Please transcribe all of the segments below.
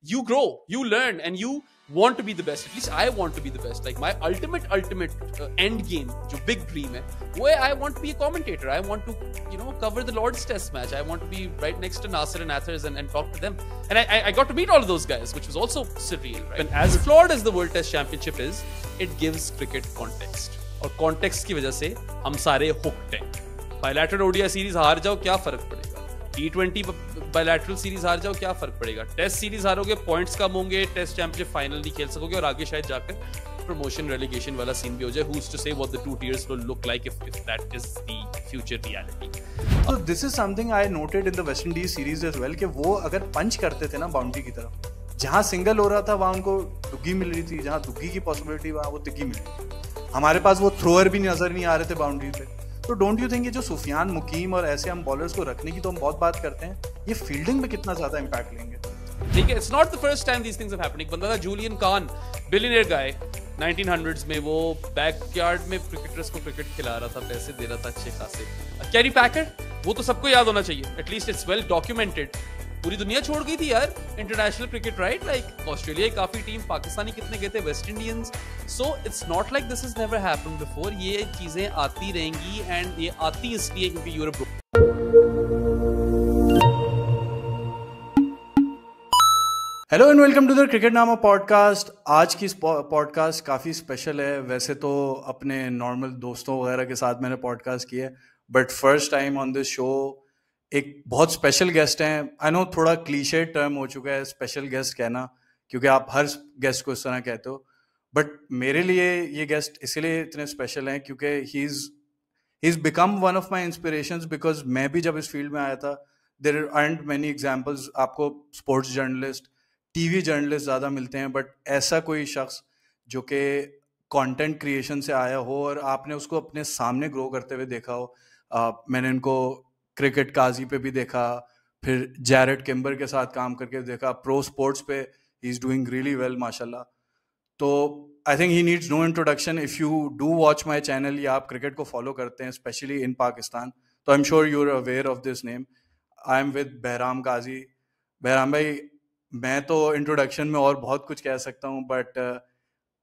You grow, you learn, and you want to be the best. At least I want to be the best. Like my ultimate end game, जो big dream है, वो है I want to be a commentator. I want to, cover the Lord's Test match. I want to be right next to Nasser and Athers and talk to them. And I got to meet all of those guys, which was also surreal, right? And as flawed as the World Test Championship is, it gives cricket context. और context की वजह से हम सारे hooked हैं. Bilateral ODI series हार जाओ क्या फर्क पड़ेगा? T20 बायलैटरल सीरीज हार जाओ क्या फर्क पड़ेगा? टेस्ट सीरीज हारोगे, पॉइंट्स कम होंगे, टेस्ट चैंपियनशिप फाइनल नहीं खेल सकोगे और आगे शायद जाकर प्रमोशन रेलीगेशन वाला सीन भी हो जाए. Who's to say what the 2 tiers will look like if that is the future reality? So this is something I noted in the West Indies series as well कि वो अगर पंच करते थे ना बाउंड्री की तरफ, जहाँ सिंगल हो रहा था वहाँ उनको दुग्गी मिल रही थी, जहाँ दुग्गी की पॉसिबिलिटी वहाँ वो तिग्गी मिल रही थी. हमारे पास वो थ्रोअर भी नजर नहीं आ रहे थे बाउंड्री पे. तो डोंट यू थिंक ये जो सुफियान, मुकीम और ऐसे हम बॉलर्स को रखने की तो हम बहुत बात करते हैं, ये फील्डिंग में कितना ज्यादा इंपैक्ट लेंगे? ठीक है, it's not the first time these things have happening. बंदा था जूलियन कान, बिलियनियर गाय, 1900s में वो बैकयार्ड में क्रिकेटर्स को क्रिकेट खिला रहा था, पैसे दे रहा था अच्छे खासे. कैरी पैकर, वो तो सबको याद होना चाहिए. At least it's well documented. पूरी दुनिया छोड़ गई थी यार international cricket, right? Like Australia की काफी टीम, पाकिस्तानी कितने गए थे, West Indians. So it's not like this has never happened before. ये चीजें आती रहेंगी एंड ये आती इसलिए क्योंकि Europe. Hello and welcome to the cricket नामा पॉडकास्ट. आज की पॉडकास्ट काफ़ी स्पेशल है. वैसे तो अपने नॉर्मल दोस्तों वगैरह के साथ मैंने पॉडकास्ट की है, but first time on this show एक बहुत स्पेशल गेस्ट हैं. आई नो थोड़ा क्लीशे टर्म हो चुका है स्पेशल गेस्ट कहना, क्योंकि आप हर गेस्ट को इस तरह कहते हो, बट मेरे लिए ये गेस्ट इसलिए इतने स्पेशल हैं क्योंकि he is become one of my inspirations. Because मैं भी जब इस फील्ड में आया था, देयर आरंट मेनी एग्जाम्पल्स. आपको स्पोर्ट्स जर्नलिस्ट, टीवी जर्नलिस्ट ज़्यादा मिलते हैं, बट ऐसा कोई शख्स जो कि कंटेंट क्रिएशन से आया हो और आपने उसको अपने सामने ग्रो करते हुए देखा हो. मैंने इनको क्रिकेट काजी पे भी देखा, फिर जैरेड किम्बर के साथ काम करके देखा, प्रो स्पोर्ट्स पे he is doing really well माशाल्लाह. तो I think he needs no introduction. If you do watch my channel या आप क्रिकेट को फॉलो करते हैं स्पेशली इन पाकिस्तान, तो I am sure you are aware of this name. I am with Bahram Qazi. Bahram भाई, मैं तो इंट्रोडक्शन में और बहुत कुछ कह सकता हूँ, but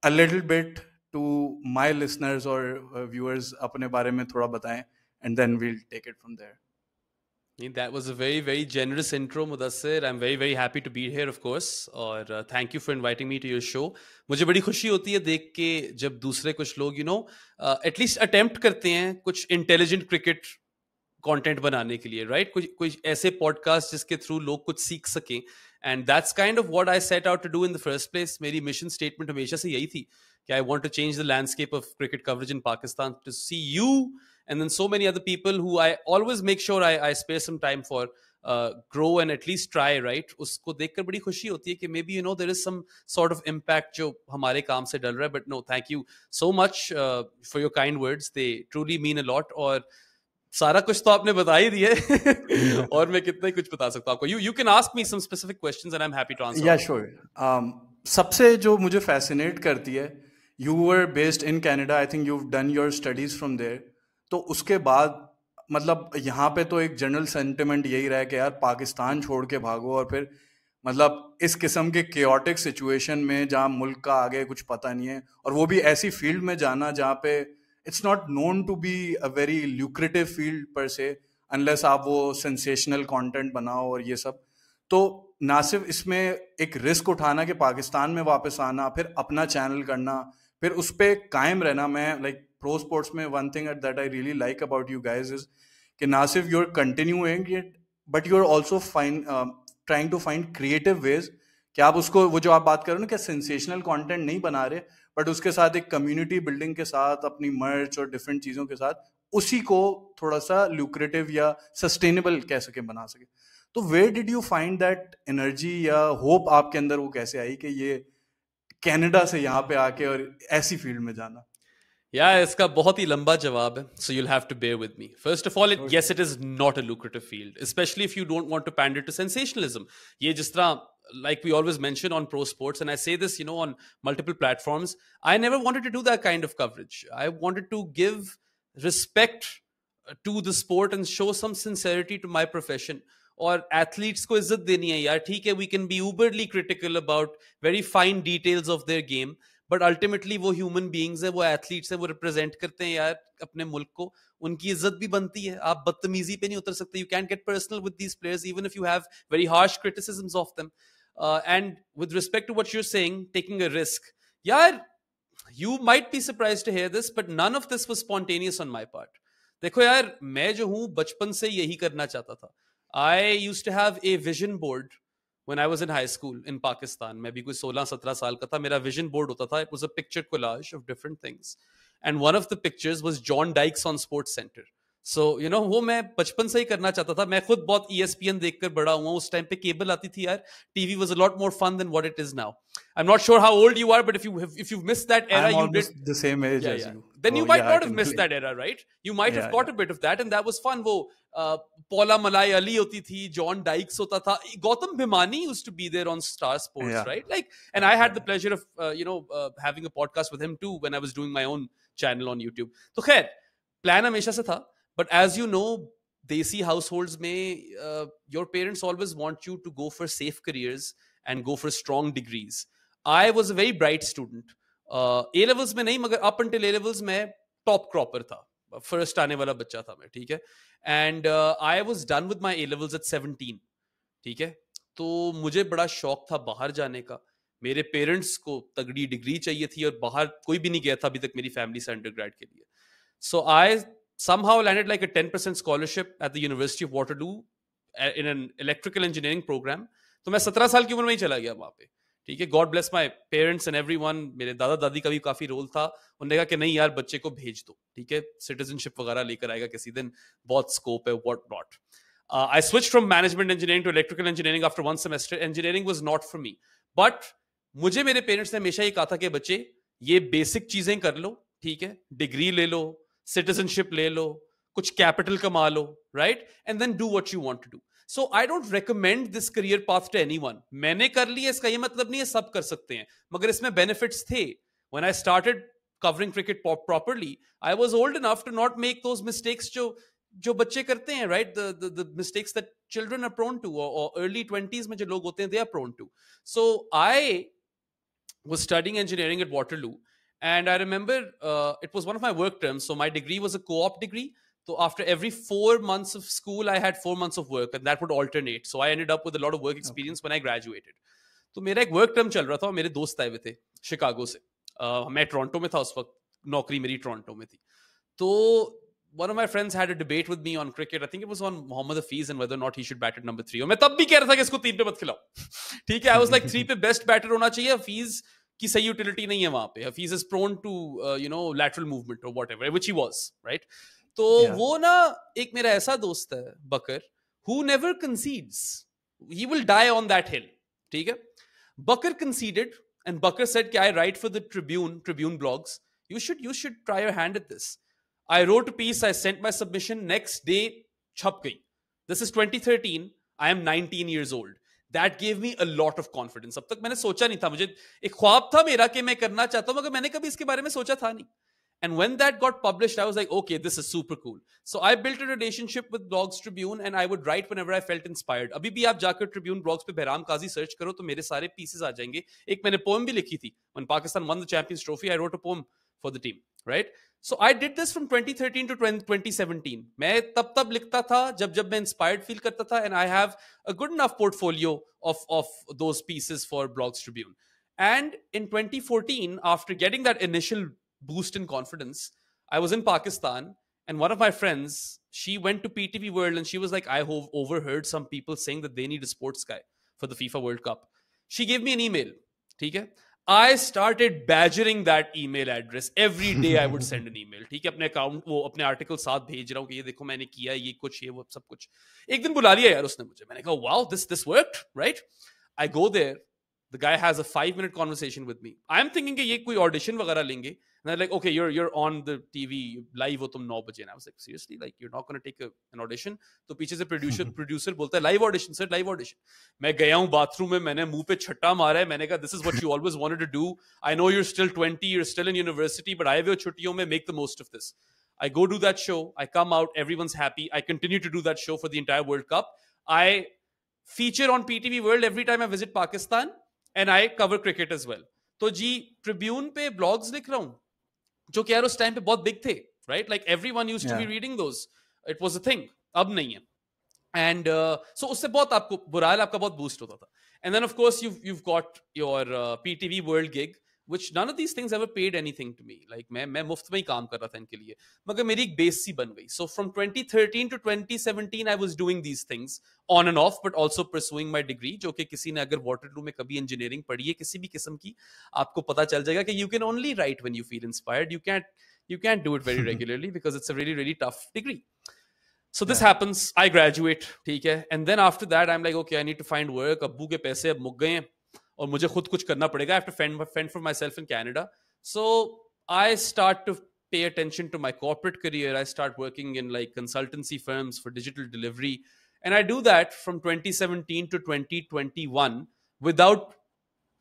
a little bit to my listeners और व्यूअर्स अपने बारे में थोड़ा बताएं, and then we'll take it from there. That was a very, very generous intro, Mudassir. I'm very, very happy to be here, of course. और thank you for inviting me to your show. मुझे बड़ी खुशी होती है देख के जब दूसरे कुछ लोग, at least attempt करते हैं कुछ intelligent cricket content बनाने के लिए, right? कुछ ऐसे podcast जिसके through लोग कुछ सीख सकें. And that's kind of what I set out to do in the first place. मेरी mission statement हमेशा से यही थी कि I want to change the landscape of cricket coverage in Pakistan, to see you and then so many other people who I always make sure I spare some time for grow and at least try, right? उसको देखकर बड़ी खुशी होती है कि maybe there is some sort of impact जो हमारे काम से डल रहा है. But no, thank you so much for your kind words. They truly mean a lot. और सारा कुछ तो आपने बता ही दिया और मैं कितना ही कुछ बता सकता हूँ आपको. You can ask me some specific questions and I'm happy to answer. Yeah, sure. सबसे जो मुझे fascinate करती है, you were based in Canada. I think you've done your studies from there. तो उसके बाद मतलब यहाँ पे तो एक जनरल सेंटिमेंट यही रहा है कि यार पाकिस्तान छोड़ के भागो, और फिर मतलब इस किस्म के केओटिक सिचुएशन में जहाँ मुल्क का आगे कुछ पता नहीं है, और वो भी ऐसी फील्ड में जाना जहाँ पे it's not known to be a very lucrative field per se, unless आप वो सेंसेशनल कंटेंट बनाओ और ये सब. तो ना सिर्फ इसमें एक रिस्क उठाना कि पाकिस्तान में वापस आना, फिर अपना चैनल करना, फिर उस पर कायम रहना. मैं लाइक प्रो स्पोर्ट्स में one thing that I really like about you guys is कि ना सिर्फ you are continuing it, but you are also trying to find creative ways कि आप उसको, वो जो आप बात कर रहे हो ना कि सेंसेशनल कंटेंट नहीं बना रहे, बट उसके साथ एक कम्युनिटी बिल्डिंग के साथ, अपनी मर्च और डिफरेंट चीज़ों के साथ उसी को थोड़ा सा ल्यूक्रेटिव या सस्टेनेबल कह सके, बना सके. तो where did you find that energy या होप आपके अंदर, वो कैसे आई कि ये कनाडा से यहाँ पे आके और ऐसी फील्ड में जाना? इसका बहुत ही लंबा जवाब है, so you'll have to bear with me. First of all, yes, it is not a lucrative field, especially if you don't want to pander to sensationalism. ये जिस तरह, like we always mention on pro sports, and I say this, on multiple platforms, I never wanted to do that kind of coverage. I wanted to give respect to the sport and show some sincerity to my profession. और athletes को इज्जत देनी है यार. ठीक है, we can be uberly critical about very fine details of their game, but ultimately वो human beings है, वो एथलीट्स है, वो रिप्रेजेंट करते हैं यार अपने मुल्क को. उनकी इज्जत भी बनती है. आप बदतमीजी पे नहीं उतर सकते. You can get personal with these players even if you have very harsh criticisms of them. And with respect to what you are saying, taking a risk, यार you might be surprised to hear this, but none of this was spontaneous on my part. देखो यार, मैं जो हूं बचपन से यही करना चाहता था. I used to have a vision board when I was in high school in Pakistan. मैं भी कोई 16-17 साल का था. मेरा vision board होता था. It was a picture collage of different things. And one of the pictures was John Dykes on Sports Center. So, you know, वो मैं बचपन से ही करना चाहता था. मैं खुद बहुत ESPN देखकर बड़ा हुआ. उस टाइम पे केबल आती थी यार. TV was a lot more fun than what it is now. I'm not sure how old you are, but if you've missed that era, I'm you almost did the same age yeah, as yeah. you. Then you So, might yeah, not I have can missed relate. that era, right? You might have Yeah, caught yeah. a bit of that, and that was fun. वो Paula Malai Ali होती थी, John Dykes होता था, Gautam Bhimani used to be there on Star Sports, Yeah. right? Like, and I had the pleasure of having a podcast with him too when I was doing my own channel on YouTube. तो खैर, plan हमेशा से था, but as you know, desi households में your parents always want you to go for safe careers and go for strong degrees. I was a very bright student. A levels में नहीं, मगर up until A levels में top cropper था. First आने वाला बच्चा था मैं, ठीक है. And I was done with my A levels at 17. ठीक है. तो मुझे बड़ा शौक था बाहर जाने का. मेरे पेरेंट्स को तगड़ी डिग्री चाहिए थी और बाहर कोई भी नहीं गया था अभी तक मेरी फैमिली से अंडरग्रेड के लिए. So I somehow landed like a 10% scholarship at the University of Waterloo in an electrical engineering program. तो मैं 17 साल की उम्र में ही चला गया वहां पे. ठीक है. God bless my parents and everyone. मेरे दादा दादी का भी काफी रोल था. उन्होंने कहा कि नहीं यार, बच्चे को भेज दो. ठीक है, सिटीजनशिप वगैरह लेकर आएगा किसी दिन, बहुत स्कोप है, what not. I switched from management engineering to electrical engineering after one semester. Engineering was not for me. But मुझे मेरे पेरेंट्स ने हमेशा ये कहा था कि बच्चे ये बेसिक चीजें कर लो. ठीक है, डिग्री ले लो, सिटीजनशिप ले लो, कुछ कैपिटल कमा लो, right, and then do what you want to do. So I don't recommend this career path to anyone. मैंने कर लिया, इसका ये मतलब नहीं है सब कर सकते हैं, मगर इसमें benefits थे. When I started covering cricket properly, I was old enough to not make those mistakes जो बच्चे करते हैं, right? The mistakes that children are prone to, or early 20s में जो लोग होते हैं, they are prone to. So I was studying engineering at Waterloo, and I remember it was one of my work terms. So my degree was a co-op degree. So after every 4 months of school, I had 4 months of work, and that would alternate. So I ended up with a lot of work experience when I graduated. तो मेरा एक work term चल रहा था और मेरे दोस्त आए हुए थे शिकागो से. मैं टोरंटो में था उस वक्त, नौकरी मेरी टोरंटो में थी. तो one of my friends had a debate with me on cricket. I think it was on Mohammad Hafiz and whether or not he should bat at number 3. और मैं तब भी कह रहा था कि इसको 3 पे मत खिलाओ. ठीक है, I was like 3 पे बेस्ट बैटर होना चाहिए. हफीज की सही यूटिलिटी नहीं है वहां पे. Hafeez is prone to lateral movement or whatever, which he was, right? तो वो ना, एक मेरा ऐसा दोस्त है बकर, who never concedes. He will die on that hill. ठीक है. Bakar conceded, and Bakar said, I write for the Tribune blogs. You should try your hand at this. I wrote a piece, I sent my submission, next day, छप गई. This is 2013, I am 19 years old. That gave me a lot of confidence. अब तक मैंने सोचा नहीं था, मुझे एक ख्वाब था मेरा कि मैं करना चाहता हूं, मगर मैंने कभी इसके बारे में सोचा था नहीं. And when that got published, I was like, okay, this is super cool. So I built a relationship with Blogs Tribune, and I would write whenever I felt inspired. अभी भी आप जाकर Tribune blogs पे बहराम काजी search करो तो मेरे सारे pieces आ जाएंगे. एक मैंने poem भी लिखी थी. When Pakistan won the Champions Trophy, I wrote a poem for the team, right? So I did this from 2013 to 2017. मैं तब लिखता था जब मैं inspired feel करता था, and I have a good enough portfolio of those pieces for Blogs Tribune. And in 2014, after getting that initial boost in confidence, I was in Pakistan, and one of my friends, she went to PTV World, and she was like, I overheard some people saying that they need a sports guy for the FIFA World Cup. She gave me an email. ठीक है. I started badgering that email address. Every day I would send an email. ठीक है, अपने account, वो अपने article साथ भेज रहा हूँ कि ये देखो मैंने किया, ये कुछ, ये वो सब कुछ. एक दिन बुला लिया यार उसने मुझे. मैंने कहा, wow, this worked, right? I go there. The guy has a 5-minute conversation with me. I'm thinking कि ये कोई audition वगैरह लेंगे. And they're like, okay, you're on the TV live हो तुम 9 बजे. And I was like, seriously, like you're not going to take an audition? तो पीछे से producer बोलता है, live audition sir, live audition. मैं गया हूँ bathroom में, मैंने मुंह पे छट्टा मारा है. मैंने कहा, this is what you always wanted to do. I know you're still 20, you're still in university, but आए हुए छुट्टियों में, make the most of this. I go do that show. I come out, everyone's happy. I continue to do that show for the entire World Cup. I feature on PTV World every time I visit Pakistan, and I cover cricket as well. तो जी Tribune पे blogs लिख रहा हूँ जो कि यार उस time पे बहुत बिग थे, right? Like everyone used to be reading those, it was a thing, अब नहीं है. एंड सो उससे बहुत आपको बुराल आपका बहुत बूस्ट होता था. And then of course you've got your PTV World gig, which none of these things ever paid anything to me. Like मैं मुफ्त में ही काम कर रहा था इनके लिए, मगर मेरी एक बेस सी बन गई. So from 2013 to 2017 I was doing these things on and off, but also pursuing my degree, जो कि किसी ने अगर वाटरलू में कभी इंजीनियरिंग पढ़ी है किसी भी किस्म की, आपको पता चल जाएगा कि you can only write when you feel inspired. You can't do it very regularly because it's a really really tough degree. So this happens, I graduate, ठीक है, and then after that I'm like, okay, I need to find work. अब्बू के पैसे अब मुक गए हैं और मुझे खुद कुछ करना पड़ेगा. I have to fend for myself in Canada. So I start to pay attention to my corporate career. I start working in like consultancy firms for digital delivery, and I do that from 2017 to 2021 without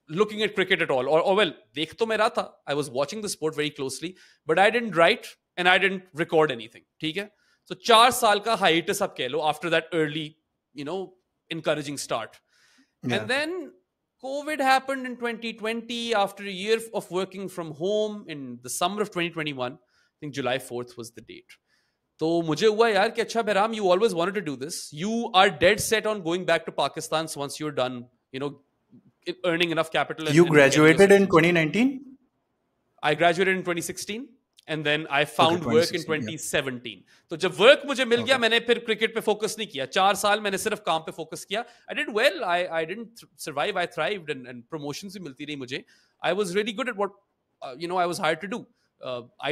looking at cricket at all. Or well, देख तो मैं रहा था. I was watching the sport very closely, but I didn't write and I didn't record anything. ठीक है. So 4 साल का hiatus आप कह लो after that early, encouraging start. Yeah. And then COVID happened in 2020 after a year of working from home in the summer of 2021. I think July 4th was the date. तो मुझे हुआ यार कि अच्छा Behram, you always wanted to do this. You are dead set on going back to Pakistan once you're done, earning enough capital. You graduated in 2019? I graduated in 2016. And then I found work in 2017. तो जब work मुझे मिल गया, मैंने फिर cricket पे focus नहीं किया. 4 साल मैंने सिर्फ काम पे फोकस किया. I did well. I didn't survive. I thrived, and promotions भी मिलती रही मुझे. I was really good at what I was hired to do.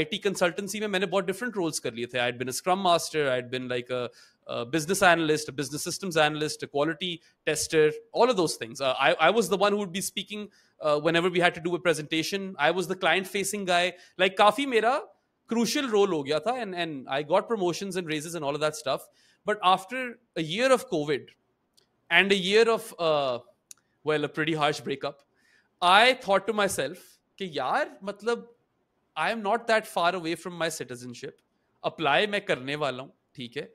IT consultancy में मैंने बहुत different roles कर लिए थे. I had been a scrum master. I had been like a business analyst, a business systems analyst, a quality tester, all of those things. I was the one who would be speaking whenever we had to do a presentation. I was the client facing guy. Like काफी मेरा crucial role हो गया था, and I got promotions and raises and all of that stuff. But after a year of COVID and a year of a pretty harsh breakup, I thought to myself कि यार मतलब I am not that far away from my citizenship. Apply मैं करने वाला हूँ, ठीक है.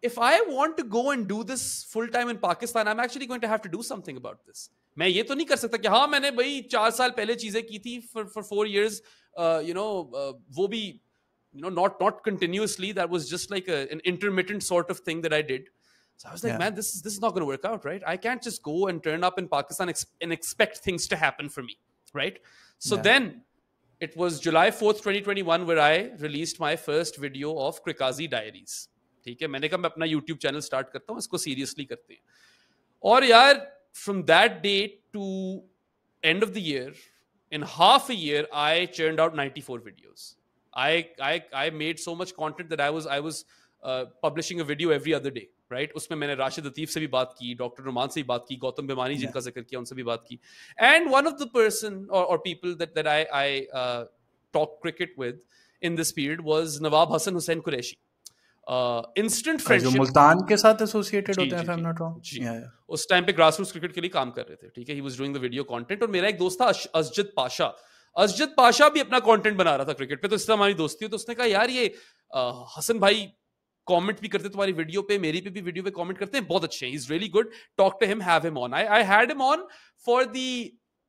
If I want to go and do this full time in Pakistan, I'm actually going to have to do something about this. मैं ये तो नहीं कर सकता कि हाँ मैंने भाई 4 साल पहले चीजें की थी for 4 years, वो भी not continuously. That was just like an intermittent sort of thing that I did. So I was like, man, this is not going to work out, right? I can't just go and turn up in Pakistan and expect things to happen for me, right? So then it was July 4th, 2021 where I released my first video of Krikazi Diaries. ठीक है, मैंने कहा मैं अपना YouTube channel start करता हूँ, इसको seriously करते हैं. और यार from that date to end of the year, in half a year I churned out 94 videos. I made so much content that I was publishing a video every other day, right? उसमें मैंने राशिद लतीफ से भी बात की, doctor रुमान से भी बात की, गौतम भिमानी जिनका जिक्र किया उनसे भी बात की. And one of the person or people that I talked cricket with in this period was Nawab Hassan Hussain Qureshi. Instant friendship. जो मुल्तान के साथ एसोसिएटेड होते हैं, if I'm not wrong. उस टाइम पे ग्रासरूट्स क्रिकेट के लिए काम कर रहे थे, ठीक है. He was doing the video content. और मेरा एक दोस्त था असजद पाशा. असजद पाशा भी अपना कंटेंट बना रहा था क्रिकेट पे, तो इससे हमारी दोस्ती हुई. तो उसने कहा यार ये हसन भाई कमेंट भी करते तुम्हारी वीडियो पे, मेरी पे भी वीडियो पे कमेंट करते हैं, बहुत अच्छे हैं, he is really good, talk to him, have him on. I had him on for the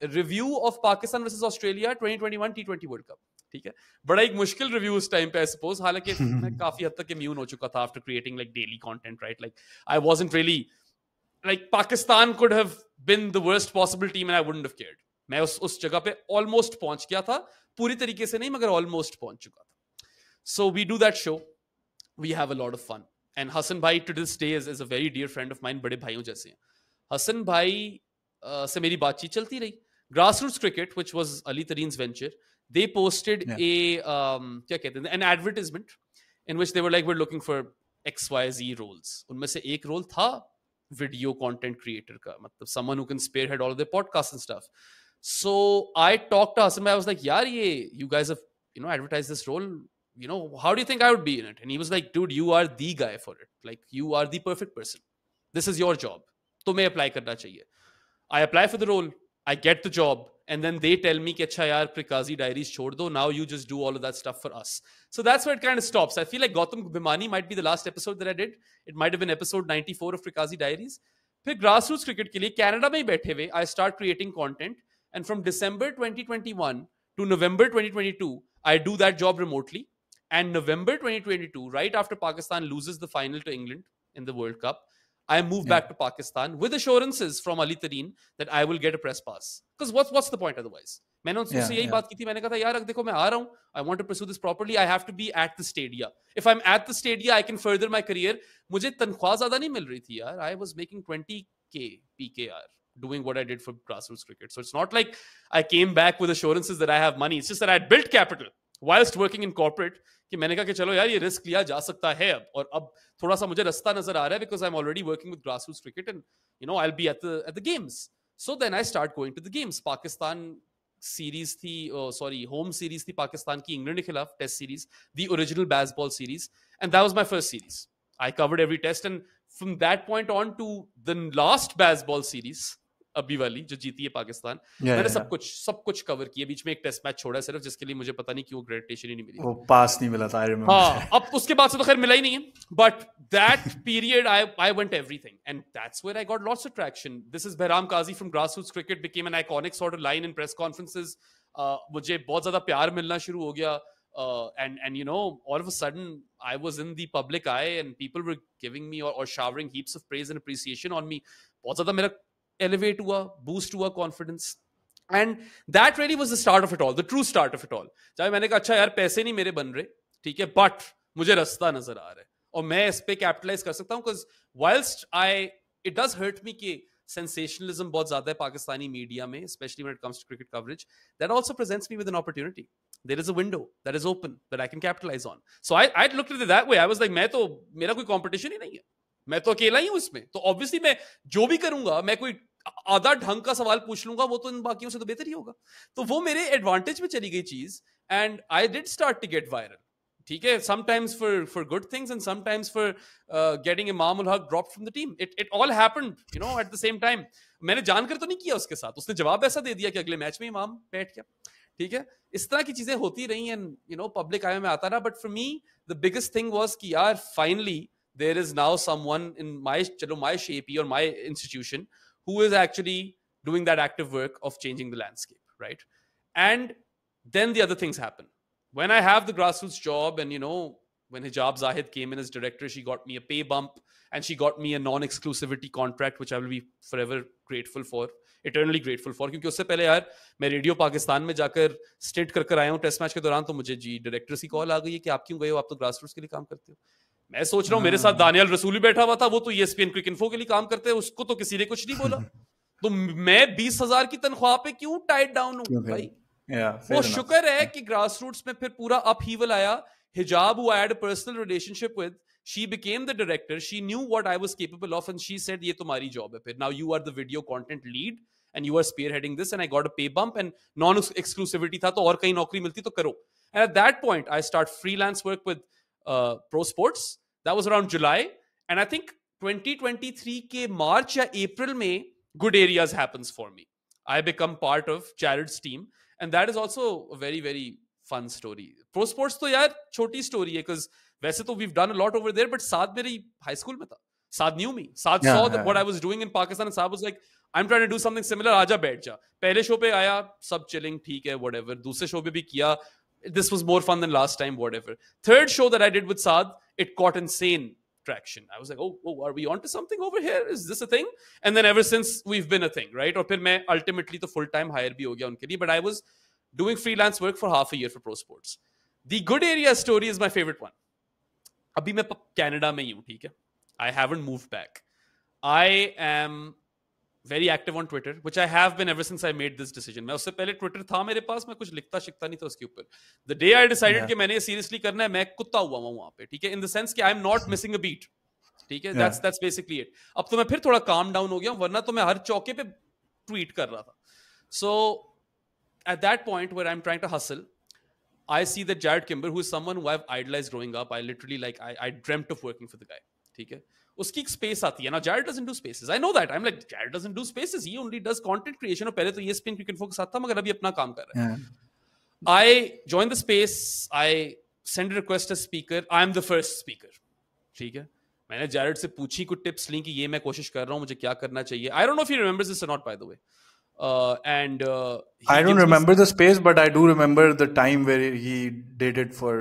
review of Pakistan versus Australia 2021 T20 world cup, ठीक है. बड़ा एक मुश्किल रिव्यू उस टाइम पे, आई सपोज, हालांकि मैं काफी हद तक इम्यून हो चुका था after creating like daily content, right. Like I wasn't really like Pakistan could have been the worst possible team and I wouldn't have cared. मैं उस जगह पे ऑलमोस्ट पहुंच गया था, पूरी तरीके से नहीं मगर ऑलमोस्ट पहुंच चुका था. So we do that show, we have a lot of fun, and Hassan bhai to this day is a very dear friend of mine. बड़े भाइयों जैसे हैं. Hassan bhai से मेरी बातचीत चलती रही. Grassroots Cricket, which was Ali Tareen's venture, they posted a क्या कहते हैं, an advertisement in which they were like, we're looking for XYZ roles. उनमें से एक रोल था video content creator का, मतलब someone who can spearhead all of their podcasts and stuff. So I talked to Hassan bhai. I was like, यार ये you guys have advertised this role, how do you think I would be in it? And he was like, dude, you are the guy for it. Like, you are the perfect person. This is your job. तुम्हें apply करना चाहिए. I apply for the role. I get the job, and then they tell me कि अच्छा यार Prikazi Diaries छोड़ दो, now you just do all of that stuff for us. So that's where it kind of stops. I feel like Gautam Bhimani might be the last episode that I did. It might have been episode 94 of Prikazi Diaries. फिर grassroots cricket के लिए Canada में ही बैठे हुए I start creating content, and from December 2021 to November 2022 I do that job remotely. And November 2022, right after Pakistan loses the final to England in the World Cup, I moved back to Pakistan with assurances from Ali Tareen that I will get a press pass. Because what's the point otherwise? मैंने उनसे यही बात की थी. मैंने कहा था यार देखो मैं आ रहा हूँ. I want to pursue this properly. I have to be at the stadia. If I'm at the stadia, I can further my career. मुझे तनख्वाह ज़्यादा नहीं मिल रही थी यार. I was making 20k PKR doing what I did for grassroots cricket. So it's not like I came back with assurances that I have money. It's just that I had built capital whilst working in corporate. कि मैंने कहा कि चलो यार ये risk लिया जा सकता है अब, और अब थोड़ा सा मुझे रास्ता नजर आ रहा है because I'm already working with grassroots cricket and you know I'll be at the games. So then I start going to the games. Pakistan series थी, sorry, home series थी पाकिस्तान की इंग्लैंड के खिलाफ, test series, the original baseball series, and that was my first series. I covered every test, and from that point on to the last baseball series अभी वाली जो जीती है पाकिस्तान, मैंने सब कुछ कवर किया. बीच में एक टेस्ट मैच छोड़ा सिर्फ, जिसके लिए मुझे पता नहीं क्यों ग्रेडिटेशन ही नहीं मिली, वो पास नहीं मिला था. हाँ, अब उसके बाद से तो खैर मिला ही नहीं है. But that period I went everything, and that's where I got lots of traction. This is Behram Qazi from grassroots cricket became an iconic sort of line in press conferences. मुझे बहुत ज्यादा प्यार मिलना शुरू हो गया. And you know, all of a sudden I was in the public eye and people were giving me or showering heaps of praise and appreciation on me. बहुत ज्यादा मेरा elevate हुआ, boost हुआ confidence, and that really was the start of it all, the true start of it all. जब मैंने कहा अच्छा यार पैसे नहीं मेरे बन रहे, ठीक है, but मुझे रास्ता नजर आ रहा है और मैं इस पे कैपिटलाइज कर सकता हूँ. because whilst it does hurt me कि sensationalism बहुत ज्यादा है पाकिस्तानी मीडिया में, especially when it comes to cricket coverage, that also presents me with an opportunity. There is a window that is open that I can capitalize on. So I looked at it that way. I was like, मैं तो, मेरा कोई competition ही नहीं है, मैं तो अकेला ही हूं इसमें, तो ऑब्वियसली मैं जो भी करूंगा, मैं कोई आधा ढंग का सवाल पूछ लूंगा, वो तो इन बाकियों से तो बेहतर ही होगा. तो वो मेरे एडवांटेज में चली गई चीज, and I did start to get viral. ठीक है, sometimes for good things and sometimes for getting Imam ul Haq dropped from the team. It all happened you know at the same time. मैंने जानकर तो नहीं किया उसके साथ, उसने जवाब ऐसा दे दिया कि अगले मैच में इमाम बैठ गया. ठीक है, इस तरह की चीजें होती रही, एंड यू नो पब्लिक आई में आता रहा. But for me the biggest thing was कि यार finally there is now someone in my shape or my institution who is actually doing that active work of changing the landscape, right? And then the other things happen. When I have the grassroots job, and you know, when Hijab Zahid came in as director, she got me a pay bump and she got me a non-exclusivity contract, which I will be forever grateful for, eternally grateful for. क्योंकि उससे पहले यार मैं radio Pakistan में जाकर state कर आया हूँ टेस्ट मैच के दौरान, तो मुझे जी डायरेक्टर की कॉल आ गई है कि आप क्यों गए हो, आप तो ग्रासरूट्स के लिए काम करते हो. मैं सोच रहा हूँ मेरे साथ दानियल रसूली बैठा हुआ था, वो तो ESPN क्रिक इन्फो के लिए काम करते हैं, उसको तो किसी ने कुछ नहीं बोला. तो मैं 20,000 की तनख्वाह पे क्यों टाइड डाउन हूँ भाई. वो शुक्र है कि ग्रासरूट्स में फिर पूरा अपहीवल आया. हिजाब, who I had a personal relationship with, she became the director. She knew what I was capable of, and she said, ये तुम्हारी जॉब है फिर. Now you are the video content lead and you are spearheading this, and I got a pay bump and non-exclusivity था, तो और कहीं नौकरी मिलती तो करो. And at that point, I start freelance work with Pro Sports. That was around July, and I think 2023 के March या April में Good Areas happens for me. I become part of Jared's team, and that is also a very very fun story. Pro Sports तो यार छोटी story है, because वैसे तो we've done a lot over there, but साद मेरी high school में था. साद knew me. Saad saw that what I was doing in Pakistan, and Saad was like, I'm trying to do something similar. आजा बैठ जा. पहले show पे आया, सब chilling, ठीक है, whatever. दूसरे शो पे भी किया. This was more fun than last time, whatever. Third show that I did with Saad, it caught insane traction. I was like, oh, are we onto something over here? Is this a thing? And then ever since, we've been a thing, right? Or फिर मैं ultimately तो full-time hire भी हो गया उनके लिए, but I was doing freelance work for half a year for Pro Sports. The Good Area story is my favorite one. अभी मैं Canada में ही हूँ, ठीक है? I haven't moved back. I am very active on Twitter, which I have been ever since I made this decision. मैं उससे पहले Twitter था मेरे पास, मैं कुछ लिखता शिखता नहीं था उसके ऊपर. The day I decided कि मैंने seriously करना है, मैं कुत्ता हुआ हूँ वहाँ पे, ठीक है? In the sense कि I'm not missing a beat, ठीक है? That's basically it. अब तो मैं फिर थोड़ा calm down हो गया हूँ, वरना तो मैं हर चौके पे tweet कर रहा था. So at that point where I'm trying to hustle, I see that Jared Kimber, who is someone who I've idolized growing up, I literally I dreamt of working for the guy, ठीक है? उसकी एक space आती है ना. Jared doesn't do spaces. I know that. I'm like, Jared doesn't do spaces. He only does content creation. और पहले तो ESPN Cricket Focus आता था, मगर अभी अपना काम कर रहा है. I join the space. I send a request as speaker. I'm the first speaker. ठीक है. मैंने Jared से पूछी कुछ टिप्स ली कि ये मैं कोशिश कर रहा हूँ, मुझे क्या करना चाहिए. I don't know if he remembers this or not, by the way. I don't remember the space, but I do remember the time where he did it for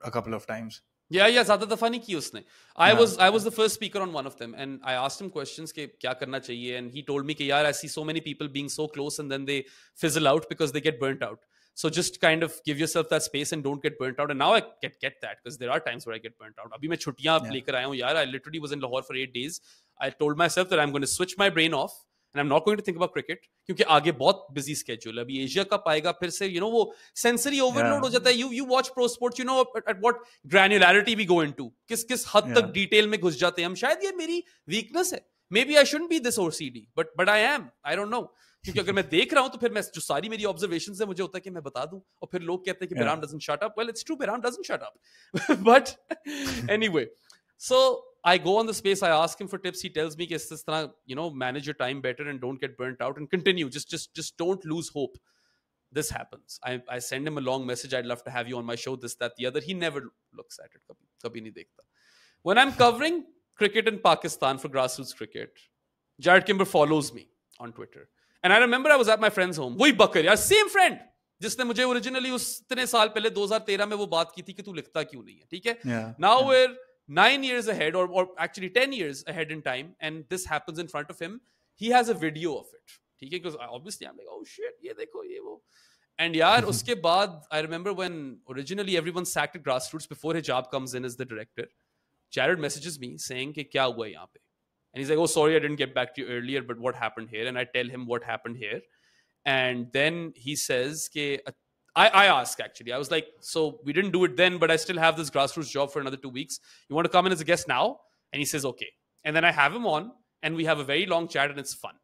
a couple of times. Yeah, ज़्यादा दफा नहीं की उसने. I was the first speaker on one of them, and I asked him questions कि क्या करना चाहिए, and he told me कि यार I see so many people being so close and then they fizzle out because they get burnt out. So just kind of give yourself that space and don't get burnt out. And now I get that because there are times where I get burnt out. अभी मैं छुट्टियां लेकर आया हूँ यार. I literally was in Lahore for 8 days. I told myself that I'm going to switch my brain off and I'm not going to think about cricket क्योंकि आगे बहुत busy schedule. अभी एशिया कप आएगा फिर से वो sensory overload हो जाता है. You watch pro sports, you know at what granularity we go into. किस हद तक detail में घुस जाते हैं हम. शायद ये मेरी weakness है. Maybe I shouldn't be this OCD, but I am. I don't know. क्योंकि अगर मैं देख रहा हूं तो फिर मैं जो सारी मेरी ऑब्जर्वेशंस है मुझे होता है कि मैं बता दूं और फिर लोग कहते हैं कि Behram doesn't shut up. Well, it's true, Behram doesn't shut up. But anyway, so I go on the space, I ask him for tips. He tells me कि इस तरह, manage your time better and don't get burnt out and continue. Just don't lose hope. This happens. I send him a long message. I'd love to have you on my show, this, that, the other. He never looks at it. कभी नहीं देखता. When I'm covering cricket in Pakistan for grassroots cricket, Jared Kimber follows me on Twitter. And I remember I was at my friend's home. वही बकर यार, same friend जिसने मुझे originally उतने साल पहले 2013 में वो बात की थी कि तू लिखता क्यों नहीं है. ठीक है. Now we're 9 years ahead or actually 10 years ahead in time, and this happens in front of him. He has a video of it. ठीक है. Because obviously I'm like, oh shit, ये देखो ये वो. And यार उसके बाद I remember when originally everyone sacked at grassroots before Hijab comes in as the director. Jared messages me saying कि क्या हुआ यहाँ पे. And he's like, oh, sorry, I didn't get back to you earlier, but what happened here? And I tell him what happened here. And then he says, I ask actually, I was like, so we didn't do it then, but I still have this grassroots job for another 2 weeks. You want to come in as a guest now? And he says, okay. And then I have him on and we have a very long chat and it's fun.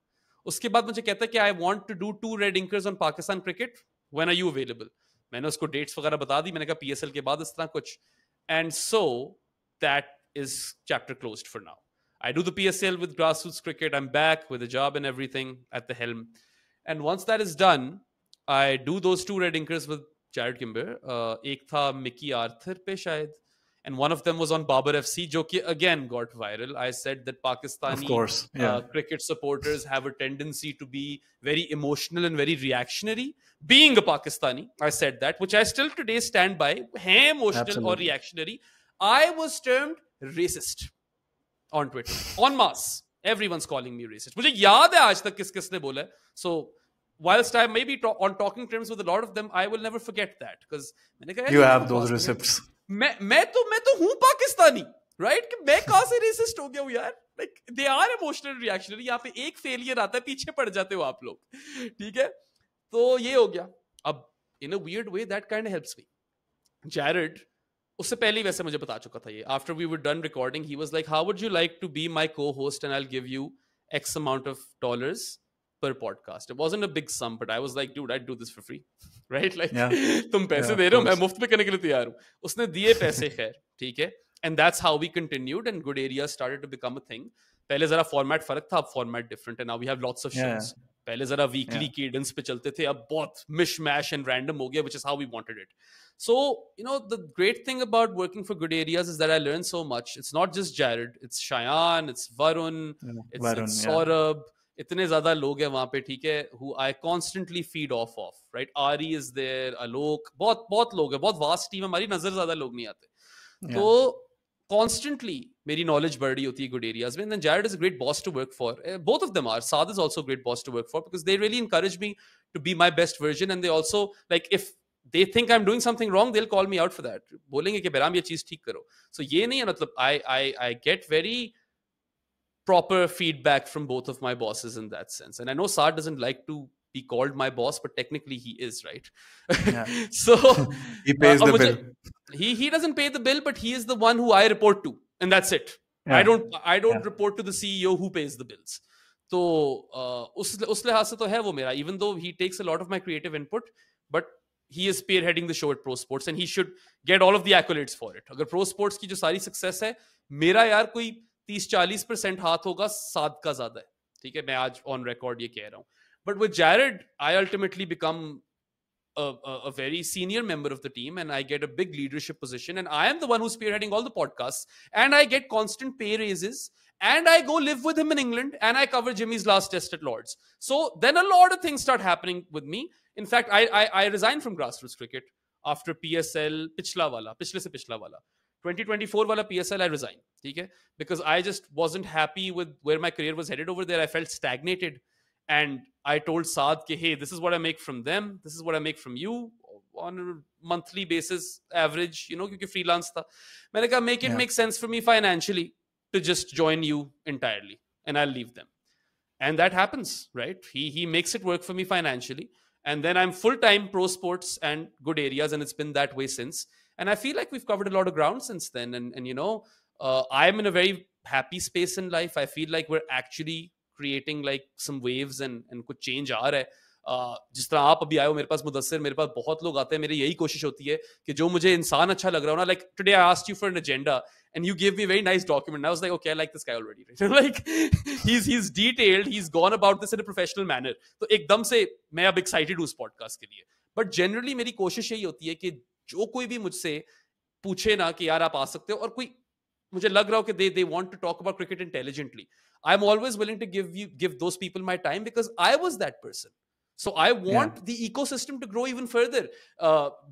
उसके बाद मुझे कहता है कि I want to do 2 red inkers on Pakistan cricket. When are you available? मैंने उसको dates वगैरह बता दी. मैंने कहा PSL के बाद इस तरह कुछ. And so that is chapter closed for now. I do the PSL with grassroots cricket. I'm back with a job and everything at the helm. And once that is done, I do those 2 red inkers with Jared Kimber. एक था Mickey Arthur पे शायद. And one of them was on Babar FC, जो कि again got viral. I said that Pakistani cricket supporters have a tendency to be very emotional and very reactionary. Being a Pakistani, I said that, which I still today stand by. Hey, emotional or reactionary. I was termed racist. On Twitter, en masse, everyone's calling me racist. मुझे याद है आज तक किसने बोला है. So whilst I may be on talking terms with a lot of them, I will never forget that because मैंने कहा you have those receipts. मैं तो हूँ पाकिस्तानी, right? कि मैं कहाँ से racist हो गया हूँ यार? Like they are emotional reactionary. यहाँ पे एक failure आता है, पीछे पड़ जाते हो आप लोग. ठीक है? तो ये हो गया. अब in a weird way that kind of helps me. Jared उससे पहले ही वैसे मुझे बता चुका था ये. After we were done recording, he was like, how would you like to be my co-host and I'll give you X amount of dollars per podcast. It wasn't a big sum, but I was like, dude, I'd do this for free. Right? Like, तुम पैसे दे रहे हो, मैं मुफ्त में करने के लिए तैयार हूँ. उसने दिए पैसे खैर. ठीक है. And that's how we continued and Good Areas started to become a thing. पहले जरा format फर्क था, अब format different and now we have lots of shows. पहले जरा weekly cadence पे चलते थे, अब बहुत mishmash and random हो गया, which is how we wanted it. So, the great thing about working for Good Areas is that I learned so much. It's not just Jared, it's Shayan, it's Varun, it's Saurabh. इतने ज़्यादा लोग हैं वहाँ पे, ठीक है, who I constantly feed off of, right? Ari is there, Alok, बहुत लोग हैं, बहुत vast team है, हमारी नज़र ज़्यादा लोग नहीं आते. तो constantly मेरी knowledge बढ़ रही होती है Good Areas में. And then Jared is a great boss to work for. Both of them are. Saad is also a great boss to work for because they really encourage me to be my best version. And they also, like, if they think I'm doing something wrong, they'll call me out for that. बोलेंगे कि Behram ये चीज़ ठीक करो. So ये नहीं है, मतलब I get very proper feedback from both of my bosses in that sense. And I know Saad doesn't like to be called my boss, but technically he is, right? So he pays the bill. He doesn't pay the bill, but he is the one who I report to, and that's it. I don't report to the CEO who pays the bills. तो उस लिहाज से तो है वो मेरा, even though he takes a lot of my creative input, but he is spearheading the show at Pro Sports and he should get all of the accolades for it. अगर Pro Sports की जो सारी success है, मेरा यार कोई 30-40% हाथ होगा साद का ज्यादा है, ठीक है, मैं आज ऑन रिकॉर्ड ये कह रहा हूँ. But with Jared I ultimately become a very senior member of the team, and I get a big leadership position, and I am the one who's spearheading all the podcasts, and I get constant pay raises, and I go live with him in England, and I cover Jimmy's last test at Lords. So then a lot of things start happening with me. In fact, I resigned from grassroots cricket after PSL पिछले से पिछला वाला 2024 वाला PSL I resigned, ठीक है, because I just wasn't happy with where my career was headed over there. I felt stagnated. And I told Saad, hey, this is what I make from them. This is what I make from you on a monthly basis, average, क्योंकि freelance था. मैंने कहा, make it make sense for me financially to just join you entirely, and I'll leave them. And that happens, right? He makes it work for me financially. And then I'm full-time pro sports and good areas, and it's been that way since. And I feel like we've covered a lot of ground since then. And I'm in a very happy space in life. I feel like we're actually creating like some waves and कुछ change आ रहा है. जिस तरह आप अभी आए हो मेरे पास मुदस्सिर, मेरे पास बहुत लोग आते हैं. मेरी यही कोशिश होती है कि जो मुझे इंसान अच्छा लग रहा हो ना, like today I asked you for an agenda and you gave me a very nice document. I was like, okay, I like this guy already. Like he's detailed, he's gone about this in a professional manner. तो एकदम से मैं अब excited हूँ उस podcast के लिए. But generally मेरी कोशिश यही होती है कि जो कोई भी मुझसे पूछे ना कि यार आप आ सकते हो, और कोई मुझे लग रहा हो कि they want to talk about cricket intelligently, I'm always willing to give those people my time because I was that person. So I want the ecosystem to grow even further.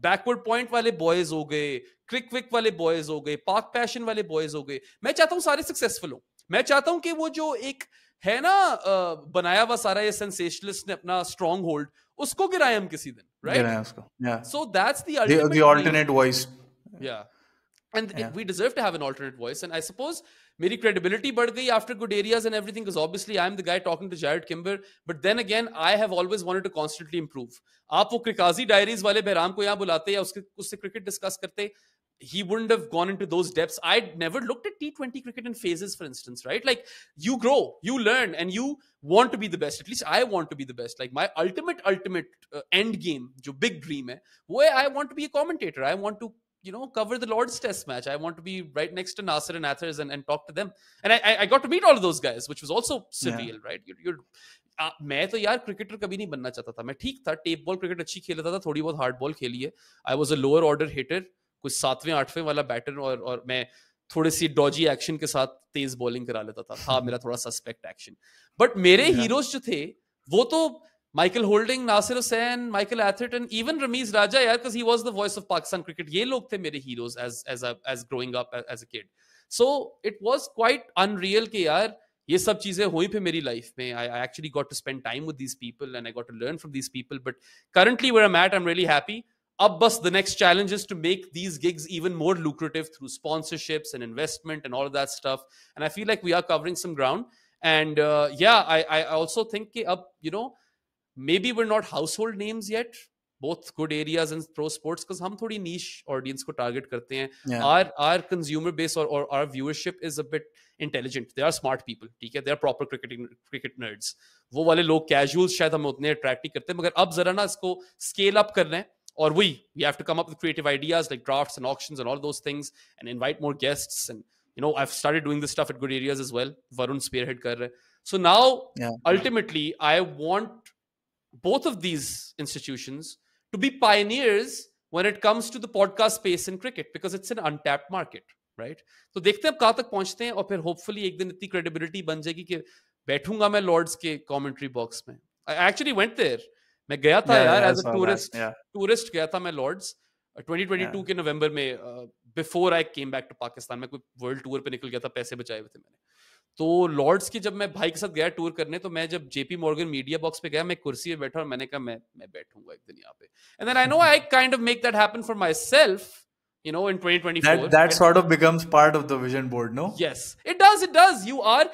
Backward point वाले boys हो गए, Crick Wick वाले boys हो गए, Park Passion वाले boys हो गए. मैं चाहता हूँ सारे successful हो. मैं चाहता हूँ कि वो जो एक है ना बनाया हुआ सारा ये sensationalist ने अपना stronghold, उसको गिराए हम किसी दिन, right? गिराए उसको. Yeah. So that's the ultimate the alternate voice. Yeah. And we deserve to have an alternate voice. And I suppose मेरी credibility बढ़ गई after good areas and everything, because obviously I'm the guy talking to Jared Kimber. But then again, I have always wanted to constantly improve. आप वो क्रिकाजी diaries वाले बहराम को यहाँ बुलाते या उससे क्रिकेट डिस्कस करते, he wouldn't have gone into those depths. I'd never looked at T20 cricket in phases, for instance, right? Like you grow, you learn, and you want to be the best. At least I want to be the best. Like my ultimate end game, जो big dream है, वो है I want to be a commentator. I want to cover the Lord's Test match. I want to be right next to Nasser and Athers and talk to them. And I got to meet all of those guys, which was also surreal, right? मैं तो यार cricketer कभी नहीं बनना चाहता था. मैं ठीक था, टेप बॉल क्रिकेट अच्छी खेलता था, थोड़ी बहुत हार्ड बॉल खेली है. I was a lower order hitter, कुछ 7वें 8वें वाला बैटर, और मैं थोड़ी सी डॉजी एक्शन के साथ तेज बॉलिंग करा लेता था मेरा थोड़ा सस्पेक्ट एक्शन. बट मेरे हीरोज जो थे वो तो Michael Holding, Nasir Hussain, Michael Atherton, even Ramiz Raja, yeah, because he was the voice of Pakistan cricket. ये लोग थे मेरे heroes as growing up as a kid. So it was quite unreal कि यार ये सब चीजें हुई फिर मेरी life में. I actually got to spend time with these people and I got to learn from these people. But currently where I'm at, I'm really happy. Ab bas the next challenge is to make these gigs even more lucrative through sponsorships and investment and all of that stuff. And I feel like we are covering some ground. And I also think कि अब maybe we're not household names yet, both good areas and pro sports, because हम थोड़ी niche audience को target करते हैं. Our consumer base or our viewership is a bit intelligent. They are smart people, ठीक है, they are proper cricket nerds. वो वाले लोग casuals शायद हमें उतने attract नहीं करते, मगर अब जरा ना इसको scale up करना है. Or we have to come up with creative ideas like drafts and auctions and all those things, and invite more guests. And I've started doing this stuff at good areas as well. Varun spearhead kar raha hai. So now ultimately I want both of these institutions to be pioneers when it comes to the podcast space in cricket, because it's an untapped market, right? तो देखते हैं अब कहाँ तक पहुंचते हैं, और फिर hopefully एक दिन इतनी credibility बन जाएगी कि बैठूंगा मैं लॉर्ड्स के commentary box में. I actually went there. मैं गया था यार as a tourist गया था मैं लॉर्ड्स 2022 के नवंबर में, before I came back to Pakistan. मैं कोई वर्ल्ड टूर पे निकल गया था, पैसे बचाए हुए थे मैंने. तो लॉर्ड्स की जब मैं भाई के साथ गया टूर करने, तो मैं जब जेपी मॉर्गन मीडिया बॉक्स पे गया, मैं कुर्सी पे बैठा और मैंने कहा मैं बैठूंगा एक दिन यहाँ पे. And then I know I kind of make that happen for myself in 2024. That sort of becomes part of the vision board, no? Yes, it does. You are,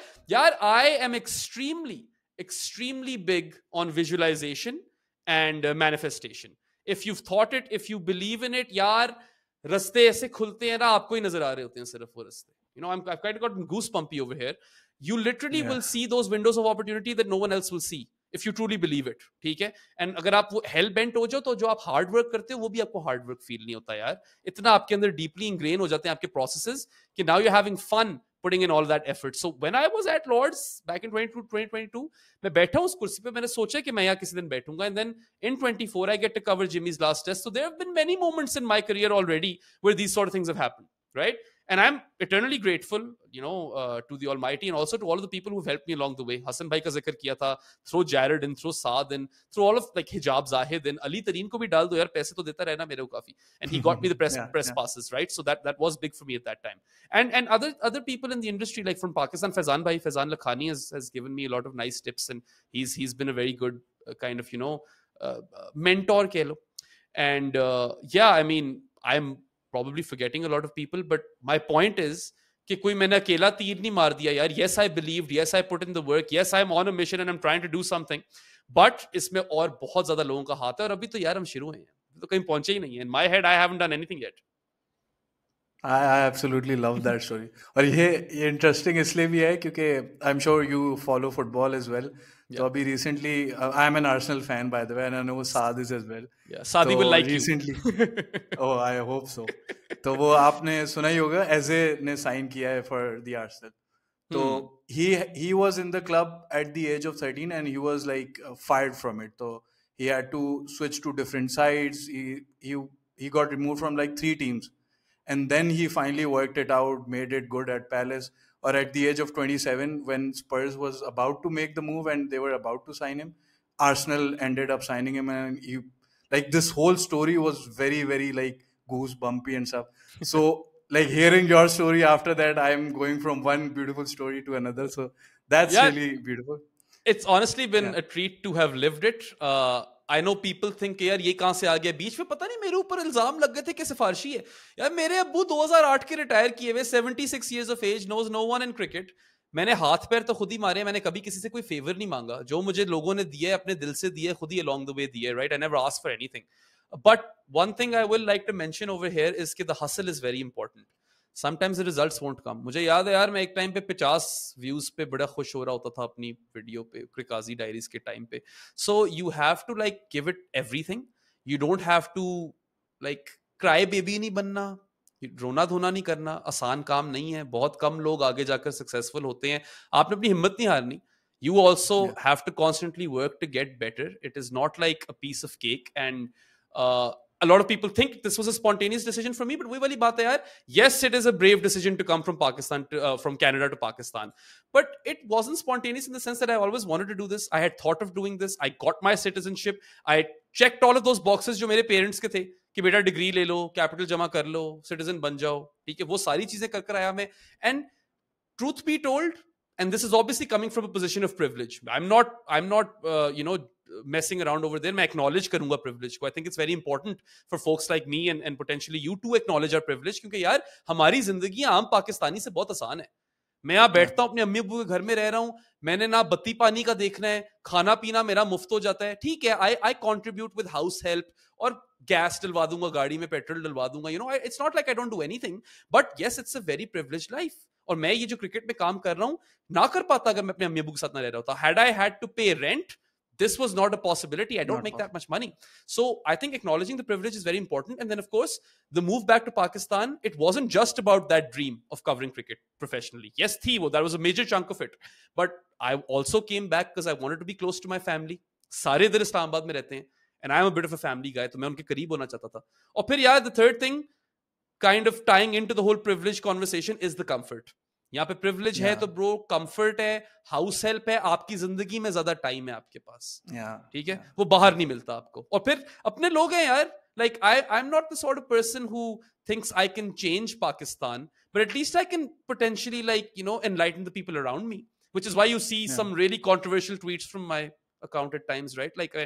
I am extremely big on visualization and manifestation. If you've thought it, if you believe in it, यार रास्ते ऐसे खुलते हैं ना, आपको ही नजर आ रहे होते हैं सिर्फ वो रास्ते. I've kind of gotten goosebumpy over here. You literally will see those windows of opportunity that no one else will see if you truly believe it. ठीक है? And अगर आप वो hell bent हो जाओ, तो जो आप hard work करते हो वो भी आपको hard work feel नहीं होता यार. इतना आपके अंदर deeply ingrained हो जाते हैं आपके processes कि now you're having fun putting in all that effort. So when I was at Lords back in 2022, मैं बैठा उस कुर्सी पे, मैंने सोचा कि मैं यहाँ किसी दिन बैठूंगा, and then in 24 I get to cover Jimmy's last test. So there have been many moments in my career already where these sort of things have happened, right? And I'm eternally grateful, to the Almighty and also to all of the people who've helped me along the way. Hassan bhai ka zikr kiya tha, throw Jared in, throw Saad in, through all of like Hijab Zahid in, Ali Tareen ko bhi dal do yaar, paise to deta rehna mere ko kafi. And he got me the press passes, right? So that was big for me at that time. And other people in the industry, like from Pakistan, Faizan Lakhani has given me a lot of nice tips, and he's been a very good kind of mentor keh lo. And I mean, I'm probably forgetting a lot of people, but my point is कि कोई मैंने अकेला तीर नहीं मार दिया यार. Yes, I believed. Yes, I put in the work. Yes, I'm on a mission and I'm trying to do something. But इसमें और बहुत ज्यादा लोगों का हाथ है, और अभी तो यार हम शुरू हैं, तो कहीं पहुंचे ही नहीं है. In my head, I haven't done anything yet. I absolutely love that story. और ये interesting इसलिए भी है क्योंकि I'm sure you follow football as well. तो अभी recently I'm an Arsenal fan by the way, and I know Saad is as well. Yeah, Saadi will like recently, you. Oh, I hope so. तो वो आपने सुना ही होगा, Eze ने sign किया है for the Arsenal. So he was in the club at the age of 13 and he was like fired from it. So he had to switch to different sides. He got removed from like 3 teams. And then he finally worked it out, made it good at Palace. Or at the age of 27, when Spurs was about to make the move and they were about to sign him, Arsenal ended up signing him. And he, like, this whole story was very, very like goosebumpy and stuff. So like hearing your story after that, I'm going from one beautiful story to another. So that's really beautiful. It's honestly been a treat to have lived it. I know people think यार ये कहाँ से आ गया बीच में, पता नहीं मेरे ऊपर इल्जाम लग गए थे कि सिफारशी है यार. मेरे अब्बू 2008 के रिटायर किए हुए, 76 years of age, knows no one in cricket. मैंने हाथ पैर तो खुद ही मारे, मैंने कभी किसी से कोई फेवर नहीं मांगा. जो मुझे लोगों ने दिया है अपने दिल से दिया है, खुद ही along the way दिया है, right? I never asked for anything. But one thing I will like to mention over here is कि the hustle is very important. Sometimes the results won't come. मुझे याद है यार, मैं एक टाइम पे 50 व्यूज पे बड़ा खुश हो रहा होता था अपनी वीडियो पे, क्रिकाजी डायरीज के टाइम पे. So you have to like give it everything. You don't have to like cry baby नहीं बनना, रोना धोना नहीं करना. आसान काम नहीं है, बहुत कम लोग आगे जाकर सक्सेसफुल होते हैं. आपने अपनी हिम्मत नहीं हारनी. You also have to constantly work to get better. It is not like a piece of cake. And a lot of people think this was a spontaneous decision for me, but वही वाली बात है यार. Yes, it is a brave decision to come from Pakistan from Canada to Pakistan, but it wasn't spontaneous in the sense that I always wanted to do this. I had thought of doing this. I got my citizenship. I checked all of those boxes जो मेरे parents के थे कि बेटा degree ले लो, capital जमा कर लो, citizen बन जाओ, ठीक है. वो सारी चीजें कर कर आया मैं. And truth be told, and this is obviously coming from a position of privilege. I'm not messing around over there. मैं acknowledge करूंगा privilege को. I think it's very important for folks like me and potentially you to acknowledge our privilege, क्योंकि यार हमारी जिंदगी आम पाकिस्तानी से बहुत आसान है. मैं यहाँ बैठता हूँ अपने अम्मी अब्बू के घर में रह रहा हूँ, मैंने ना बत्ती पानी का देखना है, खाना पीना मेरा मुफ्त हो जाता है, ठीक है. आई कॉन्ट्रीब्यूट विद हाउस हेल्प और गैस डलवा दूंगा गाड़ी में, पेट्रोल डलवा दूंगा. It's not like I don't do anything, but yes it's a very privileged life. और मैं ये जो क्रिकेट में काम कर रहा हूँ ना कर पाता अगर मैं अपने अम्मी अब्बू के साथ ना रह रहा होता. हैड आई हैड टू पे rent, this was not a possibility. I don't make that much money. So I think acknowledging the privilege is very important. And then of course the move back to Pakistan, it wasn't just about that dream of covering cricket professionally. Yes, that was a major chunk of it, but I also came back because I wanted to be close to my family. सारे इधर इस्लामाबाद में रहते हैं, and I'm a bit of a family guy, तो मैं उनके करीब होना चाहता था. और फिर यार the third thing kind of tying into the whole privilege conversation is the comfort. यहाँ पे प्रिविलेज है तो ब्रो कंफर्ट है, हाउस हेल्प है, आपकी जिंदगी में ज्यादा टाइम है आपके पास, ठीक है. वो बाहर नहीं मिलता आपको. और फिर अपने लोग हैं यार. Like I'm not the sort of person who thinks I can change Pakistan, but at least I can potentially enlighten the people around me, which is why you see some really controversial tweets from my account at times, right? Like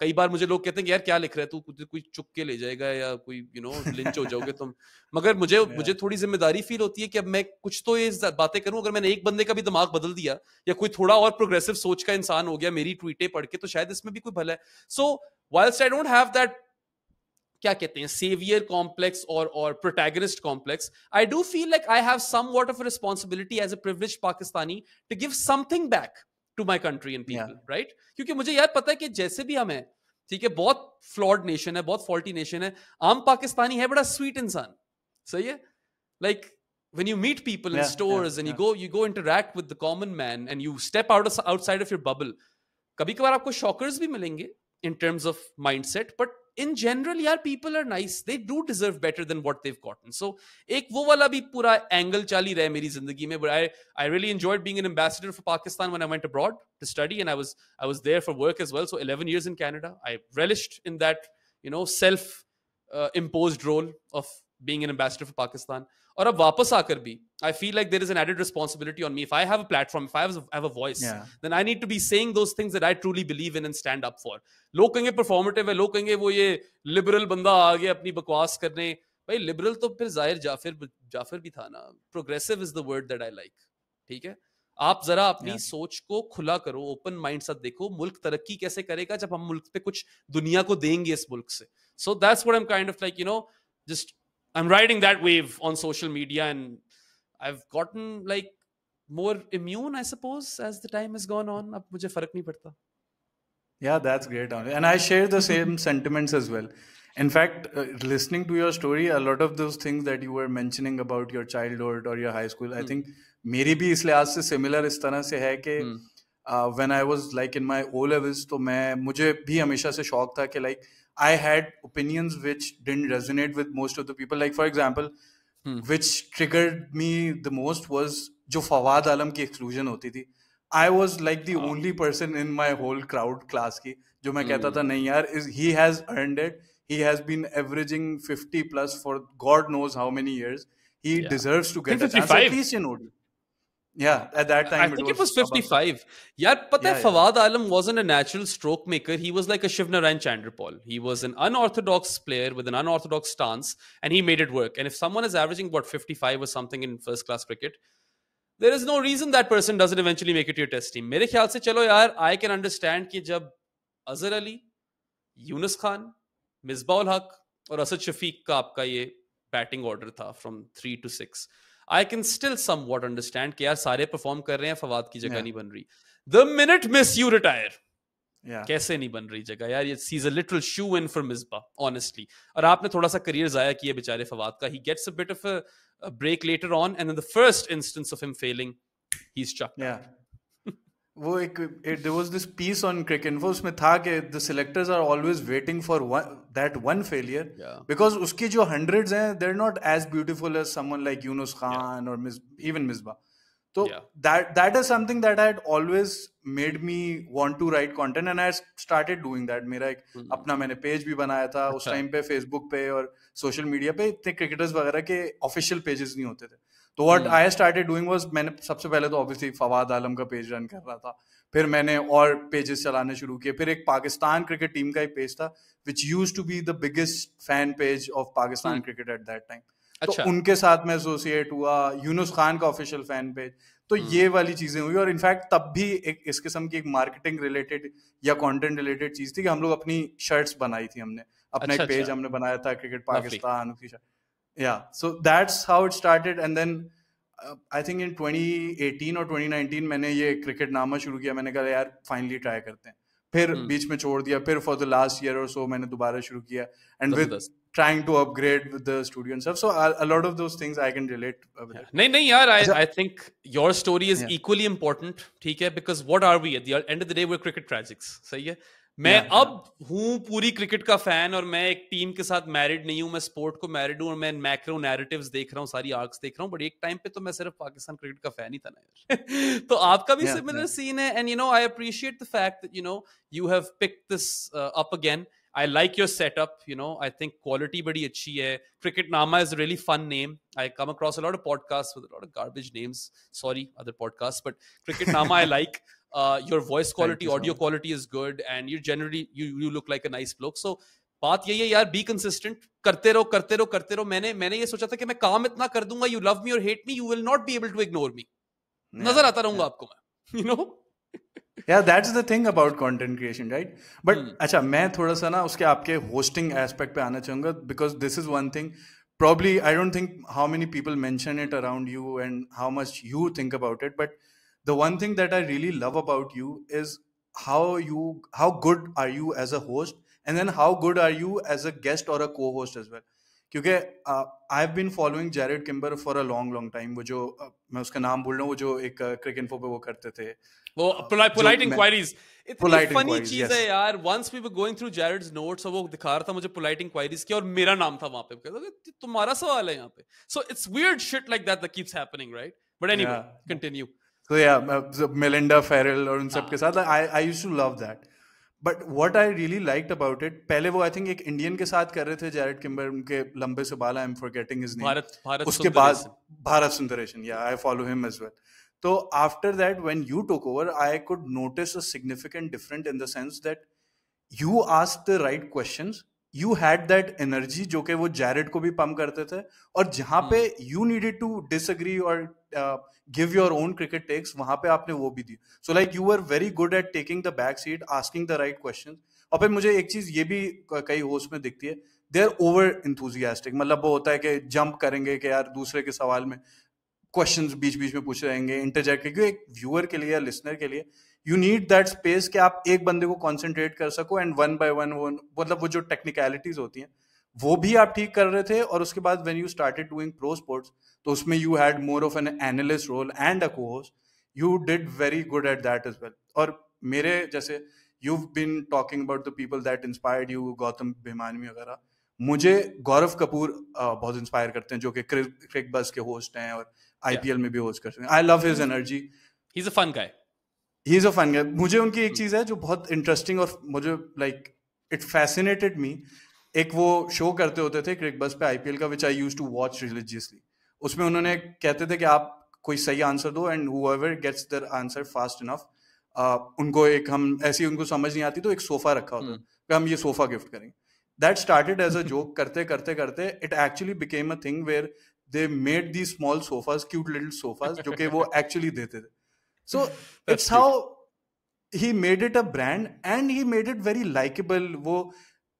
कई बार मुझे लोग कहते हैं कि यार क्या लिख रहा है तू, कोई चुप के ले जाएगा या कोई लिंच हो जाओगे तुम. मगर मुझे थोड़ी जिम्मेदारी फील होती है कि अब मैं कुछ तो ये बातें करूं. अगर मैंने एक बंदे का भी दिमाग बदल दिया या कोई थोड़ा और प्रोग्रेसिव सोच का इंसान हो गया मेरी ट्वीटें पढ़ के, तो शायद इसमें भी कोई भला है. सो whilst I don't have that क्या कहते हैं savior complex or protagonist complex, I do feel like I have somewhat of a responsibility as a privileged Pakistani to give something back to my country and people, right? क्योंकि मुझे यार पता है कि जैसे भी हम हैं, ठीक है, बहुत फ्लॉड नेशन है, बहुत फॉल्टी नेशन है, आम पाकिस्तानी है बड़ा स्वीट इंसान, सही है. Like when you meet people in Yeah, yeah, stores and yeah. you go interact with the common man and you step outside of your bubble, कभी कभार आपको shockers भी मिलेंगे in terms of mindset, but in general यार people are nice, they do deserve better than what they've gotten. So एक वो वाला भी पूरा angle चल ही रहा है मेरी जिंदगी में, but I really enjoyed being an ambassador for Pakistan when I went abroad to study, and I was there for work as well. So 11 years in Canada, I relished in that, you know, self imposed role of being an ambassador for Pakistan. और अब वापस आकर भी I feel like there is an added responsibility on me. If I have a platform, if I have a voice, Yeah. then I need to be saying those things that I truly believe in and stand up for. लोग कहेंगे performative है, लोग कहेंगे वो ये liberal बंदा आ गया अपनी बकवास करने. भाई liberal तो फिर जाहिर जाफर भी था ना. Progressive is the word that I like. ठीक है? आप जरा अपनी सोच को खुला करो, ओपन माइंड साथ देखो, मुल्क तरक्की कैसे करेगा जब हम मुल्क पे कुछ दुनिया को देंगे इस मुल्क से. So that's what I'm kind of like, you know, just I'm riding that wave on social media, and I've gotten like more immune, I suppose, as the time has gone on. अब मुझे फर्क नहीं पड़ता. Yeah, that's great. And I share the same sentiments as well. In fact, listening to your story, a lot of those things that you were mentioning about your childhood or your high school, I think मेरी भी इस लिहाज से similar इस तरह से है कि when I was like in my O levels, तो मुझे भी हमेशा से शौक था कि like I had opinions which didn't resonate with most of the people. Like for example, which triggered me the most was जो फवाद आलम की exclusion होती थी. I was like the only person in my whole crowd class की जो मैं कहता था नहीं यार, he has earned it. He has been averaging 50 plus for God knows how many years. He deserves to get a chance at least in OD. Yeah, at that time I think it was 55. यार पता है फवाद आलम wasn't a natural stroke maker. He was like a Shiv Narayan Chandrapal. He was an unorthodox player with an unorthodox stance, and he made it work. And if someone is averaging about 55 or something in first class cricket, there is no reason that person doesn't eventually make it to your test team. मेरे ख्याल से चलो यार, I can understand कि जब अजहर अली, यूनुस खान, मिसबा उल हक और असद शफीक का आपका ये बैटिंग ऑर्डर था from 3 to 6. I can still somewhat understand कि यार सारे परफॉर्म कर रहे हैं, फवाद की जगह नहीं बन रही. The minute miss you retire, कैसे नहीं बन रही जगह यार. He's a literal shoe in for Misbah, honestly. और आपने थोड़ा सा करियर जाया किया बेचारे फवाद का. He gets a bit of a break later on, and in the first instance of him failing, he's chucked out. वो there was this piece on Cricinfo, उसमें था कि the selectors are always waiting for that one failure, because उसकी जो hundreds हैं, they're not as beautiful as someone like Yunus Khan or even Misbah. So that is something that had always made me want to write content, and I started doing that. मेरा एक अपना मैंने page भी बनाया था उस time पे, Facebook पे और सोशल मीडिया पे इतने क्रिकेटर्स वगैरह के ऑफिशियल पेजेस नहीं होते थे. तो what I started doing was, मैंने सबसे पहले तो ऑब्वियसली फवाद आलम का पेज रन कर रहा था, फिर मैंने और पेजेस चलाने शुरू किए. फिर एक पाकिस्तान क्रिकेट टीम का एक पेज था which used to be the biggest fan page of Pakistan cricket at that time. तो उनके साथ मैं एसोसिएट हुआ. यूनुस खान का ऑफिशियल फैन पेज. तो ये वाली चीजें हुई, और इनफैक्ट तब भी एक इस किस्म की एक मार्केटिंग रिलेटेड या कंटेंट रिलेटेड चीज थी कि हम लोग अपनी शर्ट्स बनाई थी. हमने अपना एक पेज हमने बनाया था क्रिकेट पाकिस्तान की shirt. Yeah, so that's how it started, and then I think in 2018 और 2019 मैंने ये क्रिकेट नामा शुरू किया. मैंने कहा यार फाइनली ट्राई करते हैं. फिर बीच में छोड़ दिया. फिर फॉर द लास्ट ईयर और सो मैंने दोबारा शुरू किया, and with trying to upgrade with the studio and stuff. So a lot of those things I can relate with it. नहीं यार, I think your story is equally important. ठीक है, because what are we at the end of the day? We're cricket tragics. सही है. मैं अब हूँ पूरी क्रिकेट का फैन, और मैं एक टीम के साथ मैरिड नहीं हूँ. मैं स्पोर्ट को मैरिड हूँ, और मैं मैक्रो नैरेटिव्स देख रहा हूँ, सारी आर्क्स देख रहा हूँ. बट एक टाइम पे तो मैं सिर्फ पाकिस्तान क्रिकेट का फैन ही था ना यार. तो आपका भी सिमिलर सीन है, and you know I appreciate the fact that you know you have picked this up again. I like your setup, you know. I think quality बड़ी अच्छी है. Cricket Nama is a really fun name. I come across a lot of podcasts with a lot of garbage names. Sorry, other podcasts, but Cricket Nama I like. Your voice quality, audio quality is good, and you generally you look like a nice bloke. So बात यही है यार, be consistent. करते रहो. मैंने ये सोचा था कि मैं काम इतना कर दूंगा, you love me or hate me, you will not be able to ignore me. नजर आता रहूंगा आपको मैं, you know. Yeah, that's the thing about content creation, right? But अच्छा, मैं थोड़ा सा ना उसके आपके hosting aspect पे आना चाहूँगा, because this is one thing probably I don't think how many people mention it around you and how much you think about it, but the one thing that I really love about you is how good are you as a host, and then how good are you as a guest or a co-host as well. क्योंकि I have been following Jared Kimber for a long time. वो जो मैं उसका नाम बोल रहा हूँ, वो जो एक क्रिक इन्फो पे वो करते थे, वो पोलाइट इंक्वायरीज, इतनी पोलाइट फनी इंक्वायरीज, चीज यस। है यार। Once we were going through Jared's notes और वो दिखा रहा था मुझे पोलाइट इंक्वायरीज की, और मेरा नाम था वहां पे। कहता था, तुम्हारा सवाल है यहाँ पे। So it's weird shit like that keeps happening, right? But anyway, continue. So yeah, Melinda Farrell और उन सब के हाँ, साथ I used to love that. But what I really liked about it, पहले वो आई थिंक एक इंडियन के साथ कर रहे थे जैरेड किम्बर, उनके लंबे से बाल, I am forgetting his name. Bharat उसके बाद Sundaresan. Bharat Sundaresan, yeah I follow him as well. तो after that when you took over, I could notice a significant different in the sense that you asked the right questions, you had that energy जो कि वो Jared को भी pump करते थे, और जहां पे you needed to disagree or give your own cricket takes, वहां पे आपने वो भी दी। So like you were very good at taking the back seat, asking the right questions। और फिर मुझे एक चीज ये भी कई होस्ट में दिखती है, दे आर ओवर इंथुजियास्टिक। मतलब वो होता है कि जंप करेंगे कि यार दूसरे के सवाल में क्वेश्चंस बीच बीच में पूछ रहेंगे, इंटरजेक्ट, क्योंकि एक व्यूअर के लिए या लिसनर के लिए यू नीड दैट स्पेस कि आप एक बंदे को कॉन्सेंट्रेट कर सको, एंड वन बाय वन मतलब वो जो टेक्निकलिटीज होती हैं वो भी आप ठीक कर रहे थे। और उसके बाद when you started doing pro sports, तो उसमें you had more of an analyst role and a co-host, you did very good at that as well. और मेरे जैसे you been talking about the people that inspired you, Gautam Bhimani वगैरह, मुझे गौरव कपूर बहुत inspire करते हैं, जो कि क्रिक बज़ के होस्ट हैं और आईपीएल में भी होस्ट करते हैं। I love his energy, he is a fun guy, he is a fun guy. मुझे उनकी एक चीज है जो बहुत इंटरेस्टिंग, और मुझे लाइक इट फैसिनेटेड मी। एक वो शो करते होते थे क्रिक बज़ पे आईपीएल का, which I used to watch religiously. उसमें उन्होंने कहते थे कि आप कोई सही आंसर दो, and whoever gets their answer fast enough, उनको एक, हम ऐसी उनको समझ नहीं आती तो एक सोफा रखा होता कि हम ये सोफा गिफ्ट करेंगे। That started as a joke, करते करते करते it actually became a thing where they made the small sofas, cute little sofas, जो कि वो एक्चुअली देते थे। So it's how he made it a brand, and he made it very likable. वो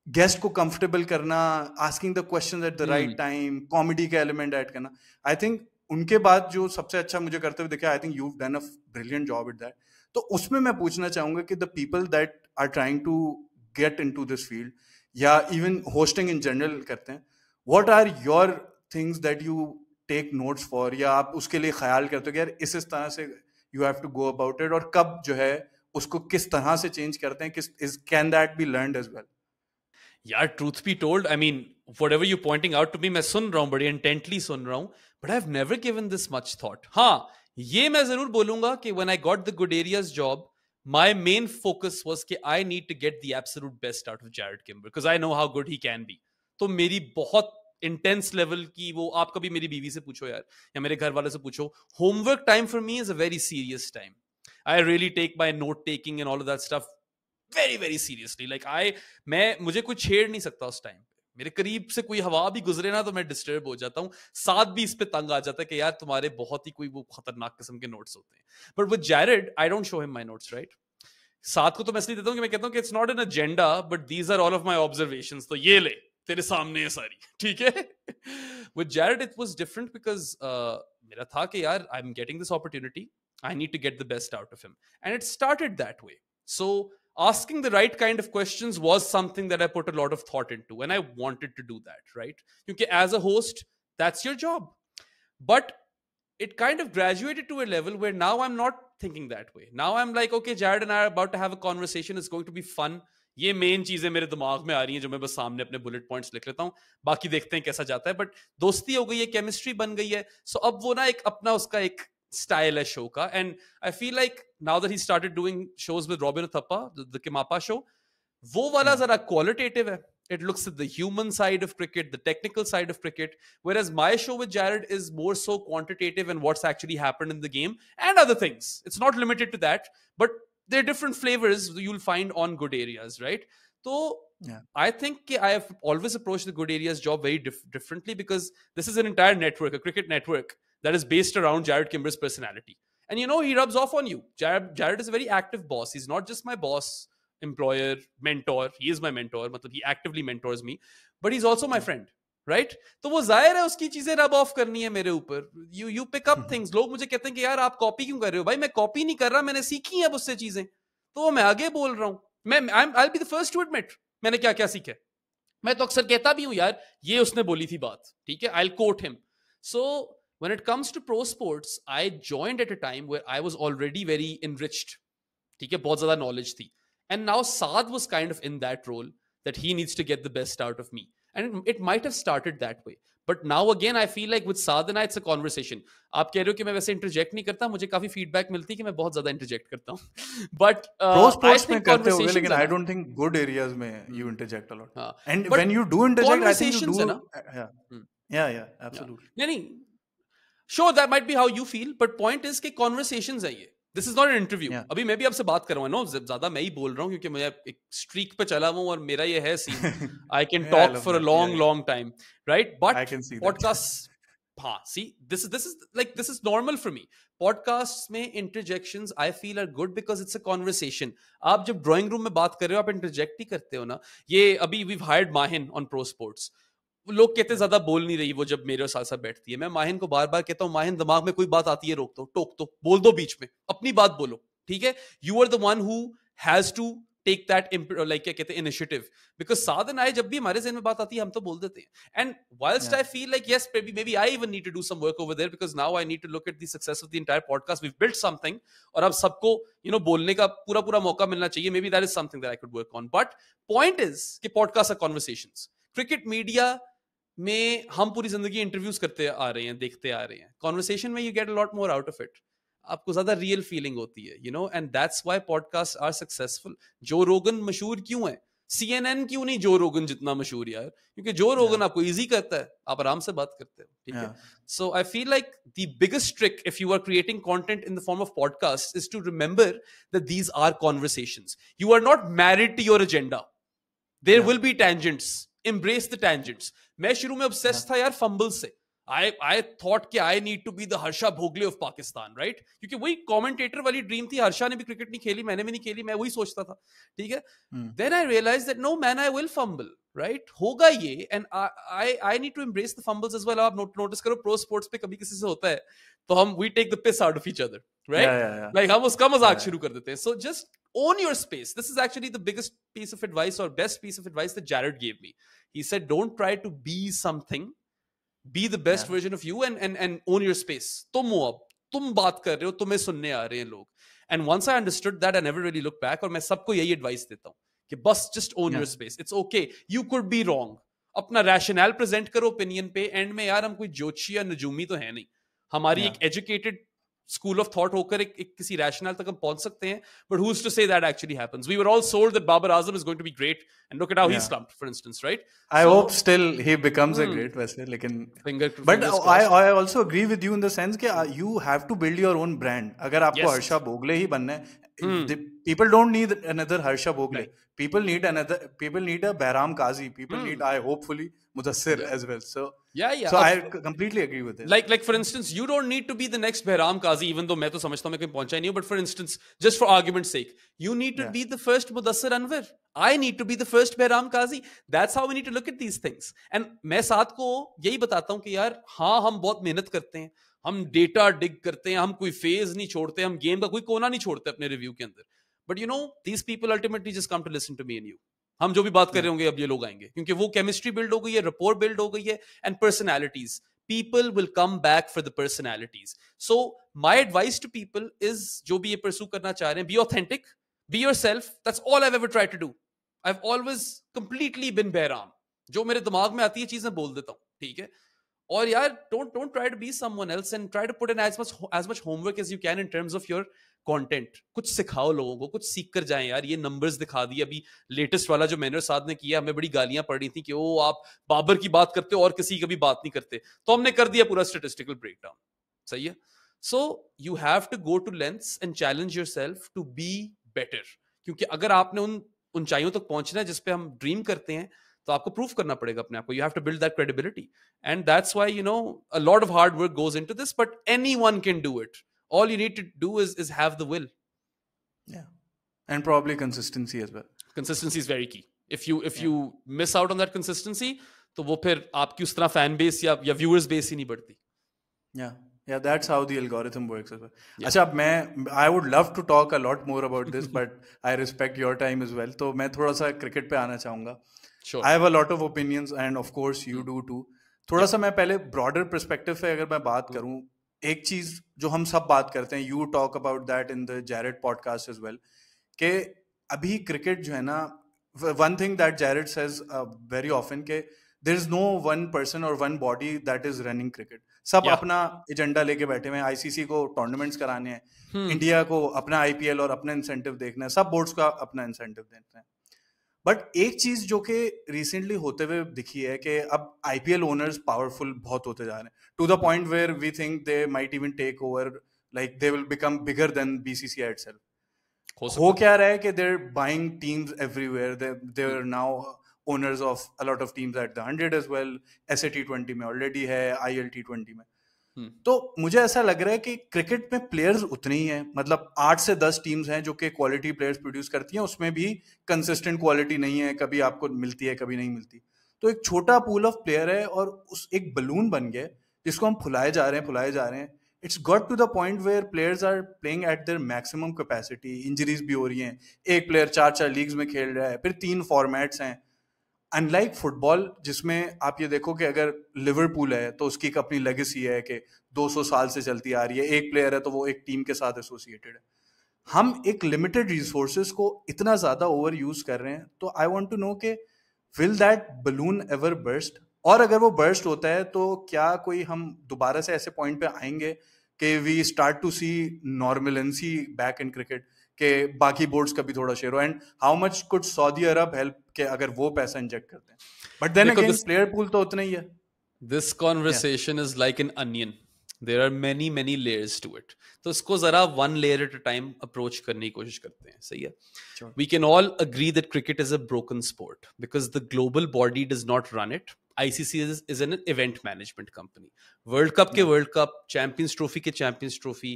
guest को कंफर्टेबल करना, asking the questions at the right time, comedy का element add करना। आई थिंक उनके बाद जो सबसे अच्छा मुझे करते हुए दिखा, I think you done a brilliant job at that. तो उसमें मैं पूछना चाहूंगा कि the people that are trying to get into this field, या इवन होस्टिंग इन जनरल करते हैं, what are your things that you take notes for, या आप उसके लिए ख्याल करते हो कि यार इस तरह से you have to go about it, और कब जो है उसको किस तरह से चेंज करते हैं, किस can that be learned as well? यार truth be told, I mean whatever you pointing out to me, मैं सुन रहा हूं, बड़ी इंटेंटली सुन रहा हूं, but I have never given this much thought. हाँ, ये मैं जरूर बोलूंगा कि when I got the good areas job, my main focus was कि I need to get the absolute best out of Jared Kimber because I know how good he can be। तो मेरी बहुत इंटेंस लेवल की वो, आप कभी मेरी बीवी से पूछो यार, या मेरे घर वाले से पूछो, homework time for me is a very serious time. I really take my note taking and all of that stuff very very seriously. Like मुझे कोई छेड़ नहीं सकता उस टाइम पे। मेरे करीब से कोई हवा भी गुजरे ना तो मैं डिस्टर्ब हो जाता हूँ। साथ भी इस पे तंग आ जाता है कि यार तुम्हारे बहुत ही कोई वो खतरनाक किस्म के नोट्स होते हैं। But with Jared I don't show him my notes, right? साथ को तो मैं इसलिए देता हूँ कि मैं कहता हूँ कि it's not an agenda but these are all of my observations, तो ये ले तेरे सामने है सारी, ठीक है? With Jared it was different because मेरा था कि यार I am getting this opportunity, I need to get the best out of him, and it started that way. So asking the right kind of questions was something that I put a lot of thought into, and I wanted to do that, right? Because as a host, that's your job. But it kind of graduated to a level where now I'm not thinking that way. Now I'm like, okay, Jared and I are about to have a conversation. It's going to be fun. ये main चीजें मेरे दिमाग में आ रही हैं जो मैं बस सामने अपने बुलेट पॉइंट्स लिख लेता हूँ, बाकी देखते हैं कैसा जाता है। बट दोस्ती हो गई है, केमिस्ट्री बन गई है, सो अब वो ना एक अपना उसका एक स्टाइल है शो का। And I feel like now that he started doing shows with Robin Thapa, the Kimapa show, वो वाला जरा क्वालिटेटिव है। It looks at the human side of cricket, the technical side of cricket, whereas my show with Jared is more so quantitative and what's actually happened in the game and other things. It's not limited to that, but there are different flavors you'll find on Good Areas, right? So I think I have always approached the Good Areas job very differently because this is an entire network, a cricket network that is based around Jared Kimber's personality. And you know, he rubs off on you. Jared is a very active boss. He's not just my boss, employer, mentor. He is my mentor, मतलब he actively mentors me, but he's also my friend, right? तो वो जाहिर है उसकी चीजें rub off करनी है मेरे ऊपर। you pick up things। लोग मुझे कहते हैं कि यार आप कॉपी क्यों कर रहे हो? भाई मैं कॉपी नहीं कर रहा, मैंने सीखी है अब उससे चीजें, तो मैं आगे बोल रहा हूँ। I'll be the first to admit मैंने क्या क्या सीखा है। मैं तो अक्सर कहता भी हूं यार, ये उसने बोली थी बात, ठीक है, I will quote him. So when it comes to pro sports, I joined at a time where I was already very enriched. ठीक है, बहुत ज्यादा knowledge थी. And now Saad was kind of in that role that he needs to get the best out of me. And it might have started that way. But now again, I feel like with Sadhana, it's a conversation. आप कह रहे हो कि मैं वैसे interject नहीं करता, मुझे काफी फीडबैक मिलती है कि मैं बहुत ज्यादा इंटरजेक्ट करता हूँ. बट प्रो आई स्पोर्ट्स में थिंक करते होगे, कॉन्वर्सेशंस लेकिन है आई ना. डोंट थिंक गुड एरियाज में यू इंटरजेक्ट अ लॉट. हाँ, and but when you do interject, I think you conversations है डू. ना. या Yeah. एब्सोल्युटली. नहीं, sure, that might be how you feel, but point is कि conversations है ये. This is not an interview. Yeah. अभी मैं भी आपसे बात कर रहा हूँ, नो ज्यादा मैं ही बोल रहा हूँ क्योंकि मैं एक स्ट्रीक पे चला हुआ हूँ और मेरा ये है scene. I can Yeah, I talk love for a that. Long Yeah, long time, right? I but can see that. Podcast, हाँ, see this is normal for me. Podcast में interjections I feel are good because it's a conversation. आप जब drawing room में बात कर रहे हो, आप इंटरजेक्ट ही करते हो ना. ये अभी we hired Mahin on pro sports. लोग कहते ज्यादा बोल नहीं रही वो, जब मेरे साथ साथ बैठती है. मैं माहिन को बार बार कहता हूँ, माहिन दिमाग में कोई बात आती है रोक दो, टोक दो, बोल दो बीच में, अपनी बात बोलो, ठीक है? You are the one who has to take that like क्या कहते हैं इनिशिएटिव. बिकॉज साधन आए जब भी हमारे ज़हन में बात आती है हम तो बोल देते हैं. And whilst I feel like yes maybe I even need to do some work over there because now I need to look at the success of the entire podcast. We've built something और अब सबको बोलने का पूरा पूरा मौका मिलना चाहिए. Maybe that is something that I could work on. But point is कि podcast are conversations. Cricket media में हम पूरी जिंदगी इंटरव्यूज करते आ रहे हैं, देखते आ रहे हैं. कॉन्वर्सेशन में you get a lot more out of it. आपको ज्यादा रियल फीलिंग होती है, and that's why podcasts are successful. Joe Rogan मशहूर क्यों है? CNN क्यों नहीं जो रोगन जितना मशहूर यार? क्योंकि जो रोगन आपको इजी करता है, आप आराम से बात करते हो, ठीक है? So I feel like the biggest trick if you are creating content in the form of podcast is to remember that these are conversations. You are not married to your agenda. There will be tangents. Embrace the tangents. मैं शुरू में obsessed था यार fumble से. I thought कि I need to be the Harsha Bhogle of Pakistan, right? क्योंकि वही commentator वाली ड्रीम थी. हर्षा ने भी क्रिकेट नहीं खेली, मैंने भी नहीं खेली, मैं वही सोचता था, ठीक है? Then I realized that no man, I will fumble, right? होगा ये, and I need to embrace the fumbles as well. आप notice करो pro sports पे कभी किसी से होता है तो हम we take the piss out of each other, right? Like हम उसका मजाक शुरू कर देते हैं. So just own your space. This is actually the biggest piece of advice or best piece of advice that Jared gave me. He said, don't try to be something. Be the best version of you and own your space. तुम हो अब, तुम बात कर रहे हो, तुम्हें सुनने आ रहे हैं लोग. And once I understood that, I never really looked back. और मैं सबको यही एडवाइस देता हूँ कि बस just own your space. It's okay. You could be wrong. अपना रैशनल प्रेजेंट करो ओपिनियन पे. एंड में यार हम कोई ज्योतिषी या नजूमी तो है नहीं. हमारी एक एजुकेटेड स्कूल ऑफ थॉट होकर एक किसी रैशनल तक हम पहुंच सकते हैं. But who's to say that actually happens? We were all sold that Babar Azam is going to be great, and look at how he slumped, for instance, right? I hope still he becomes a great वैसे, लेकिन but I also agree with you in the sense कि you have to build your own brand. अगर आपको हर्षा भोगले ही बनना है, people don't need another Harsha Bhogle. Right. People need a Behram Kazi. People need, hopefully, Mudassir as well. So So I completely agree with it. Like for instance, you don't need to be the next Behram Kazi, even though मैं तो समझता हूँ मैं कहीं पहुंचा नहीं हूँ. But for instance, just for argument's sake, you need to be the first Mudassir Anwar. I need to be the first Behram Kazi. That's how we need to look at these things. And मैं साथ को यही बताता हूँ कि यार हाँ हम बहुत मेहनत करते हैं, हम डेटा डिग करते हैं, हम कोई फेज नहीं छोड़ते, हम गेम का कोई कोना नहीं छोड़ते अपने रिव्यू के अंदर. But these people ultimately just come to listen to me and you. हम जो भी बात कर रहे होंगे अब ये लोग आएंगे क्योंकि वो केमिस्ट्री बिल्ड हो गई है, rapport बिल्ड हो गई है, and personalities. People will come back for the personalities. So my advice to people is जो भी ये pursue करना चाह रहे हैं, be authentic, be yourself. That's all I've ever tried to do. I've always completely been Behram. जो मेरे दिमाग में आती है चीजें बोल देता हूँ, ठीक है? और यार don't try to be someone else and try to put in as much homework as you can in terms of your content. कुछ सिखाओ लोगों को, कुछ सीख कर जाएं यार. ये नंबर्स दिखा दिए अभी लेटेस्ट वाला जो मैंने और साथ ने किया, हमें बड़ी गालियां पड़ रही थी कि ओ आप बाबर की बात करते हो और किसी की भी बात नहीं करते, तो हमने कर दिया पूरा स्टैटिस्टिकल ब्रेकडाउन. सही है? So you have to go to lengths and challenge yourself to be better. क्योंकि अगर आपने उन ऊंचाइयों तक पहुंचना है जिस पे हम ड्रीम करते हैं, तो आपको प्रूफ करना पड़ेगा अपने आप को. You have to build that credibility, and that's why a lot of hard work goes into this, but anyone can do it. All you need to do is have the will. Yeah, and probably consistency as well. Consistency is very key. If you miss out on that consistency, तो वो फिर आपकी उस तरह fan base या viewers base ही नहीं बढ़ती. Yeah, that's how the algorithm works as well. अच्छा, I would love to talk a lot more about this, but I respect your time as well. तो मैं थोड़ा सा क्रिकेट पे आना चाहूँगा. I have a lot of opinions and of course you do too. थोड़ा सा मैं पहले ब्रॉडर पर्सपेक्टिव पे अगर मैं बात करूं, एक चीज जो हम सब बात करते हैं, you talk about that in the Jared podcast as well, कि अभी क्रिकेट जो है ना, one thing that Jared says very often, के there is no one person or one body that is running cricket. सब अपना एजेंडा लेके बैठे हुए हैं. आईसीसी को टूर्नामेंट्स कराने हैं, इंडिया को अपना आईपीएल और अपना इंसेंटिव देखना है, सब बोर्ड्स का अपना इंसेंटिव देखना है. बट एक चीज जो कि रिसेंटली होते हुए दिखी है कि अब आईपीएल ओनर्स पावरफुल बहुत होते जा रहे हैं, to the point where we think they might even take over, like they will become bigger than BCCI itself. हो क्या रहा है कि they're buying teams everywhere. They are now owners of a lot of teams at the 100 as well. ऐसे T20 में already है, IL T20 में. तो मुझे ऐसा लग रहा है कि क्रिकेट में प्लेयर्स उतने ही हैं, मतलब 8 से 10 टीम्स हैं जो कि क्वालिटी प्लेयर्स प्रोड्यूस करती हैं, उसमें भी कंसिस्टेंट क्वालिटी नहीं है, कभी आपको मिलती है कभी नहीं मिलती. तो एक छोटा पूल ऑफ प्लेयर है और उस एक बलून बन गया जिसको हम फुलाए जा रहे हैं. It's got to the point where players are playing at their maximum capacity. Injuries भी हो रही हैं, एक प्लेयर 4 लीग्स में खेल रहा है, फिर 3 फॉर्मेट्स हैं. अनलाइक फुटबॉल जिसमें आप ये देखो कि अगर लिवरपूल है तो उसकी एक अपनी लेगेसी है कि 200 साल से चलती आ रही है, एक प्लेयर है तो वो एक टीम के साथ एसोसिएटेड है. हम एक लिमिटेड रिसोर्सेज को इतना ज्यादा ओवर यूज कर रहे हैं. तो आई वांट टू नो कि will that balloon ever burst, और अगर वो बर्स्ट होता है तो क्या कोई हम दोबारा से ऐसे पॉइंट पे आएंगे कि we start to see normalcy back in cricket, के बाकी बोर्ड्स का भी थोड़ा शेयर हो. And how much could Saudi Arab help के अगर वो पैसा इंजेक्ट करते हैं. But then again player pool तो उतना ही है. This conversation is like an onion. There are many many layers to it. तो इसको जरा one layer at a time approach करने की कोशिश करते हैं. सही है. We can all agree that cricket is a broken sport because the global body does not run it. ICC is an event management company. World cup के world cup, champions trophy के champions trophy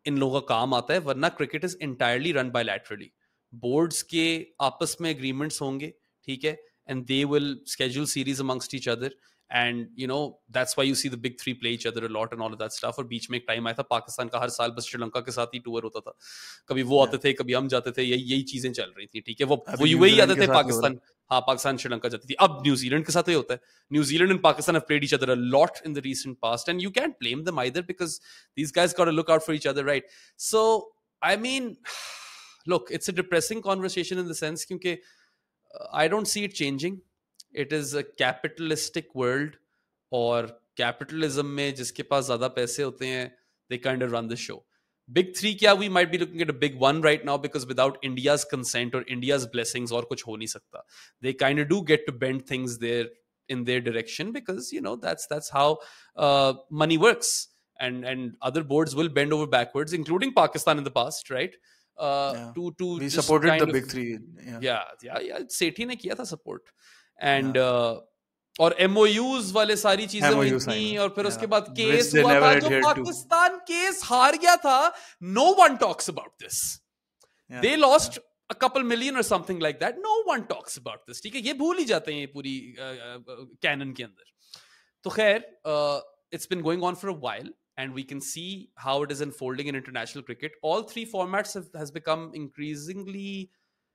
इन लोगों का काम आता है, वरना cricket is entirely run bilaterally. Boards के आपस में एग्रीमेंट्स होंगे, ठीक है, and they will schedule series amongst each other, and you know that's why you see the big three play each other a lot and all of that stuff. और बीच में एक time आया था पाकिस्तान का हर साल बस श्रीलंका के साथ ही टूर होता था. कभी वो आते थे, कभी हम जाते थे, यही चीजें चल रही थी, ठीक है. वो यूएई आते थे, पाकिस्तान, हाँ, पाकिस्तान श्रीलंका जाती थी. अब न्यूजीलैंड के साथ ही होता है. New Zealand and Pakistan have played each other a lot in the recent past, and you can't blame them either because these guys got to look out for each other, right? So I mean, look, it's a depressing conversation in the sense क्योंकि I don't see it changing. It is a capitalistic world, और capitalism में जिसके पास ज्यादा पैसे होते हैं, they kind of run the show. Big three क्या, we might be looking at a big one right now because without India's consent or India's blessings और कुछ हो नहीं सकता. They kind of do get to bend things there in their direction because you know that's how money works, and other boards will bend over backwards, including Pakistan in the past, right? To we supported the big three. Yeah. सेठी ने किया था support. And और MOUs वाले सारी चीजें हुई थी, और फिर उसके बाद केस हुआ था, जो पाकिस्तान केस हार गया था. No one talks about this. They lost a couple million or something like that. No one talks about this. ठीक है, ये भूल ही जाते हैं ये पूरी कैनन के अंदर. तो खैर, it's been going on for a while, and we can see how it is unfolding in international cricket. All three formats has become increasingly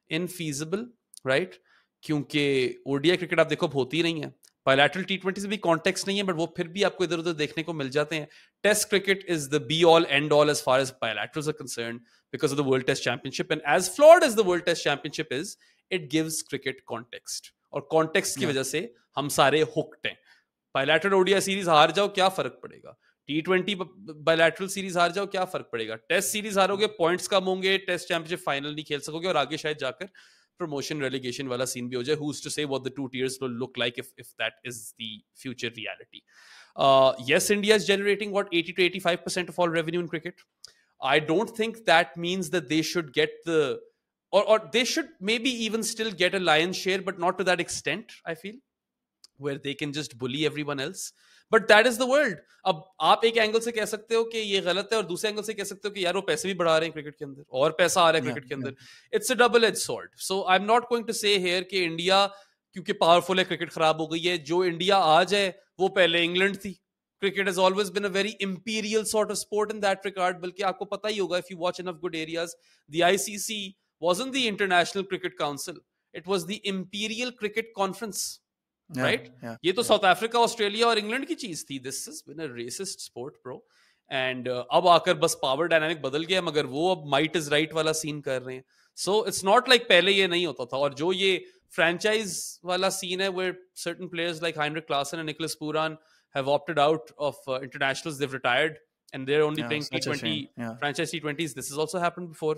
infeasible, right? क्योंकि ओडीआई क्रिकेट आप देखो होती नहीं है. बायलैटरल T20 से भी कॉन्टेक्स्ट नहीं है, बट वो फिर भी आपको इधर उधर देखने को मिल जाते हैं. Test cricket is the be all and all as far as bilaterals are concerned because of the World Test Championship, and as flawed as the World Test Championship is, it gives cricket context, और context की वजह से हम सारे hooked हैं. Bilateral ODI series हार जाओ क्या फर्क पड़ेगा, T20 बायलैटरल सीरीज हार जाओ क्या फर्क पड़ेगा, टेस्ट सीरीज हारोगे पॉइंट्स कम होंगे, टेस्ट चैंपियनशिप फाइनल नहीं खेल सकोगे, और आगे शायद जाकर promotion relegation वाला scene भी हो जाए. Who's to say what the 2 tiers will look like if that is the future reality? Yes, India is generating what 80 to 85% of all revenue in cricket. I don't think that means that they should get the, or they should maybe even still get a lion's share, but not to that extent, I feel, where they can just bully everyone else. But that is the world. अब आप एक angle से कह सकते हो कि ये गलत है, और दूसरे एंगल से कह सकते हो कि यार वो पैसे भी बढ़ा रहे हैं क्रिकेट के अंदर, और पैसा आ रहा है क्रिकेट के अंदर. It's a double edge sword. So I am not going to say here कि इंडिया क्योंकि पावरफुल है क्रिकेट खराब हो गई है. जो इंडिया आज है वो पहले इंग्लैंड थी. Cricket has always been a very imperial sort of sport in that regard. बल्कि आपको पता ही होगा, if you watch enough good areas, the ICC wasn't the International Cricket Council. it was the Imperial Cricket Conference, right? ये तो yeah. South Africa, Australia और England की चीज थी. This has been a racist sport, bro. And अब आकर बस power dynamic बदल गया, मगर वो अब माइट इज राइट वाला सीन कर रहे हैं. सो इट्स नॉट लाइक पहले ये नहीं होता था. और जो ये फ्रेंचाइज वाला सीन है, where certain players like Heinrich Klaassen and Nicholas Puran have opted out of internationals, they've retired and they're only playing T20 franchise T20s. This has also happened before.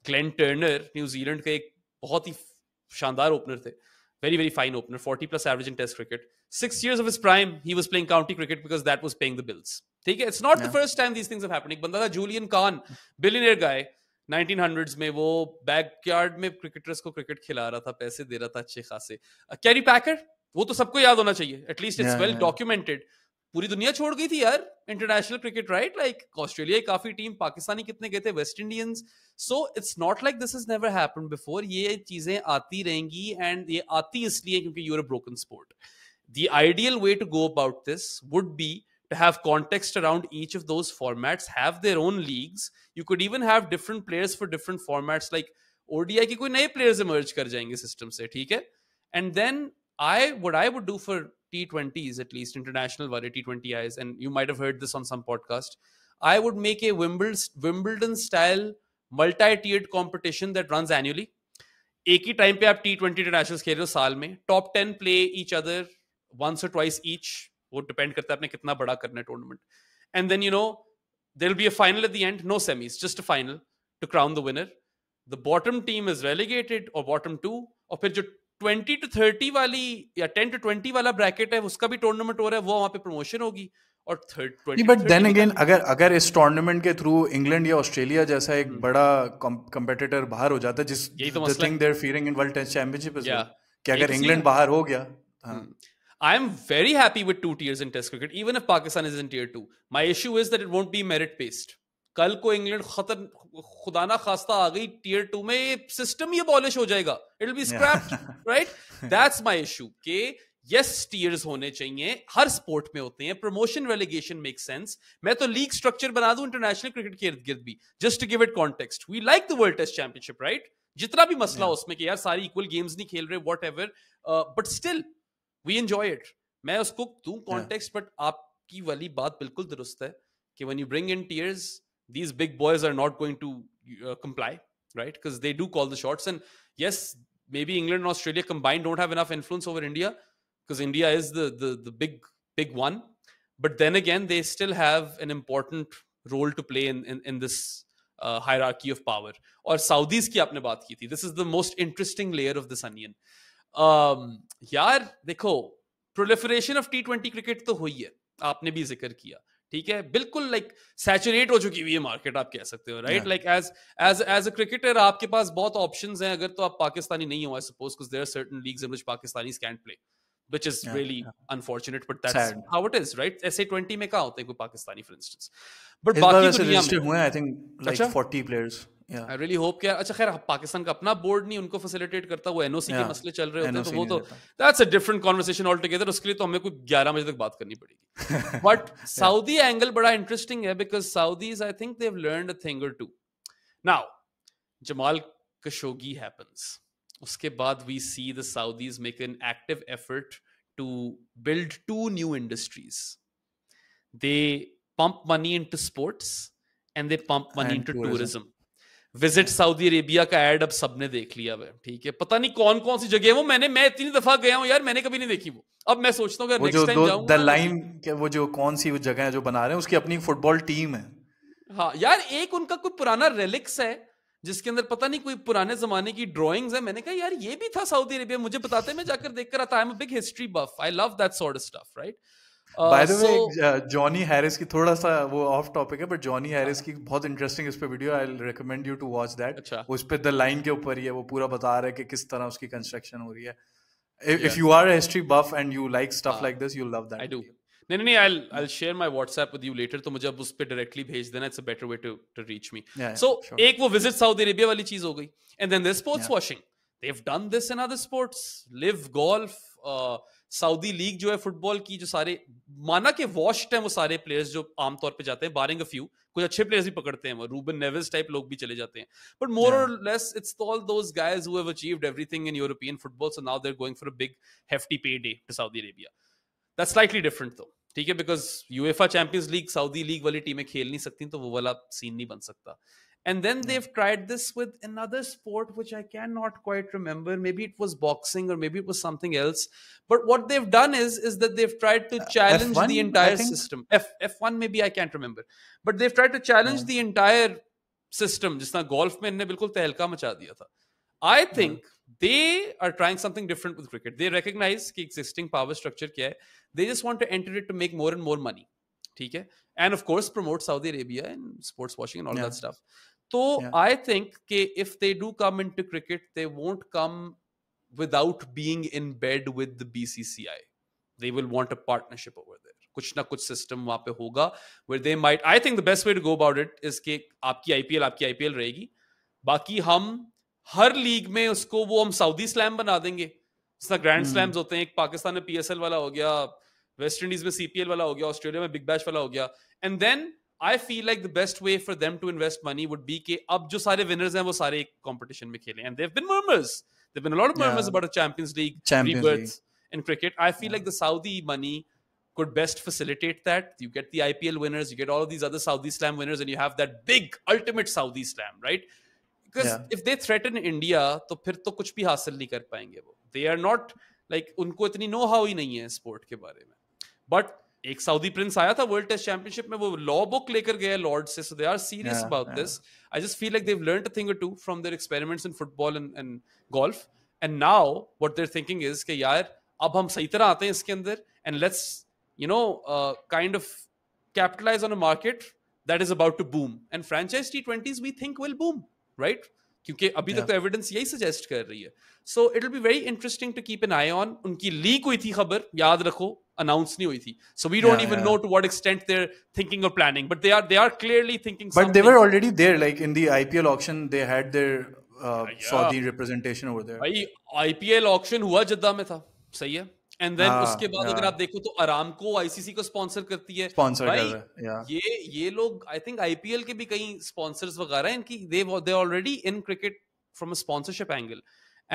Glenn Turner, New Zealand का एक बहुत ही शानदार opener थे, very very fine opener, 40 plus average in test cricket. 6 years of his prime he was playing county cricket because that was paying the bills. ठीक है, it's not the first time these things have happened. एक बंदा था Julian Kahn, billionaire guy, 1900s में, वो backyard में cricketers को cricket खिला रहा था, पैसे दे रहा था अच्छे खासे. कैरी पैकर, वो तो सबको याद होना चाहिए, एटलीस्ट इट्स वेल डॉक्यूमेंटेड. पूरी दुनिया छोड़ गई थी यार international cricket, right? Like Australia की काफी टीम, पाकिस्तानी कितने गए थे, West Indians. So it's not like this has never happened before. ये चीजें आती रहेंगी, एंड ये आती इसलिए क्योंकि you're a broken sport. The ideal way to go about this would be to have context around each of those formats, have their own leagues. You could even have different players for different formats, like ODI के कोई नए players emerge कर जाएंगे system से, ठीक है? And then what I would do for T20s, at least international वाले T20Is, and you might have heard this on some podcast, I would make a Wimbledon style multi-tiered competition that runs annually. एक ही time पे आप T20 internationals खेल रहे हो साल में, top 10 play each other once or twice each. वो depend करता है आपने कितना बड़ा करना है tournament. And then there will be a final at the end, no semis, just a final to crown the winner. The bottom team is relegated, और bottom 2, और फिर जो 20 to 30 वाली या 10 to 20 वाला ब्रैकेट है, उसका भी टूर्नामेंट हो रहा है, वो वहां पे प्रमोशन होगी. और बट देन अगेन अगर इस टूर्नामेंट के थ्रू इंग्लैंड या ऑस्ट्रेलिया जैसा एक बड़ा कंपेटिटर बाहर हो जाता है, जिस the thing they are fearing in World test Championship is कि अगर इंग्लैंड बाहर हो गया. I am very happy with 2 tiers in test cricket, even if Pakistan is in tier 2. My issue is that it won't be merit based. कल को England खुदा ना खास्ता आ गई tier 2 में, ये सिस्टम ही abolish हो जाएगा. It will be scrapped, right? That's my issue. कि yes, tiers होने चाहिए, हर स्पोर्ट में होते हैं. Promotion relegation makes sense. मैं तो लीग स्ट्रक्चर बना दूं इंटरनेशनल क्रिकेट के इर्द गिर्द भी, just to give it context. We like the World Test Championship, right? जितना भी मसला उसमें कि यार सारी इक्वल गेम्स नहीं खेल रहे, whatever, but still we enjoy it. मैं उसको दूं context, but आपकी वाली बात बिल्कुल दुरुस्त है कि when you bring in tiers, these big boys are not going to comply, right? Because they do call the shots. And yes, maybe England and Australia combined don't have enough influence over India, because India is the big one. But then again, they still have an important role to play in this hierarchy of power. और Saudis की आपने बात की थी. This is the most interesting layer of this onion. यार देखो, proliferation of T20 cricket तो हुई है, आपने भी जिक्र किया, ठीक है? बिल्कुल लाइक सैचुरेट हो चुकी हुई है मार्केट, आप कह सकते हो, right? Like as a cricketer आपके पास बहुत ऑप्शंस हैं, अगर तो आप पाकिस्तानी नहीं हो, I suppose, because there are certain leagues in which Pakistanis can't play, which is really unfortunate, but that's sad. How it is, right? SA20 में कहाँ होते हैं कोई पाकिस्तानी, for instance. But बाकी दुनिया में I think like 40 players. I really hope कि, अच्छा खैर पाकिस्तान का अपना बोर्ड नहीं उनको फैसिलिटेट करता, वो NOC के मसले चल रहे होते हैं, तो वो तो that's a different conversation altogether. उसके लिए तो हमें कोई 11 बजे तक बात करनी पड़ेगी. But Saudi angle बड़ा interesting है, because Saudis, I think they've learned a thing or two. Now, Jamal Khashoggi happens. उसके बाद we see the Saudis make an active effort to build 2 new industries. They pump money into sports and they pump money into tourism. Visit Saudi Arabia का add अब सबने देख लिया है, ठीक है? पता नहीं कौन कौन सी जगह है वो, मैं इतनी दफा गया हूं यार, मैंने कभी नहीं देखी वो. अब मैं सोचता हूं कि नेक्स्ट टाइम जाऊंगा, द लाइन के वो जो कौन सी वो जगह है जो बना रहे हैं, उसकी अपनी फुटबॉल टीम है. हाँ यार, एक उनका कोई पुराना रेलिक्स है जिसके अंदर पता नहीं कोई पुराने जमाने की ड्राइंग्स है. मैंने कहा यार ये भी था सऊदी अरेबिया, मुझे बताते, मैं जाकर देख कर आता. I am a big history buff, I love that sort of stuff, right? By the way, Johnny Harris की, थोड़ा सा वो ऑफ टॉपिक है, बट जॉनी हैरिस की बहुत इंटरेस्टिंग इस पे video, I will recommend you to watch that. वो इस पे द लाइन के ऊपर ही है, वो पूरा बता रहा है कि किस तरह उसकी कंस्ट्रक्शन हो रही है. If you are a history buff and you like stuff like this, you will love that. I do. नहीं, I'll share my WhatsApp with you later, तो मुझे अब उस पे डायरेक्टली भेज देना. It's a better way to reach me. So एक वो विजिट सऊदी अरेबिया वाली चीज हो गई, and then there's sports washing. They've done this in other sports, live golf, Saudi league जो है फुटबॉल की, जो सारे माना कि वॉश्ड हैं वो सारे प्लेयर्स जो आमतौर पे जाते हैं, बारिंग अ फ्यू, कुछ अच्छे प्लेयर्स भी पकड़ते हैं, वो रूबन नेविस टाइप लोग भी चले जाते हैं, but more or less it's all those guys who have achieved everything in European football, so now they are going for a big hefty payday to Saudi Arabia. That's slightly different though, ठीक है, because UEFA Champions League Saudi League वाली टीमें खेल नहीं सकती, तो वो वाला सीन नहीं बन सकता. And then they've tried this with another sport, which I cannot quite remember. Maybe it was boxing or maybe it was something else. But what they've done is that they've tried to challenge F1, the I entire think. system. F1 maybe I can't remember. But they've tried to challenge the entire system. जिस तरह golf में इन्होंने बिल्कुल तहलका मचा दिया था. I think they are trying something different with cricket. They recognize कि existing power structure क्या है. They just want to enter it to make more and more money. ठीक है, and of course promote Saudi Arabia and sports washing and all that stuff. So I think that if they do come into cricket, they won't come without being in bed with the BCCI. They will want a partnership over there. कुछ ना कुछ system वहाँ पे होगा where they might. I think the best way to go about it is कि आपकी IPL रहेगी, बाकी हम हर लीग में उसको वो हम सऊदी स्लैम बना देंगे. जिस ग्रैंड स्लैम्स होते हैं, एक पाकिस्तान में PSL वाला हो गया, वेस्ट इंडीज में CPL वाला हो गया, ऑस्ट्रेलिया में बिग बैश वाला हो गया, and then I feel like the best way for them to invest money would be कि अब जो सारे winners हैं वो सारे एक competition में खेलें. And there have been murmurs. There have been a lot of murmurs about a Champions League rebirth in cricket. I feel like the Saudi money could best facilitate that. You get the IPL winners, you get all of these other Saudi Slam winners, and you have that big ultimate Saudi Slam, right? Because if they threaten India, तो फिर तो कुछ भी हासिल नहीं कर पाएंगे वो. They are not like, उनको इतनी know how ही नहीं है स्पोर्ट के बारे में. बट एक सऊदी प्रिंस आया था वर्ल्ड टेस्ट चैंपियनशिप में, वो लॉ बुक लेकर गया लॉर्ड से, so they are serious about this. I just feel like they have learned a thing or two from their experiments in football and golf, and now what they are thinking is कि यार अब हम सही तरह आते हैं इसके अंदर, and let's you know kind of capitalize on a market that is about to boom, and franchise T20s we think will boom, right? क्योंकि अभी तक तो एविडेंस यही सजेस्ट कर रही है. So it will be very interesting to keep an eye on. उनकी leak हुई थी खबर, याद रखो, अनाउंस नहीं हुई थी, so we don't even know to what extent they're thinking or planning, but they are clearly thinking but they were already there, like in the IPL auction they had their Saudi representation over there. भाई IPL auction हुआ जद्दा में था, सही है, and then उसके बाद अगर आप देखो तो अरामको ICC को स्पॉन्सर करती है, भाई ये लोग I think IPL के भी कई स्पॉन्सर्स वगैरह हैं इनकी, they already in cricket from a sponsorship angle.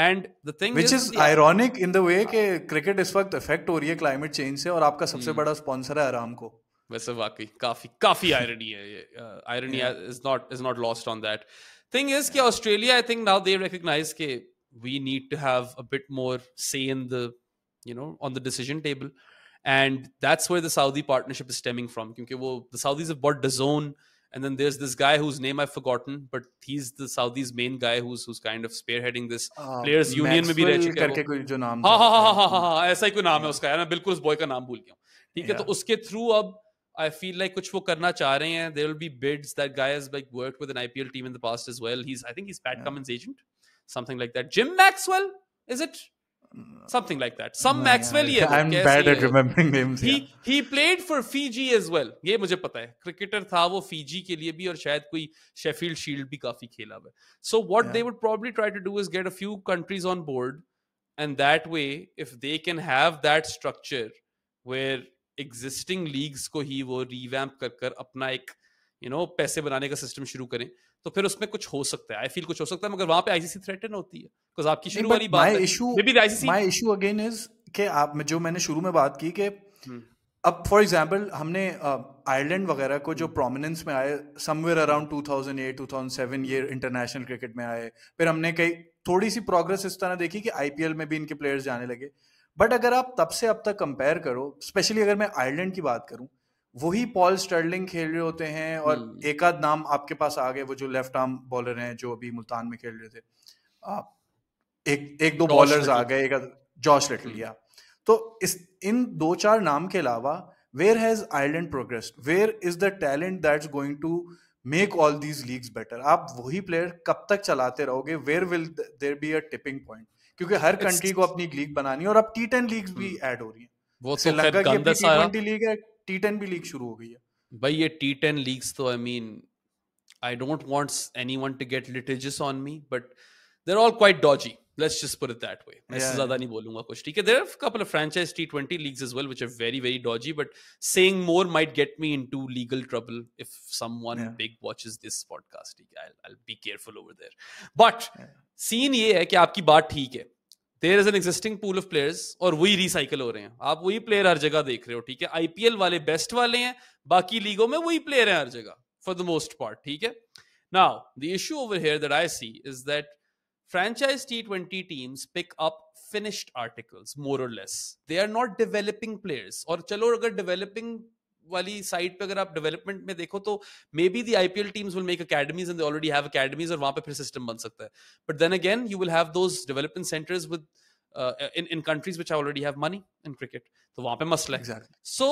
And the thing which is ironic in the way कि क्रिकेट इस वक्त इफेक्ट हो रही है क्लाइमेट चेंज से, और आपका सबसे बड़ा स्पॉन्सर है अरामको. वैसे वाकई काफी irony है ये. Irony is not lost on that. Thing is कि Australia, I think now they recognize कि we need to have a bit more say in the, you know, on the decision table, and that's where the Saudi partnership is stemming from. क्योंकि वो the Saudis have bought DAZN, and then there's this guy whose name I've forgotten, but he's the Saudi's main guy who's kind of spearheading this players union में भी रह चुका है वो. जो नाम हाँ ऐसा ही कोई नाम है उसका यार, मैं बिल्कुल उस बॉय का नाम भूल गया हूँ. ठीक है, तो उसके थ्रू अब I feel like कुछ वो करना चाह रहे हैं. There will be bids. That guy has like worked with an IPL team in the past as well. I think he's Pat Cummins' agent, something like that. Jim Maxwell, is it? Something like that. Some Maxwell ही है. I'm bad at remembering names. He played for Fiji as well. ये मुझे पता है. Cricketer था वो Fiji के लिए भी, और शायद कोई Sheffield Shield भी काफी खेला हुआ है. So what they would probably try to do is get a few countries on board, and that way, if they can have that structure where existing leagues को ही वो revamp कर अपना एक पैसे बनाने का सिस्टम शुरू करें, तो फिर उसमें कुछ हो सकता है. आई फील कुछ हो सकता है, मगर वहां पे आईसीसी थ्रेटन होती है, बिकॉज़ आपकी शुरू वाली बात है. माय इशू अगेन इज कि आप जो मैंने शुरू में बात की कि अब फॉर एग्जांपल हमने आयरलैंड वगैरह को जो प्रोमिनेंस में आए समवेयर अराउंड 2008 2007 ये इंटरनेशनल क्रिकेट में आए, फिर हमने कई थोड़ी सी प्रोग्रेस इस तरह देखी कि आईपीएल में भी इनके प्लेयर्स जाने लगे. बट अगर आप तब से अब तक कंपेयर करो, स्पेशली अगर मैं आयरलैंड की बात करूं, वही पॉल स्टर्लिंग खेल रहे होते हैं, और एक आध नाम आपके पास आ गए, वो जो लेफ्ट आर्म बॉलर हैं जो अभी मुल्तान में खेल रहे थे, एक दो बॉलर्स आ गए, एक जॉश लिटल. या तो इन दो चार नाम के अलावा where has Ireland progressed, where is the talent that's going to make all these leagues better? आप वही प्लेयर कब तक चलाते रहोगे? Where will there be a tipping point? क्योंकि हर कंट्री को अपनी लीग बनानी है, और अब T10 लीग्स भी ऐड हो रही हैं. श्रीलंका की अपनी T20 लीग है, T10 भी लीग शुरू हो गई है. भाई ये T10 लीग्स तो I mean I don't want anyone to get litigious on me, but they're all quite dodgy. Let's just put it that way. मैं इससे Yeah, ज़्यादा नहीं बोलूँगा कुछ, ठीक है? There are a couple of franchise T20 leagues as well, which are very, very dodgy, but saying more might get me into legal trouble if someone yeah, big watches this podcast, ठीक है? I'll be careful over there. But yeah. scene ये है कि आपकी बात ठीक है. There is an existing pool of players और वही recycle हो रहे हैं. आप वही player हर जगह देख रहे हो, ठीक है? IPL वाले best वाले हैं, बाकी लीगों में वही player हैं हर जगह, for the most part, ठीक है? Now, the issue over here that I see is that franchise T20 teams pick up finished articles, more or less. They are not developing players. और चलो अगर developing वाली side पे अगर आप development में देखो तो maybe the IPL teams will make academies and they already have academies और वहां पे फिर सिस्टम बन सकता है. But then again you will have those development centres with in countries which already have money in cricket. तो वहां पे मसला है. Exactly. So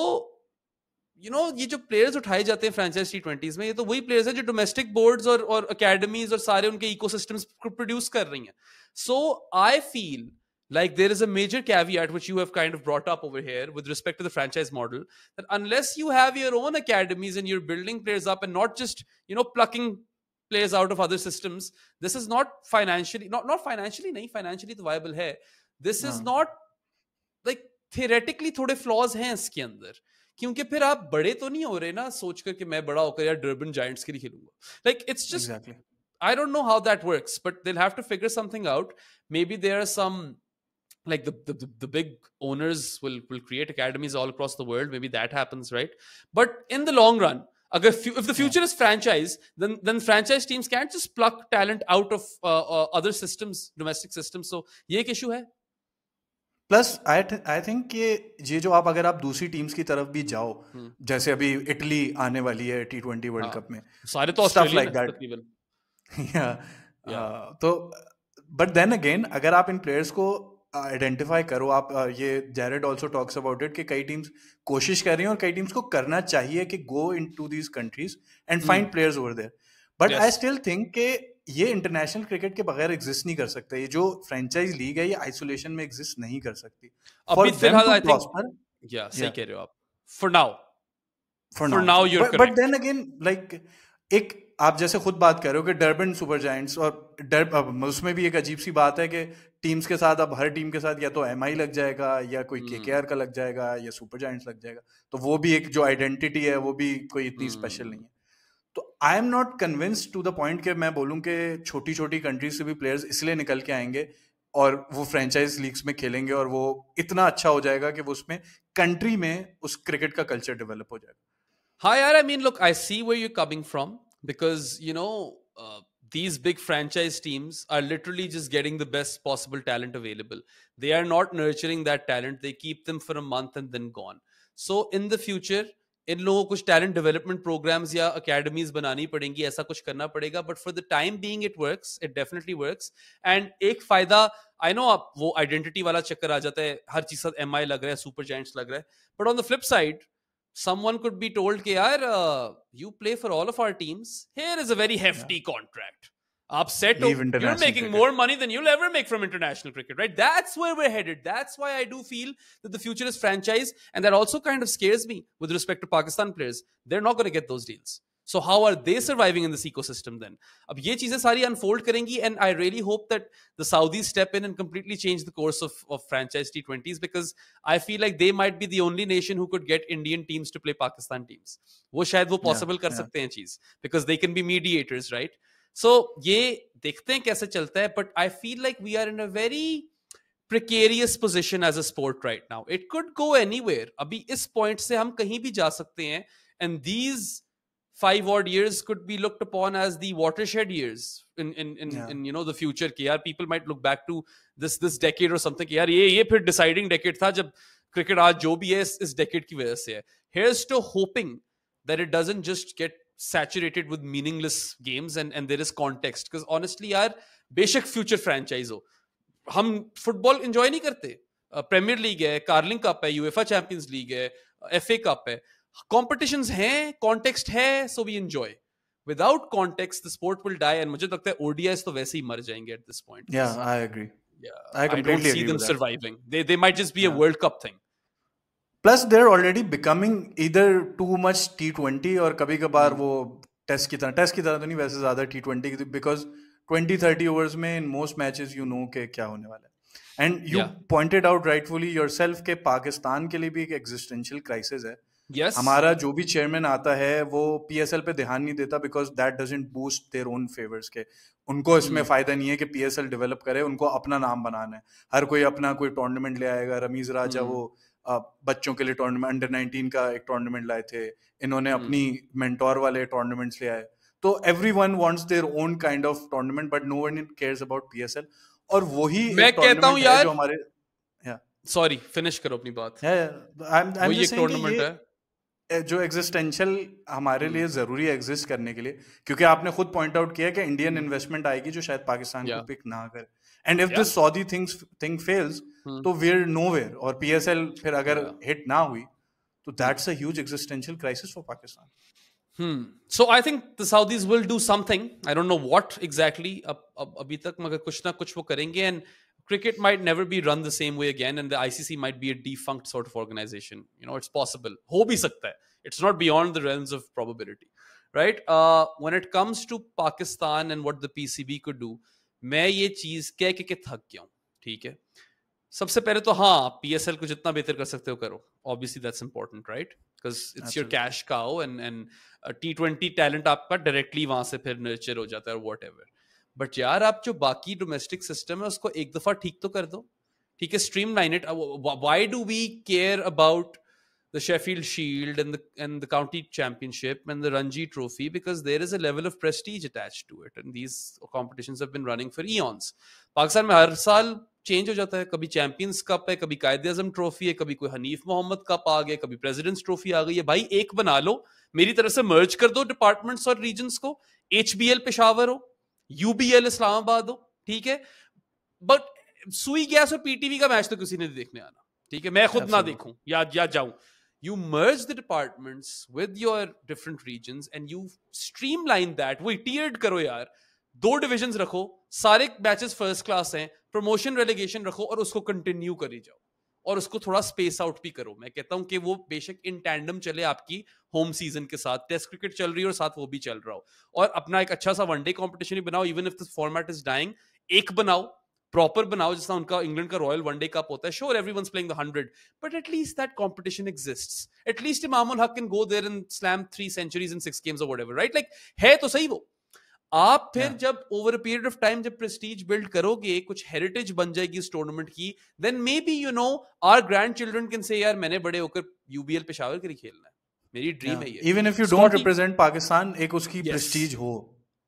ये जो प्लेयर्स उठाए जाते हैं फ्रेंचाइज T20s में, ये तो वही प्लेयर्स हैं जो डोमेस्टिक बोर्ड्स और अकेडमीज और सारे उनके इकोसिस्टम्स को प्रोड्यूस कर रही हैं. So I feel like there is a major caveat which you have kind of brought up over here with respect to the franchise model, that unless you have your own academies and you're building players up and not just plucking players out of other systems, this is not financially not financially nahi, financially तो viable है. This is not like theoretically थोड़े flaws हैं इसके अंदर, क्योंकि फिर आप बड़े तो नहीं हो रहे ना सोच कर कि मैं बड़ा होकर यार डर्बन जायंट्स के लिए खेलूंगा. Like it's just Exactly. I don't know how that works, but they'll have to figure something out. Maybe there are some like the big owners will create academies all across the world. Maybe that happens, right? But in the long run, if the future is franchise, then franchise teams can't just pluck talent out of other systems, domestic systems. So ये एक issue है. Plus I think ये जो आप अगर आप दूसरी teams की तरफ भी जाओ, जैसे अभी इटली आने वाली है T20 वर्ल्ड कप में, सारे तो ऑस्ट्रेलिया like that. तो बट देन अगेन अगर आप इन प्लेयर्स को आइडेंटिफाई करो, आप ये Jared also talks about it कि कई टीम्स कोशिश कर रही हैं और कई टीम्स को करना चाहिए कि go into these countries and find players over there. But I still think कि ये इंटरनेशनल क्रिकेट के बगैर एग्जिस्ट नहीं कर सकता. ये जो फ्रेंचाइज लीग है ये आइसोलेशन में एग्जिस्ट नहीं कर सकती. अभी फिलहाल आई थिंक सही कह रहे हो आप. For now you are correct. But then again like एक आप जैसे खुद बात कर रहे हो कि डर्बन सुपर जायंट्स, और उसमें भी एक अजीब सी बात है कि टीम्स के साथ अब हर टीम के साथ या तो एमआई लग जाएगा या कोई केकेआर का लग जाएगा या सुपर जायंट्स लग जाएगा. तो वो भी एक जो आइडेंटिटी है वो भी कोई इतनी स्पेशल नहीं है. तो I am not convinced to the point कि मैं बोलूं कि छोटी छोटी कंट्रीज से भी प्लेयर्स इसलिए निकल के आएंगे और वो फ्रेंचाइज लीग्स में खेलेंगे और वो इतना अच्छा हो जाएगा कि वो उसमें कंट्री में उस क्रिकेट का कल्चर डेवलप हो जाएगा. हाँ यार, I mean, look, I see where you're coming from because, these big franchise teams are literally just getting the best possible talent available. They are not nurturing that talent. They keep them for a month and then gone. So in the future, इन लोगों को कुछ talent development programmes या academies बनानी पड़ेंगी, ऐसा कुछ करना पड़ेगा. But for the time being it works, it definitely works. And एक फायदा, आई नो आप वो आइडेंटिटी वाला चक्कर आ जाता है, हर चीज साथ एमआई लग रहा है, सुपर जायंट्स लग रहा है. But on the flip side, someone could be told कि यार you play for all of our teams, here is a very hefty contract. Up set, you're making more money than you'll ever make from international cricket, right? That's where we're headed. That's why I do feel that the future is franchise, and that also kind of scares me with respect to Pakistan players. They're not going to get those deals. So how are they surviving in this ecosystem then? अब ये चीजें सारी unfold करेंगी, and I really hope that the Saudis step in and completely change the course of franchise T20s, because I feel like they might be the only nation who could get Indian teams to play Pakistan teams. वो शायद वो possible कर सकते हैं चीज, because they can be mediators, right? So ये देखते हैं कैसे चलता है, but I feel like we are in a very precarious position as a sport right now. It could go anywhere. अभी इस point से हम कहीं भी जा सकते हैं, and these 5 odd years could be looked upon as the watershed years in the future. कि यार people might look back to this decade or something कि यार ये फिर deciding decade था जब cricket आज जो भी है इस decade की वजह से है. Here's to hoping that it doesn't just get saturated with meaningless games and there is context, because honestly यार बेशक future franchise हो, हम फुटबॉल एंजॉय नहीं करते. प्रीमियर लीग है, कार्लिंग कप है, यूएफए चैंपियंस लीग है, एफए कप है, कॉम्पिटिशंस हैं, कॉन्टेक्स्ट है, so we enjoy. Without context the sport will die, and मुझे लगता है ओडीआईज तो वैसे ही मर जाएंगे eight this point. Yeah I agree. I don't see them surviving. They might just be a World Cup thing. Plus they're already becoming either too much T20 और कभी कभार वो टेस्ट की तरह तो नहीं, वैसे ज्यादा T20, because 20-30 ओवर्स में in most matches you know के क्या होने वाला है। And you Yeah. Pointed out rightfully yourself के पाकिस्तान के लिए भी एक एग्जिस्टेंशियल क्राइसिस है। Yes. हमारा जो भी चेयरमैन आता है वो पीएसएल पे ध्यान नहीं देता because that doesn't boost their own favours के। उनको इसमें फायदा नहीं है कि पीएसएल डेवलप करे, उनको अपना नाम बनाना है। हर कोई अपना कोई टूर्नामेंट ले आएगा। रमीज राजा वो बच्चों के लिए टूर्नामेंट अंडर 19 का एक टूर्नामेंट लाए थे, इन्होंने अपनी मेंटोर वाले टूर्नामेंट्स ले आए। तो everyone wants their own kind of tournament but no one cares about PSL. और वही मैं कहता हूं यार, जो हमारे सॉरी फिनिश करो अपनी बात। वही एक टूर्नामेंट है जो एग्जिस्टेंशियल हमारे लिए जरूरी है एग्जिस्ट करने के लिए, क्योंकि आपने खुद पॉइंट आउट किया कि इंडियन इन्वेस्टमेंट आएगी जो शायद पाकिस्तान को पिक ना करे। And if this Saudi thing fails तो वी आर नोवेयर, और पीएसएल फिर अगर हिट ना हुई तो that's a huge existential crisis for Pakistan. So I think the Saudis will do something. I don't know what exactly. अभी तक मगर कुछ ना कुछ वो करेंगे, and cricket might never be run the same way again, and the ICC might be a defunct sort of organization. You know, it's possible. हो भी सकता है. It's not beyond the realms of probability, right? When it comes to Pakistan and what the PCB could do, मैं ये चीज कह के थक गया हूँ, ठीक है? सबसे पहले तो हाँ, पीएसएल को जितना बेहतर कर सकते हो करो. Obviously that's important, right? Because it's your cash cow, and T20 talent आपका डायरेक्टली वहां से फिर नर्चर हो जाता है और वॉट एवर. बट यार आप जो बाकी डोमेस्टिक सिस्टम है उसको एक दफा ठीक तो कर दो, ठीक है? Streamline it. Why do we care about the Sheffield Shield and the county championship and the Ranji Trophy? Because there is a level of prestige attached to it, and these competitions have been running for eons. Pakistan में हर साल change हो जाता है. कभी champions cup है, कभी कायदे आजम trophy है, कभी कोई हनीफ मोहम्मद कप आ गया, कभी प्रेसिडेंट्स ट्रॉफी आ गई है. भाई एक बना लो, मेरी तरफ से मर्ज कर दो डिपार्टमेंट्स और रीजन्स को. HBL पेशावर हो, UBL इस्लामाबाद हो, ठीक है? बट सुई गैस और PTV का मैच तो किसी ने देखने आना, ठीक है? मैं खुद ना देखूं या जाऊं. You merge the departments with your different regions and you streamline that. वही tiered करो यार. 2 divisions रखो, सारे मैचेस फर्स्ट क्लास हैं, प्रमोशन रेलीगेशन रखो और उसको कंटिन्यू करी जाओ, और उसको थोड़ा स्पेस आउट भी करो. मैं कहता हूं कि वो बेशक इन टैंडम चले आपकी होम सीजन के साथ. टेस्ट क्रिकेट चल रही है और साथ वो भी चल रहा हो, और अपना एक अच्छा सा वनडे कॉम्पिटिशन ही बनाओ. Even if this format is dying, एक बनाओ, प्रॉपर बनाओ, जिसका उनका इंग्लैंड का रॉयल वनडे कप होता है. Sure everyone's playing the 100, but at least that competition exists. At least Imamul Haq can go there and slam 3 centuries in 6 games और व्हाटएवर, राइट? लाइक है तो सही वो. आप फिर जब over a period of time जब प्रेस्टीज बिल्ड करोगे, कुछ हेरिटेज बन जाएगी इस टूर्नामेंट की, then maybe you know our grandchildren can say यार मैंने बड़े होकर UBL पेशावर के लिए खेलना है. मेरी ड्रीम है ये. Even if you don't represent Pakistan, एक उसकी प्रेस्टीज हो.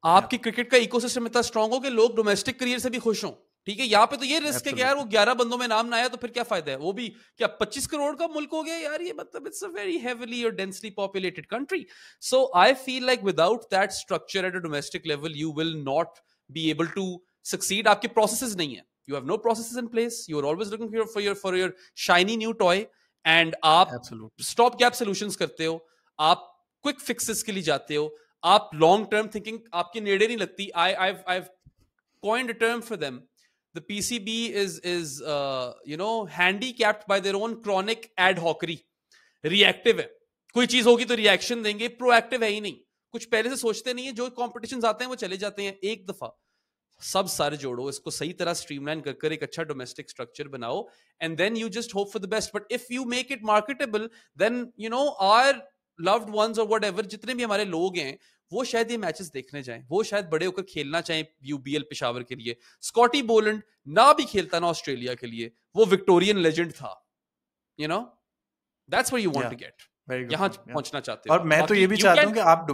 आपकी क्रिकेट का इकोसिस्टम इतना स्ट्रांग हो कि लोग डोमेस्टिक करियर से भी खुश हों, ठीक है? यहाँ पे तो ये रिस्क है कि यार वो 11 बंदों में नाम ना आया तो फिर क्या फायदा है? वो भी क्या 25 करोड़ का मुल्क हो गया यार ये, मतलब इट्स अ वेरी हेवीली और densely populated country. So I feel like without that structure at a domestic level you will not be able to succeed. आपके प्रोसेसेस नहीं है, you have no processes in place, you are always looking for your shiny new toy, and आप stop gap solutions करते हो, आप quick fixes के लिए जाते हो, आप लॉन्ग टर्म थिंकिंग आपके नेड़े नहीं लगती. I've coined a term for them. The PCB is you know handicapped by their own chronic ad hocery. Reactive है, कोई चीज होगी तो रिएक्शन देंगे, प्रोएक्टिव है ही नहीं. कुछ पहले से सोचते नहीं है. जो कॉम्पिटिशन्स आते हैं वो चले जाते हैं. एक दफा सब सारे जोड़ो, इसको सही तरह स्ट्रीमलाइन कर एक अच्छा डोमेस्टिक स्ट्रक्चर बनाओ, and then you just hope for the best. But if you make it marketable, then you know our loved ones और व्हाटएवर, जितने भी हमारे लोग हैं, वो शायद ये मैचेस देखने जाएं, वो शायद बड़े होकर खेलना चाहें UBL पेशावर के लिए. स्कॉटी बोलैंड ना भी खेलता ना ऑस्ट्रेलिया के लिए, वो विक्टोरियन लेजेंड था. You know that's where you want to get. यहाँ पहुंचना चाहते हो. और मैं तो ये भी चाहता हूँ कि आप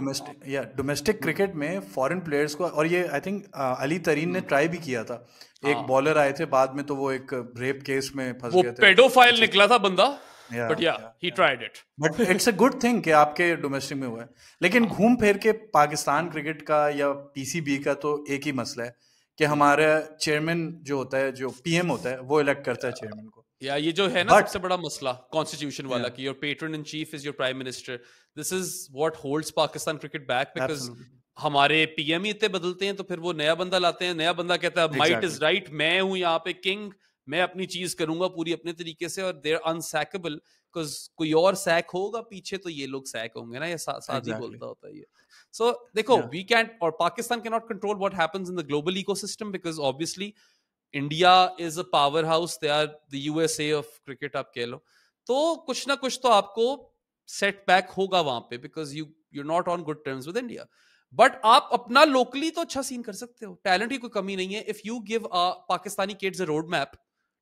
डोमेस्टिक क्रिकेट में फॉरेन प्लेयर्स को, और ये आई थिंक अली तरीन ने ट्राई भी किया था. एक बॉलर आए थे बाद में, तो वो एक रेप केस में फंस गए थे. वो पेडोफाइल निकला था बंदा. But he tried it. But it's a good thing कि आपके डोमेस्टिक में हुआ है. लेकिन घूम फिर के पाकिस्तान क्रिकेट का या PCB का तो एक ही मसला है कि हमारा चेयरमैन जो होता है, जो PM होता है, वो इलेक्ट करता है चेयरमैन को. ये जो है ना सबसे बड़ा मसला कॉन्स्टिट्यूशन वाला कि your patron in chief is your prime minister. This is what holds Pakistan cricket back, because हमारे PM ही इतने बदलते हैं, तो फिर वो नया बंदा लाते हैं, नया बंदा कहता है माइट इज राइट, मैं हूं यहाँ पे किंग, मैं अपनी चीज करूंगा पूरी अपने तरीके से, और देर अनसैकेबल, बिकॉज कोई और सैक होगा पीछे तो ये लोग सैक होंगे ना, ये सादी बोलता होता है ये. सो देखो, वी कैन, और Pakistan can not control what happens in the global ecosystem, because obviously India is a powerhouse, they are the USA of cricket आप कह लो. तो कुछ ना कुछ तो आपको सेटबैक होगा वहां पे, because you're not on good terms with India. But आप अपना लोकली तो अच्छा सीन कर सकते हो, टैलेंट की कोई कमी नहीं है. If you give Pakistani kids a road map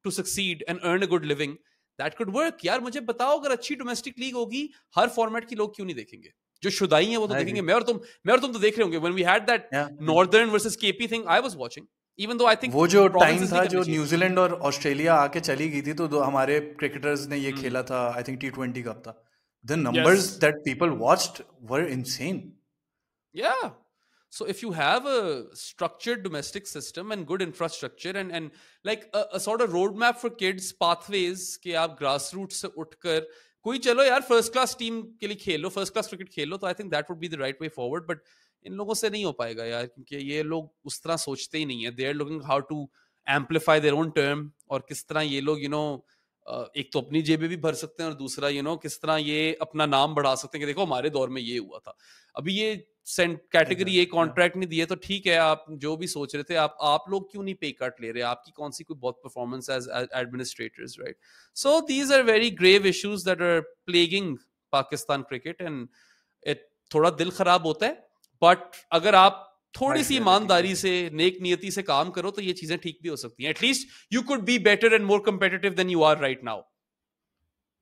to succeed and earn a good living, that could work. यार मुझे बताओ, अगर अच्छी डोमेस्टिक लीग होगी, हर फॉर्मेट की लोग क्यों नहीं देखेंगे? जो शुदाई है वो तो देखेंगे. मैं और तुम तो देख रहे होंगे. When we had that northern versus KP thing, I was watching, even though I think वो जो टाइम था जो न्यूजीलैंड और ऑस्ट्रेलिया आके चली गई थी, तो हमारे क्रिकेटर्स ने ये खेला था, आई थिंक T20 कप था. The numbers that people watched were insane. Yeah. So if you have a structured domestic system and good infrastructure and like a sort of roadmap for kids, pathways कि आप grassroots से उठकर कोई, चलो यार first class team के लिए खेलो, first class cricket खेलो, तो I think that would be the right way forward. But in लोगों से नहीं हो पाएगा यार, क्योंकि ये लोग उस तरह सोचते ही नहीं है. They are looking how to amplify their own term, और किस तरह ये लोग एक तो अपनी जेबें भी भर सकते हैं, और दूसरा किस तरह ये अपना नाम बढ़ा सकते हैं कि देखो हमारे दौर में ये हुआ था. अभी ये कैटेगरी ए कॉन्ट्रैक्ट नहीं दिए तो ठीक है, आप जो भी सोच रहे थे, आप लोग क्यों नहीं पे कट ले रहे? आपकी कौन सी कोई बहुत performance as administrators, right? So these are very grave issues that are plaguing Pakistan cricket, and it थोड़ा दिल खराब होता है. बट अगर आप थोड़ी सी ईमानदारी से, नेक नियति से काम करो, तो ये चीजें ठीक भी हो सकती हैं. At least you could be better and more competitive than you are right now.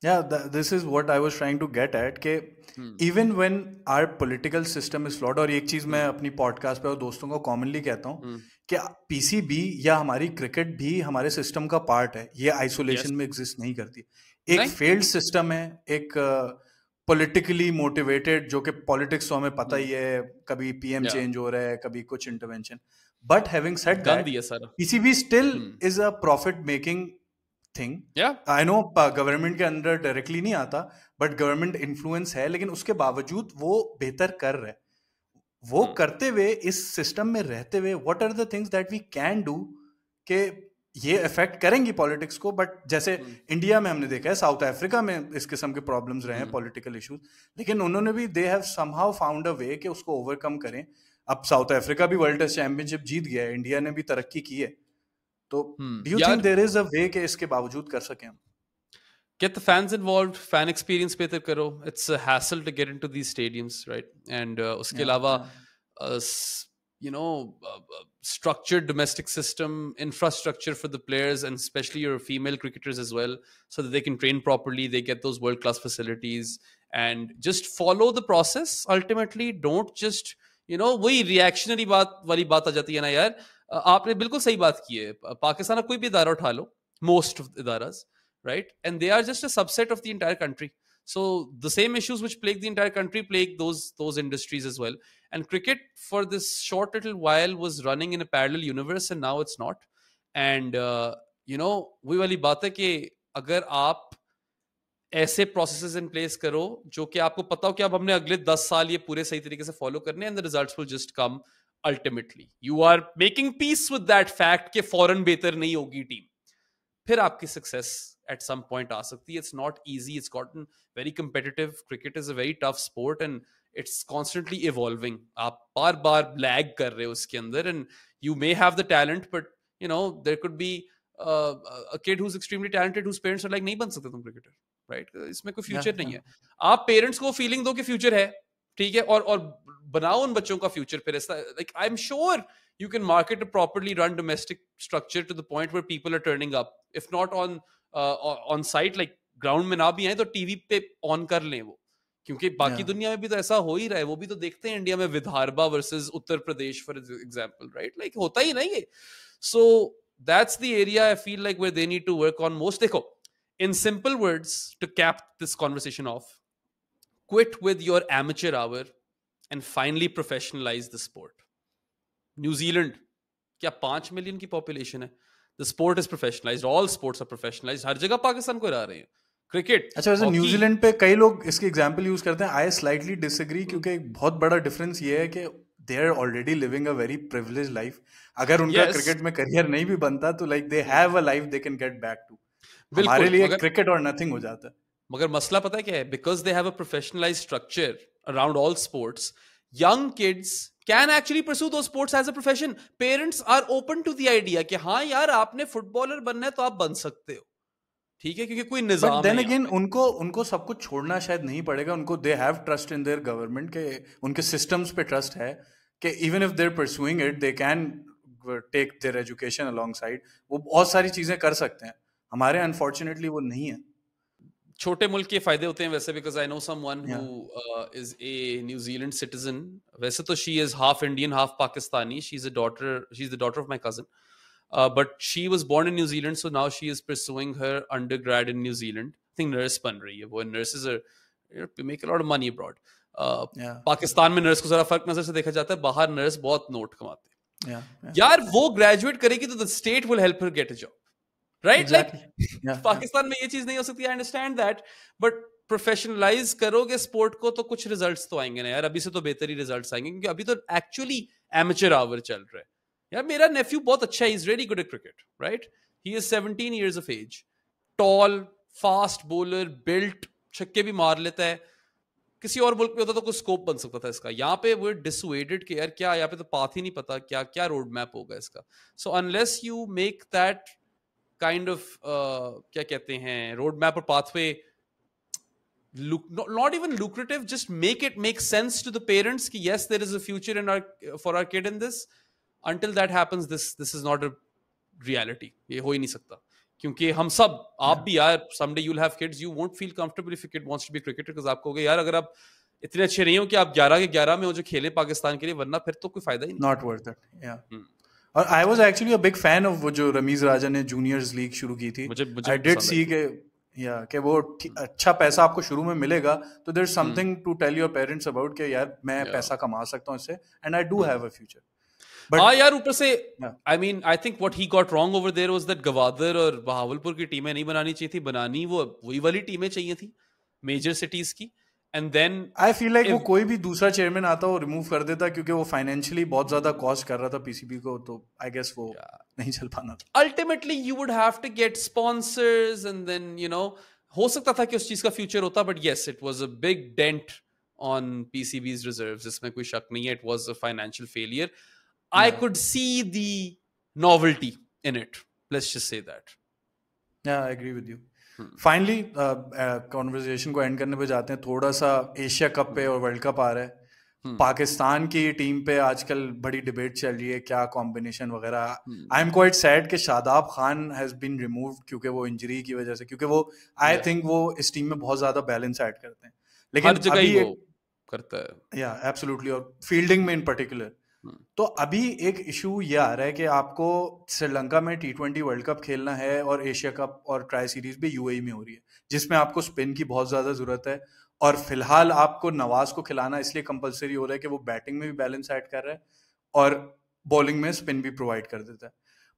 Yeah, this is what I was trying to get at, कि even when our political system is flawed, और एक चीज मैं अपनी पॉडकास्ट पे और दोस्तों को कॉमनली कहता हूँ कि पीसीबी या हमारी क्रिकेट भी हमारे सिस्टम का पार्ट है. ये आइसोलेशन में एग्जिस्ट नहीं करती. एक फेल्ड सिस्टम है, एक पॉलिटिकली मोटिवेटेड, जो कि पॉलिटिक्स तो हमें पता ही है, कभी पीएम चेंज हो रहा है, कभी कुछ intervention. But having said that, PCB still is a profit making thing. I know government के अंदर डायरेक्टली नहीं आता, बट गवर्नमेंट इन्फ्लुएंस है, लेकिन उसके बावजूद वो बेहतर कर रहे. वो करते हुए, इस सिस्टम में रहते हुए, what are the things that we can do के ये इफेक्ट करेंगी पॉलिटिक्स को. बट जैसे इंडिया में हमने देखा है, साउथ अफ्रीका में इस किस्म के प्रॉब्लम्स रहे हैं, पॉलिटिकल इश्यूज, लेकिन उन्होंने भी they have somehow found a way कि उसको ओवरकम करें. अब साउथ अफ्रीका भी वर्ल्ड टेस्ट चैंपियनशिप जीत गया है, इंडिया ने भी तरक्की की है. तो do you think there is a way कि इसके बावजूद कर सकें हम? Get the fans involved, fan experience बेहतर करो. It's a hassle to get into these stadiums, right? And उसके अलावा structured domestic system, infrastructure for the players, and especially your female cricketers as well, so that they can train properly, they get those world-class facilities, and just follow the process. Ultimately, don't just वही reactionary वाली बात आ जाती है ना यार. आपने बिल्कुल सही बात की है. पाकिस्तान का कोई भी इदारा उठा लो, most of the idaras, right? And they are just a subset of the entire country. So the same issues which plague the entire country plague those industries as well. And cricket for this short little while was running in a parallel universe, and now it's not. And वही वाली बात है कि अगर आप ऐसे processes in place करो जो कि आपको पता हो कि अब हमने अगले 10 साल ये पूरे सही तरीके से फॉलो करने, and the results will just come. Ultimately, you are making peace with that fact कि फॉरन बेहतर नहीं होगी टीम, फिर आपकी सक्सेस at some point आ सकती है. It's not easy. It's gotten very competitive. Cricket is a very tough sport and it's constantly evolving. आप बार बार lag कर रहे हो उसके अंदर, and you may have the talent, but there could be a kid who's extremely talented whose parents are like, नहीं बन सकते तुम क्रिकेटर, right? इसमें कोई फ्यूचर नहीं है. आप पेरेंट्स को फीलिंग दो कि फ्यूचर है, ठीक है, और बनाओ उन बच्चों का फ्यूचर. फिर ऐसा, like I'm sure you can market a properly run domestic structure to the point where people are turning up, if not on site, like ground में ना भी आए तो टीवी पे ऑन कर लें वो, क्योंकि बाकी दुनिया में भी तो ऐसा हो ही रहा है. वो भी तो देखते हैं इंडिया में Vidarbha versus Uttar Pradesh for example, right? Like होता ही नहीं है. So that's the area I feel like where they need to work on most. देखो, in simple words to cap this conversation off, quit with your amateur hour and finally professionalize the sport. New Zealand, क्या 5 million की population है? The sport is professionalized. All sports are professionalized. हर जगह पाकिस्तान को हरा रहे हैं. Cricket, अच्छा, वैसे न्यूजीलैंड पे कई लोग इसकी एग्जांपल यूज करते हैं. आई स्लाइटली डिसएग्री, क्योंकि एक बहुत बड़ा डिफरेंस ये है कि they are already living a very privileged life. अगर उनका Yes, क्रिकेट में करियर नहीं भी बनता तो like they have a life they can get back to. हमारे बिल्कुल। लिए मगर क्रिकेट और नथिंग हो जाता है. मगर मसला पता है क्या है? Because they have a professionalized structure around all sports, young kids can actually pursue those sports as a profession. Parents are open to the idea कि हाँ यार आपने फुटबॉलर बनना है तो आप बन सकते हो, ठीक है, क्योंकि कोई बट निजाम है देन यहाँ अगेन पे। उनको उनको सब कुछ छोड़ना शायद नहीं पड़ेगा. उनको they have trust in their government के उनके सिस्टम्स पे ट्रस्ट है कि even if they are pursuing it they can take their education alongside. वो बहुत सारी चीजें कर सकते हैं. हमारे अनफॉर्चुनेटली वो नहीं है. छोटे मुल्क के फायदे होते हैं वैसे, because I know someone who या इज ए न्यूजीलैंड सिटीजन. वैसे तो she is half Indian half Pakistani. She is the daughter of my cousin, but she was born in New Zealand, so now she is pursuing her undergrad in New Zealand. I think nurse बन रही है वो. Nurses are, you know, make a lot of money abroad. या पाकिस्तान में nurse को जरा फर्क नजर से देखा जाता है, बाहर नर्स बहुत नोट कमाते हैं. या यार वो ग्रेजुएट करेगी तो the state will help her get a job, right? Like exactly. या पाकिस्तान में ये चीज नहीं हो सकती. I understand that, but professionalise करोगे स्पोर्ट को तो कुछ रिजल्ट्स तो आएंगे ना यार. अभी से तो बेहतर ही रिजल्ट्स आएंगे, क्योंकि अभी तो एक्चुअली एमेचर आवर चल रहा है. यार मेरा नेफ्यू बहुत अच्छा है. He is really good at cricket, right? He is 17 years of age, tall, fast bowler, built, छक्के भी मार लेता है. किसी और मुल्क में होता तो कुछ स्कोप बन सकता था इसका. यहाँ पे वो डिसुएडेड कि यार क्या, यहाँ पे तो पाथ ही नहीं पता क्या क्या रोड मैप होगा इसका. So unless you make that kind of क्या कहते हैं रोड मैप और pathway not even lucrative, just make sense to the parents कि yes there is a future in for our kid in this. Until that happens, this is not a reality. ये हो ही नहीं सकता, क्योंकि हम सब, आप भी यार, someday you'll have kids, you won't feel comfortable if your kid wants to be a cricketer, because आप कहोगे यार अगर आप इतने अच्छे नहीं हो कि आप 11 के 11 में हो जो खेले पाकिस्तान के लिए, वरना फिर तो कोई फायदा ही नहीं. Not worth it. या और I was actually a big fan of वो जो रमीज राजा ने जूनियर्स लीग शुरू की थी. मुझे आई डिड पसंद सी है. के या कि वो अच्छा पैसा आपको शुरू में मिलेगा तो there is something to tell your parents about कि यार मैं पैसा कमा सकता हूँ इससे and I do have a future. हाँ यार, ऊपर से I mean I think what he got wrong over there was that Gwadar और बहावलपुर की टीमें नहीं बनानी चाहिए थी. बनानी वो वही वाली टीमें चाहिए थी, मेजर सिटीज की. And then I feel like वो कोई भी दूसरा चेयरमैन आता वो रिमूव कर देता, क्योंकि वो फाइनेंशियली बहुत ज्यादा कॉस्ट कर रहा था पीसीबी को. तो आई गेस वो नहीं चल पाना था. Ultimately you would have to get sponsors and then you know हो सकता था कि उस चीज का फ्यूचर होता. But yes, it was a big dent on PCB's reserves, इसमें कोई शक नहीं है. It was a financial failure. I could see the novelty in it. Let's just say that. Yeah, I agree with you. Finally, conversation को and करने पे जाते हैं. थोड़ा सा एशिया कप पे और वर्ल्ड कप आ रहा है. पाकिस्तान की टीम पे आजकल बड़ी डिबेट चल रही है क्या कॉम्बिनेशन वगैरह. आई एम क्वाइट सैड कि Shadab Khan has been removed क्योंकि वो इंजरी की वजह से, क्योंकि वो आई थिंक वो इस टीम में बहुत ज्यादा बैलेंस ऐड करते हैं. लेकिन हर जगह ही वो करता है. या एब्सोल्युटली, और फील्डिंग में इन पर्टिकुलर. तो अभी एक इशू ये आ रहा है कि आपको श्रीलंका में T20 वर्ल्ड कप खेलना है और एशिया कप और ट्राई सीरीज भी यूएई में हो रही है, जिसमें आपको स्पिन की बहुत ज्यादा जरूरत है. और फिलहाल आपको नवाज को खिलाना इसलिए कंपलसरी हो रहा है कि वो बैटिंग में भी बैलेंस ऐड कर रहा है और बॉलिंग में स्पिन भी प्रोवाइड कर देता है.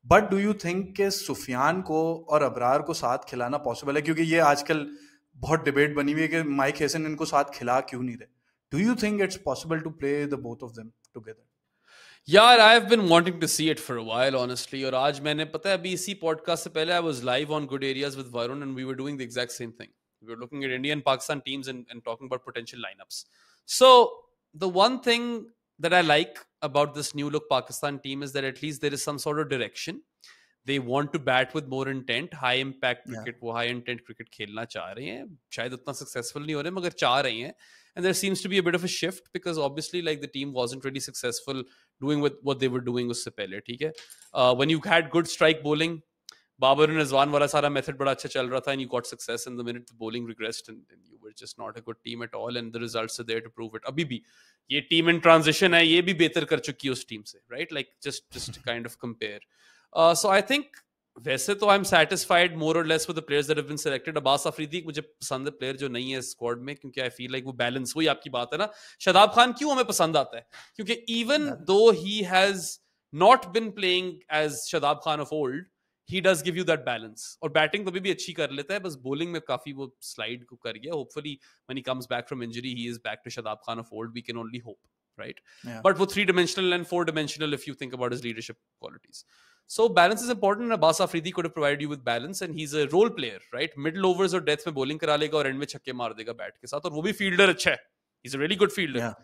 बट डू यू थिंक कि सुफियान को और अबरार को साथ खिलाना पॉसिबल है? क्योंकि ये आजकल बहुत डिबेट बनी हुई है कि माइक हेसन इनको साथ खिला क्यों नहीं रहे. Do you think it's possible to play the both of them together? यार I have been wanting to see it for a while honestly. और आज मैंने, पता है, अभी इसी पॉडकास्ट से पहले I was live on good areas with Varun and we were doing the exact same thing. We were looking at India and Pakistan teams and talking about potential lineups. So the one thing that I like about this new look Pakistan team is that at least there is some sort of direction. They want to bat with more intent, high impact cricket. वो high intent cricket खेलना चाह रहे हैं. शायद उतना successful नहीं हो रहे मगर चाह रहे हैं. And there seems to be a bit of a shift because obviously like the team wasn't really successful doing with what they were doing उससे पहले. ठीक है. When you had good strike bowling, Babar and Rizwan वाला सारा method बड़ा अच्छा चल रहा था and you got success, and the minute the bowling regressed and you were just not a good team at all, and the results are there to prove it. अभी भी ये team in transition है, ये भी बेहतर कर चुकी है उस team से, right? Like just to kind of compare. So I think वैसे तो I'm satisfied more or less with the players that have been selected. Abbas Afridi मुझे पसंद है प्लेयर जो नहीं है स्क्वाड में, क्योंकि I feel like वो बैलेंस, वही आपकी बात है ना. शादाब खान क्यों हमें पसंद आता है? क्योंकि even though he has not been playing as Shadab Khan of old, he does give you that balance. और बैटिंग तो भी अच्छी कर लेता है, बस बॉलिंग में काफी वो स्लाइड को कर गया. Hopefully when he comes back from injury he is back to Shadab Khan of old. We can only hope. right? Yeah. But वो 3-dimensional and 4-dimensional if you think about his leadership qualities. So balance is important, and Abbas Afridi could have provided you with balance, and he's a role player, right? Middle overs और death में bowling करा लेगा और end में छक्के मार देगा bat के साथ, और वो भी fielder अच्छा है. He's a really good fielder. Yeah.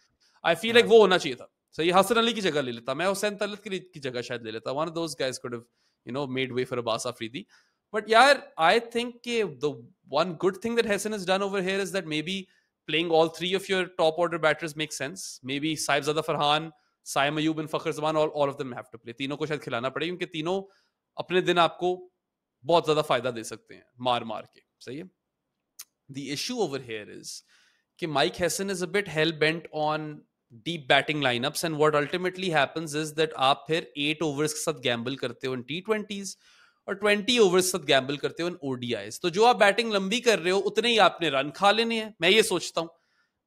I feel like वो होना चाहिए था. So ये हसन अली की जगह ले लेता, मैं हुसैन तलत की जगह शायद ले लेता. One of those guys could have, you know, made way for Abbas Afridi. But yeah, I think the one good thing that Hassan has done over here is that maybe playing all three of your top order batters makes sense. Maybe Saibzada Farhan, Saim Ayub and Fakhar Zaman, all of them have to play. तीनों को शायद खिलाना पड़ेगा, क्योंकि तीनों अपने दिन आपको बहुत ज्यादा फायदा दे सकते हैं मार मार के. सही है. The issue over here is कि Mike Hassan is a bit hell bent on deep batting lineups, and what ultimately happens is that आप फिर 8 overs के साथ gamble करते हो in T20s और 20 overs के साथ gamble करते हो in ODIs. तो जो आप बैटिंग लंबी कर रहे हो उतने ही आपने रन खा लेने हैं, मैं ये सोचता हूं,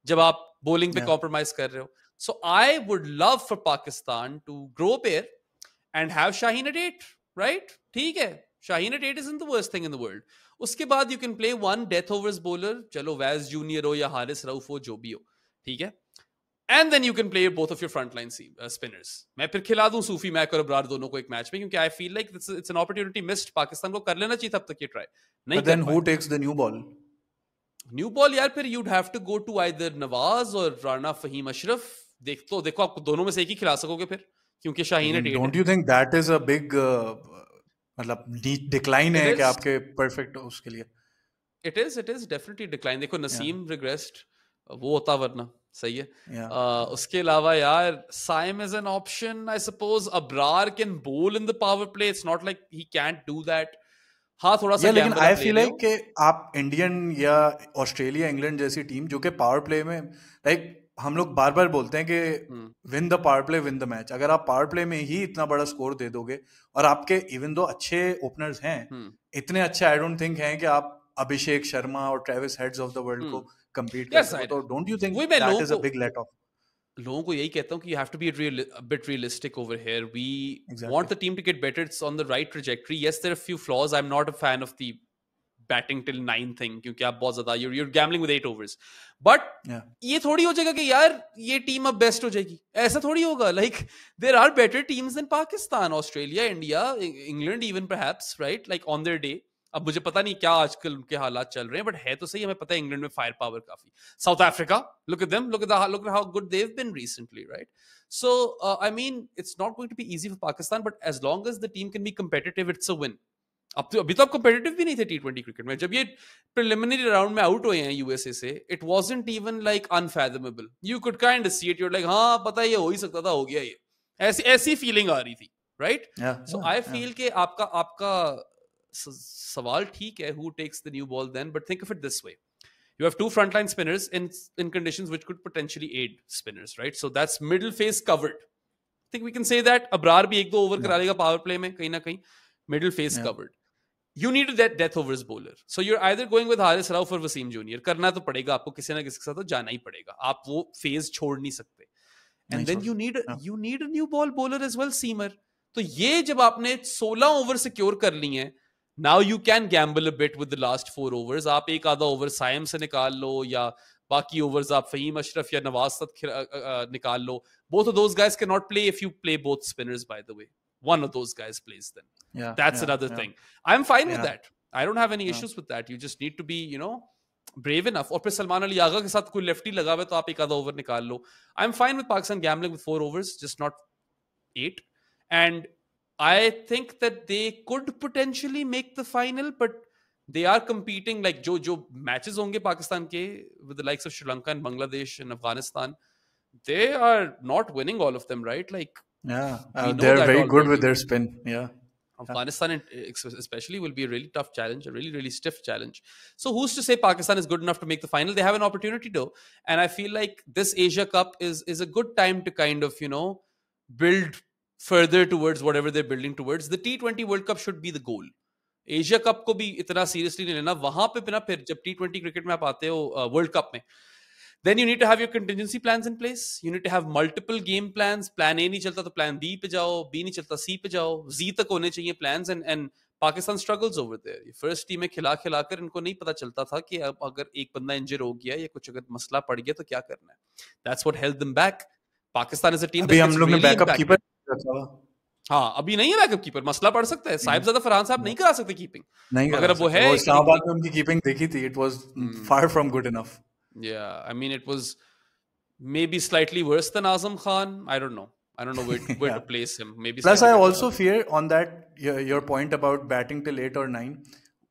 जब आप bowling पे compromise कर रहे हो. So I would love for Pakistan to grow a pair and have Shaheen at 8, right? ठीक है, Shaheen at 8 isn't the worst thing in the world. उसके बाद you can play one death overs bowler, चलो वैज junior हो या हारिस रऊफ हो, जो भी हो, ठीक है. And then you can play both of your frontline spinners. मैं फिर खिला दूं सूफी मैक और अबरार दोनों को एक मैच में, क्योंकि I feel like it's an opportunity missed. Pakistan को कर लेना चाहिए था अब तक ये ट्राई नहीं. But then who takes the new ball? New ball यार, फिर you'd have to go to either Nawaz और राना फहीम अशरफ. देखो आप दोनों में से एक ही खिला सकोगे फिर, क्योंकि शाहीन है. Don't you think that is a big मतलब decline है कि आपके perfect उसके लिए? It is definitely decline. देखो नसीम regressed, वो होता वरना. सही है. उसके अलावा यार Saim is an option, I suppose. Abrar can bowl in the power play. It's not like he can't do that. हाँ थोड़ा सा. लेकिन I feel like कि आप इंडियन या ऑस्ट्रेलिया इंग्लैंड जैसी टीम जो कि पावर प्ले में लाइक हम लोग बार बार बोलते हैं कि win the power play win the match. अगर आप पावर प्ले में ही इतना बड़ा स्कोर दे दोगे और आपके इवन दो अच्छे ओपनर्स हैं, इतने अच्छे आई डोंट थिंक हैं कि आप अभिषेक शर्मा और Travis heads of the world को compete कर सकते. तो don't you think that is a big let off? लोगों को यही कहता हूँ कि you have to be a bit realistic over here. We want the team to get better. It's on the right trajectory. Yes, there are a few flaws. I'm not a fan of the batting till 9 thing, क्योंकि आप बहुत ज्यादा you're gambling with 8 overs. But ये थोड़ी हो जाएगा कि यार ये टीम अब बेस्ट हो जाएगी, ऐसा थोड़ी होगा. Like there are better teams than Pakistan, Australia, India, England even perhaps, right? Like on their day. अब मुझे पता नहीं क्या आजकल उनके हालात चल रहे हैं, बट है तो सही, हमें पता है इंग्लैंड में फायर पावर काफी. South Africa, look at them, look at how good they've been recently, right? So I mean it's not going to be easy for Pakistan, but as long as the team can be competitive, it's a win. अभी तो आप competitive भी नहीं थे T20 cricket में. जब ये preliminary round में आउट हुए हैं यूएसए से, it wasn't even like unfathomable. You could kind of see it. You're like हाँ पता है ये हो ही सकता था, हो गया ये. ऐसी फीलिंग आ रही थी, right? So I feel कि आपका सवाल ठीक है, who takes the new ball then, but think of it this way. You have two frontline spinners in conditions which could potentially aid spinners, right? So that's middle phase covered. I think we can say that. Abrar bhi 1-2 over करा लेगा power play में कहीं ना कहीं. Middle phase covered. You need a death overs bowler. So you're either going with Haris Rauf or Wasim Junior. करना तो पड़ेगा आपको, किसी ना किसी के साथ तो जाना ही पड़ेगा. आप वो phase छोड़ नहीं सकते. And then you need a new ball bowler as well, seamer. तो ये जब आपने 16 ओवर सिक्योर कर ली हैं, now you can gamble a bit with the last 4 overs. आप एक आधा ओवर साइम से निकाल लो, या बाकी ओवर्स आप फहीम अशरफ या नवाज साथ निकाल लो. Both of those guys cannot play if you play both spinners, by the way. One of those guys plays then. That's another thing. I'm fine with that. I don't have any issues with that. You just need to be, you know, brave enough. और फिर सलमान अली आगा के साथ कोई lefty लगा हुआ तो आप एक आधा ओवर निकाल लो. I'm fine with Pakistan gambling with 4 overs, just not 8. And I think that they could potentially make the final, but they are competing like जो matches होंगे पाकिस्तान के with the likes of Sri Lanka and Bangladesh and Afghanistan, they are not winning all of them, right? Like they're very good with their spin. Afghanistan especially will be a really tough challenge, a really, really stiff challenge. So who's to say Pakistan is good enough to make the final? They have an opportunity though. And I feel like this Asia Cup is a good time to kind of, you know, build further towards whatever they're building towards. The T20 World Cup should be the goal. Asia Cup को भी इतना seriously नहीं लेना. वहां पे ना फिर जब T20 क्रिकेट में आप आते हो World Cup में, then you need to have your contingency plans in place. You need to have multiple game plans. Plan A नहीं चलता तो plan B पे जाओ, B नहीं चलता C पे जाओ, Z तक होने चाहिए plans. And Pakistan struggles over there. First team में खिला कर इनको नहीं पता चलता था कि अगर एक बंदा इंजर हो गया या कुछ अगर मसला पड़ गया तो क्या करना है. That's what held them back. Pakistan is a team अभी दैट हम गेट्स लोग ने रियली बैकअप इंपैक्टेड। कीपर रखा हुआ। हाँ, अभी नहीं है बैकअप कीपर, मसला पड़ सकता है। साहिबजादा फरहान साहब नहीं करा सकते कीपिंग, नहीं मगर करा अब वो सकते, है वो एक इस्लामाबाद में उनकी कीपिंग देखी थी, it was far from good enough. yeah, I mean it was maybe slightly worse than Azam Khan. I don't know where Yeah. to place him. Maybe Plus, slightly I better than also Azam. fear on that your point about batting till 8 or 9.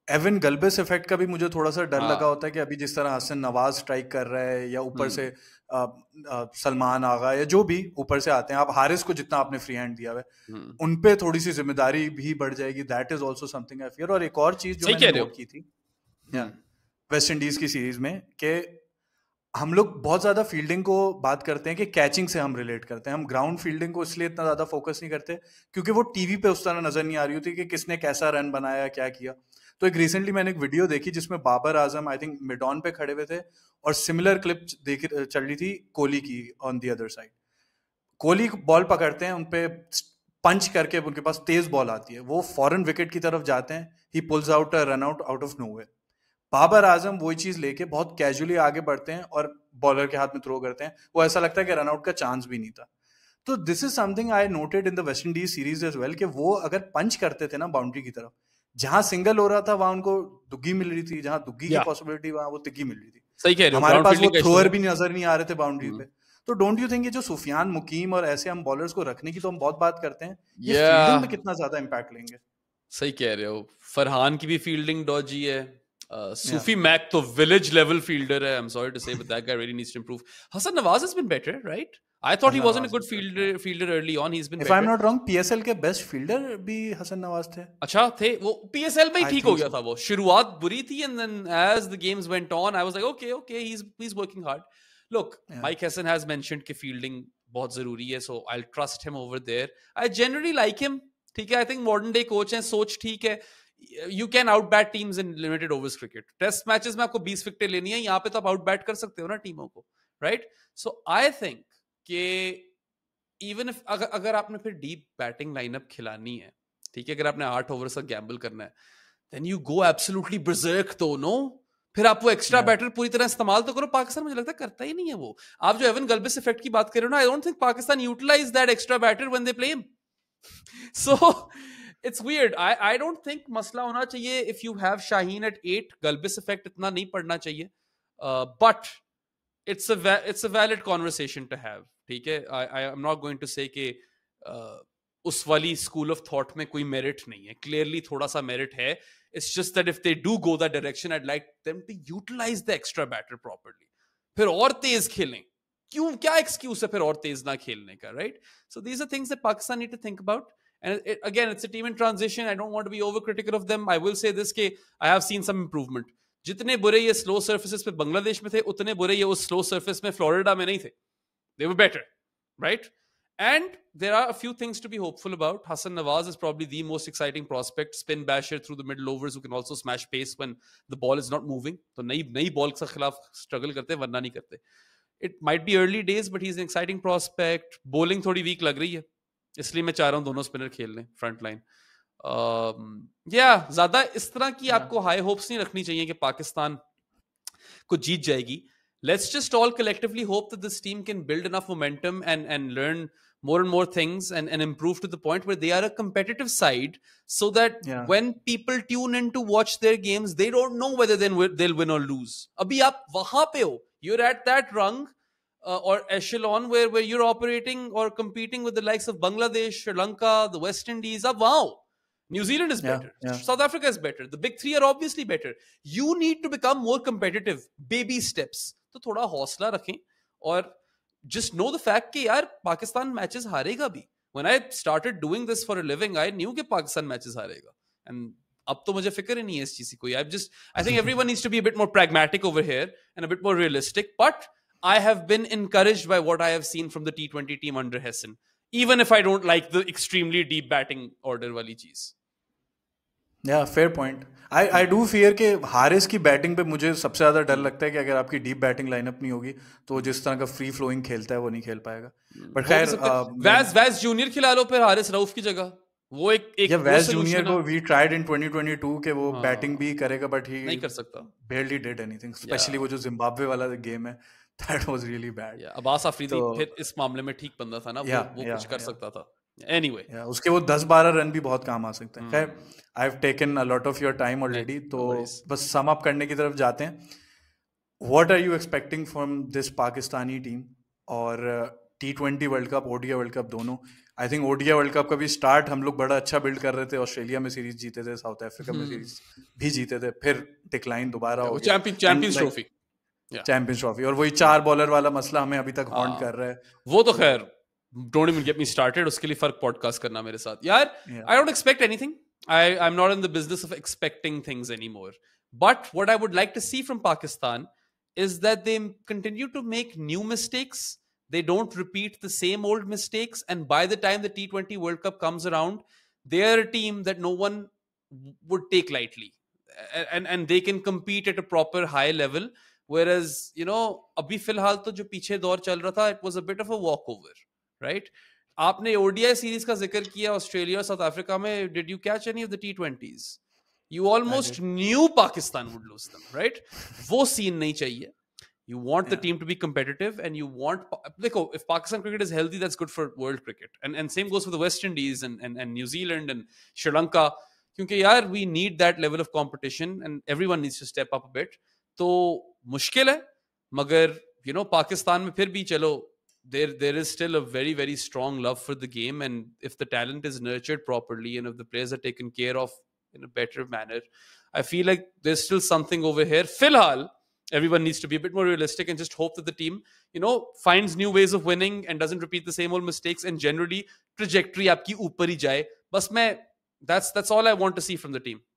Avon गल्बिस effect का भी मुझे थोड़ा सा डर लगा हाँ। होता है कि अभी जिस तरह हसन नवाज स्ट्राइक कर रहा है या ऊपर से सलमान आगा या जो भी ऊपर से आते हैं, आप हारिस को जितना आपने फ्री हैंड दिया है उन पे थोड़ी सी जिम्मेदारी भी बढ़ जाएगी। That is also something I fear. और एक और चीज जो सही मैंने कह रहे हो। नोट की थी वेस्ट इंडीज की सीरीज में, कि हम लोग बहुत ज्यादा फील्डिंग को बात करते हैं कि कैचिंग से हम रिलेट करते हैं, हम ग्राउंड फील्डिंग को इसलिए इतना ज्यादा फोकस नहीं करते क्योंकि वो टीवी पे उस तरह नजर नहीं आ रही होती कि किसने कैसा रन बनाया, क्या किया। तो एक रिसेंटली मैंने एक वीडियो देखी जिसमें Babar Azam I think mid on पे खड़े हुए थे और सिमिलर क्लिप देख चल रही थी कोहली की on the other side. Kohli ball पकड़ते हैं, उनपे पंच करके उनके पास तेज बॉल आती है, वो फॉरन विकेट की तरफ जाते हैं, he pulls out a run out out of nowhere. Babar Azam वही चीज लेके बहुत कैजुअली आगे बढ़ते हैं और बॉलर के हाथ में थ्रो करते हैं, वो ऐसा लगता है कि रनआउट का चांस भी नहीं था। तो this is something I noted in the West Indies series as well, कि वो अगर पंच करते थे ना बाउंड्री की तरफ, जहां सिंगल हो रहा था वहां उनको दुग्गी मिल रही थी, जहां दुग्गी की पॉसिबिलिटी वहां वो तिग्गी मिल रही थी। सही कह रहे हो, हमारे ग्राउंड पास वो फील्डिंग का इशू थ्रोअर है। भी नजर नहीं आ रहे थे बाउंड्री पे। तो डोंट यू थिंक ये जो सुफियान मुकीम और ऐसे हम बॉलर्स को रखने की तो हम बहुत बात करते हैं, ये फील्डिंग में कितना ज्यादा इंपैक्ट लेंगे? सही कह रहे हो, फरहान की भी फील्डिंग डॉजी है। सूफी मैक तो विलेज लेवल फील्डर है। I am sorry to say but that guy really needs to improve. Hasan Nawaz has been better, right? I thought he wasn't a good fielder early on. He's been If better. I'm not wrong, PSL के best fielder भी हसन नवाज थे। अच्छा थे वो, PSL में ही ठीक हो गया था वो। शुरुआत बुरी थी and then as the games went on, I was like, okay, he's working hard. Look, Mike Hesson has mentioned कि fielding बहुत जरूरी है, so I'll trust him over there. I generally like him. ठीक है, I think modern day coach है, सोच ठीक है। You can outbat teams in limited overs cricket. Test matches में आपको 20 विकेटें लेनी है, यहाँ पे तो आप outbat कर सकते हो ना टीमों को, right? So I think कि इवन इफ अगर आपने फिर डीप बैटिंग लाइनअप खिलानी है, ठीक है, अगर आपने 8 ओवर का गैम्बल करना है, then you go absolutely berserk तो नो, फिर आप वो एक्स्ट्रा बैटर पूरी तरह इस्तेमाल तो करो। पाकिस्तान मुझे लगता है करता ही नहीं है वो। आप जो एवन गल्बिस इफेक्ट की बात कर रहे हो ना, I don't think Pakistan utilize that extra batter when they play him. So it's weird. I don't think मसला होना चाहिए if you have Shaheen at 8, गल्बिस इफेक्ट इतना नहीं पड़ना चाहिए, but it's a valid conversation to have, ठीक है। I am not going to say कि उस वाली स्कूल ऑफ थॉट में कोई मेरिट नहीं है। क्लियरली थोड़ा सा मेरिट है। It's just that if they do go that direction, I'd like them to utilize the extra batter properly. फिर और तेज खेलें। क्यों, क्या एक्सक्यूज है फिर और तेज ना खेलने का, right? So these are things that Pakistan need to think about. And again, it's a team in transition. I don't want to be overcritical of them. I will say this कि I have seen some improvement. जितने बुरे ये slow surfaces पे बांग्लादेश में थे, उतने बुरे ये उस स्लो सर्फेस में फ्लोरिडा में नहीं थे। They were better, right? And there are a few things to be hopeful about. Hassan Nawaz is probably the most exciting prospect, spin basher through the middle overs who can also smash pace when the ball is not moving. तो नई ball के खिलाफ struggle करते हैं, वरना नहीं करते। It might be early days, but he's an exciting prospect. Bowling थोड़ी वीक लग रही है, इसलिए मैं चाह रहा हूँ दोनों स्पिनर खेल लें फ्रंट लाइन। ज्यादा इस तरह की आपको हाई होप्स नहीं रखनी चाहिए कि पाकिस्तान को जीत जाएगी। Let's just all collectively hope that this team can build enough momentum and learn more and more things and improve to the point where they are a competitive side, so that when people tune in to watch their games, they don't know whether they'll win or lose. Abhi aap wahan pe ho, you're at that rung or echelon where you're operating or competing with the likes of Bangladesh, Sri Lanka, the West Indies. Wow, New Zealand is better. South Africa is better. The big three are obviously better. You need to become more competitive. Baby steps. तो थोड़ा हौसला रखें और just know the fact कि यार Pakistan matches हारेगा भी। When I started doing this for a living, I knew कि पाकिस्तान मैचेस हारेगा, and अब तो मुझे फिक्र ही नहीं है इस चीज की कोई। I think everyone needs to be a bit more pragmatic over here and a bit more realistic. But I have been encouraged by what I have seen from the T20 team under Hesson, even if I don't like the extremely deep batting order वाली चीज। Yeah, fair point. I do fear कि हारिस की batting पे मुझे सबसे ज्यादा डर लगता है कि अगर आपकी डीप बैटिंग लाइनअप नहीं होगी तो जिस तरह का फ्री फ्लोइंग खेलता है वो नहीं खेल पाएगा। बट खैर वैज जूनियर खिला लो फिर हारिस रऊफ की जगह। वो एक वैज जूनियर को वी ट्राइड इन 2022 के वो बैटिंग भी करेगा, बट ही नहीं कर सकता, barely did anything, स्पेशली वो जो जिम्बाब्वे वाला गेम है that was really bad. Abbas Afridi तो फिर इस मामले में ठीक बंदा था ना, वो कुछ कर सकता था. Anyway, उसके वो 10-12 रन भी बहुत काम आ सकते हैं. खैर, I have taken a lot of your time already, तो बस सम अप करने की तरफ जाते हैं. What are you expecting from this Pakistani team और T20 world cup, ODI world cup दोनों? I think ODI world cup का भी स्टार्ट हम लोग बड़ा अच्छा बिल्ड कर रहे थे. ऑस्ट्रेलिया में सीरीज जीते थे, साउथ अफ्रीका में सीरीज भी जीते थे, फिर डिक्लाइन दोबारा हो गया. चैंपियंस ट्रॉफी, चैंपियंस ट्रॉफी, और वही 4 बॉलर वाला मसला हमें अभी तक हॉन्ट कर रहा है. वो तो खैर don't even get me started. उसके लिए फर्क पॉडकास्ट करना मेरे साथ यार. I don't expect anything. I'm not in the business of expecting things anymore. But what I would like to see from Pakistan is that they continue to make new mistakes. They don't repeat the same old mistakes. And by the time the T20 World Cup comes around, they're a team that no one would take lightly. And they can compete at a proper high level. Whereas, you know, abhi filhal to jo piche daur chal raha tha, it was a bit of a walkover, right? आपने ODI series का जिक्र किया Australia और south Africa में. Did you catch any of the T20s? You almost knew Pakistan would lose them, right? वो scene नहीं चाहिए. You want the team to be competitive, and you want, like, if Pakistan cricket is healthy, that's good for world cricket. And same goes for the West Indies and New Zealand and Sri Lanka. क्योंकि यार we need that level of competition, and everyone needs to step up a bit. तो मुश्किल है, मगर you know Pakistan में फिर भी चलो, there is still a very, very strong love for the game, and if the talent is nurtured properly and if the players are taken care of in a better manner, I feel like there's still something over here. Filhal, everyone needs to be a bit more realistic and just hope that the team, you know, finds new ways of winning and doesn't repeat the same old mistakes, and generally trajectory आपकी ऊपर ही जाए. बस मैं, that's all I want to see from the team.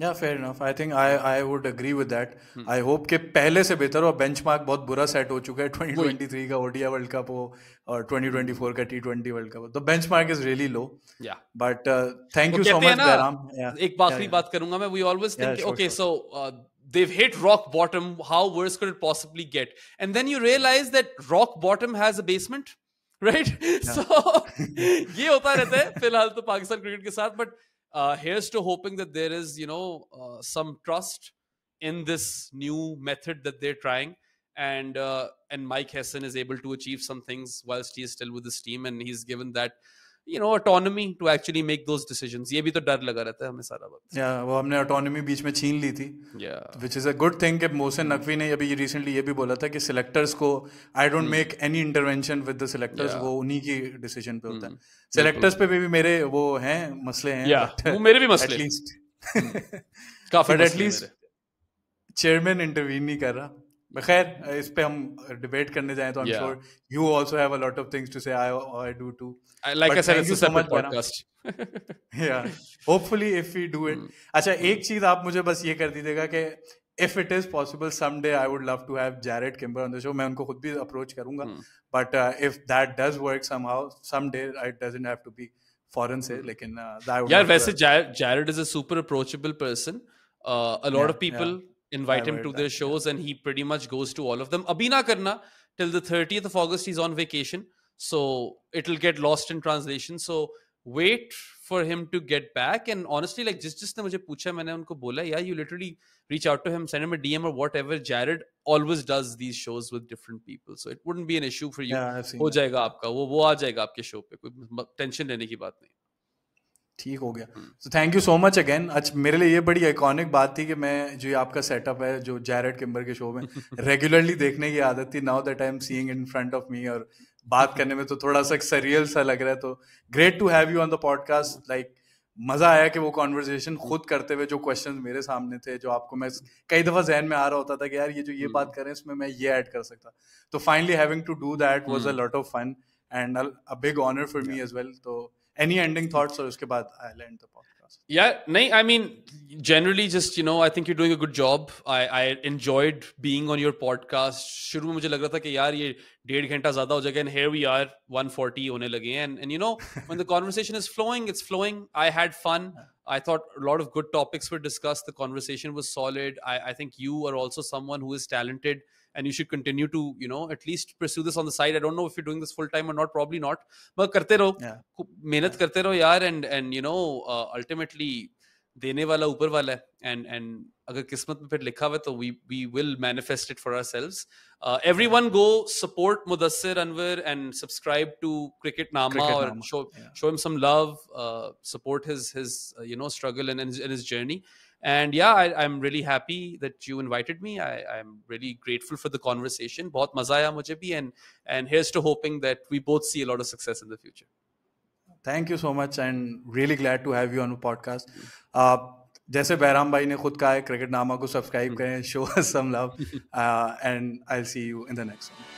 Yeah, fair enough. I think I would agree with that. I hope कि पहले से बेहतर हो. बेंचमार्क बहुत बुरा सेट हो चुका है. 2023 का ODI वर्ल्ड कप हो और 2024 का T20 वर्ल्ड कप हो, तो benchmark is really low. But thank you so much Bairam. एक आखिरी बात करूंगा मैं. We always think, okay, so they've hit rock bottom. How worse could it possibly get? And then you realize that rock bottom has a basement, right? So ये होता रहता है फिलहाल तो पाकिस्तान क्रिकेट के साथ. But here's to hoping that there is, you know, some trust in this new method that they're trying, and Mike Hesson is able to achieve some things whilst he is still with his team, and he's given that, you know, autonomy to actually make those decisions. ये भी तो डर लगा रहता है हमें सारा वक्त. वो हमने autonomy बीच में छीन ली थी, which is a good thing. कि मोहसिन नकवी ने अभी recently ये भी बोला था कि selectors को, I don't make any intervention with the selectors. वो उन्हीं की decision पे होता है. Selectors पे भी मेरे वो हैं मसले हैं. वो मेरे भी मसले. At least काफी but at least chairman intervene नहीं कर रहा. खैर, इस पे हम डिबेट करने जाएं तो I'm sure you also have a lot of things to say. I do too. Like I said, it's a separate podcast. Yeah, hopefully if we do it. अच्छा, एक चीज आप मुझे बस ये कर दीजिएगा कि if it is possible someday, I would love to have Jared Kimber on the show. मैं उनको खुद भी अप्रोच करूंगा. But if that does work somehow, someday, it doesn't have to be foreign से, लेकिन यार वैसे Jared is a super approachable person. A lot of people invite him to their shows, and he pretty much goes to all of them. Abhi na karna, till the 30th of August he's on vacation, so it'll get lost in translation. So wait for him to get back. And honestly, like जिसने मुझे पूछा, मैंने उनको बोला, yeah, you literally reach out to him, send him a DM or whatever. Jared always does these shows with different people, so it wouldn't be an issue for you. हो जाएगा आपका, वो आ जाएगा आपके शो पे, कोई टेंशन लेने की बात नहीं. ठीक हो गया. So thank you so much again. अच्छा, मेरे लिए ये बड़ी आइकॉनिक बात थी कि मैं जो आपका सेटअप है जो जैरेड किम्बर के शो में रेगुलरली देखने की आदत थी. Now that I am seeing in front of me और बात करने में तो थोड़ा सा सरियल सा लग रहा है. तो great to have you on the podcast. Like मजा आया कि वो कॉन्वर्सेशन खुद करते हुए जो क्वेश्चंस मेरे सामने थे, जो आपको मैं कई दफा जहन में आ रहा होता था कि यार ये जो ये बात कर रहे हैं इसमें मैं ये ऐड कर सकता. तो finally having to do that was a lot of fun and a big honour for me as well. तो any ending thoughts, और उसके बाद I'll end the podcast. Yeah, nahin, I mean, generally just, you know, I think you're doing a good job. I enjoyed being on your podcast. शुरू में मुझे लग रहा था कि यार ये 1.5 घंटा ज़्यादा हो जाएगा, and here we are 140 होने लगे हैं. And you know, when the conversation is flowing, it's flowing. I had fun. I thought a lot of good topics were discussed. The conversation was solid. I think you are also someone who is talented, and you should continue to, you know, at least pursue this on the side. I don't know if you're doing this full time or not, probably not, but करते रहो, मेहनत करते रहो यार, and you know, ultimately देने वाला ऊपर वाला है, एंड अगर किस्मत में फिर लिखा हुआ है तो we will manifest it for ourselves. Everyone go support Mudassir Anwar and subscribe to Cricket Nama, Cricket or Nama. Yeah. show him some love, support his struggle and his journey. And yeah, I'm really happy that you invited me. I'm really grateful for the conversation. बहुत मजा आया मुझे भी, and here's to hoping that we both see a lot of success in the future. Thank you so much and really glad to have you on the podcast. जैसे बैराम भाई ने खुद कहा है, क्रिकेट नामा को सब्सक्राइब करें, show us some love, and I'll see you in the next one.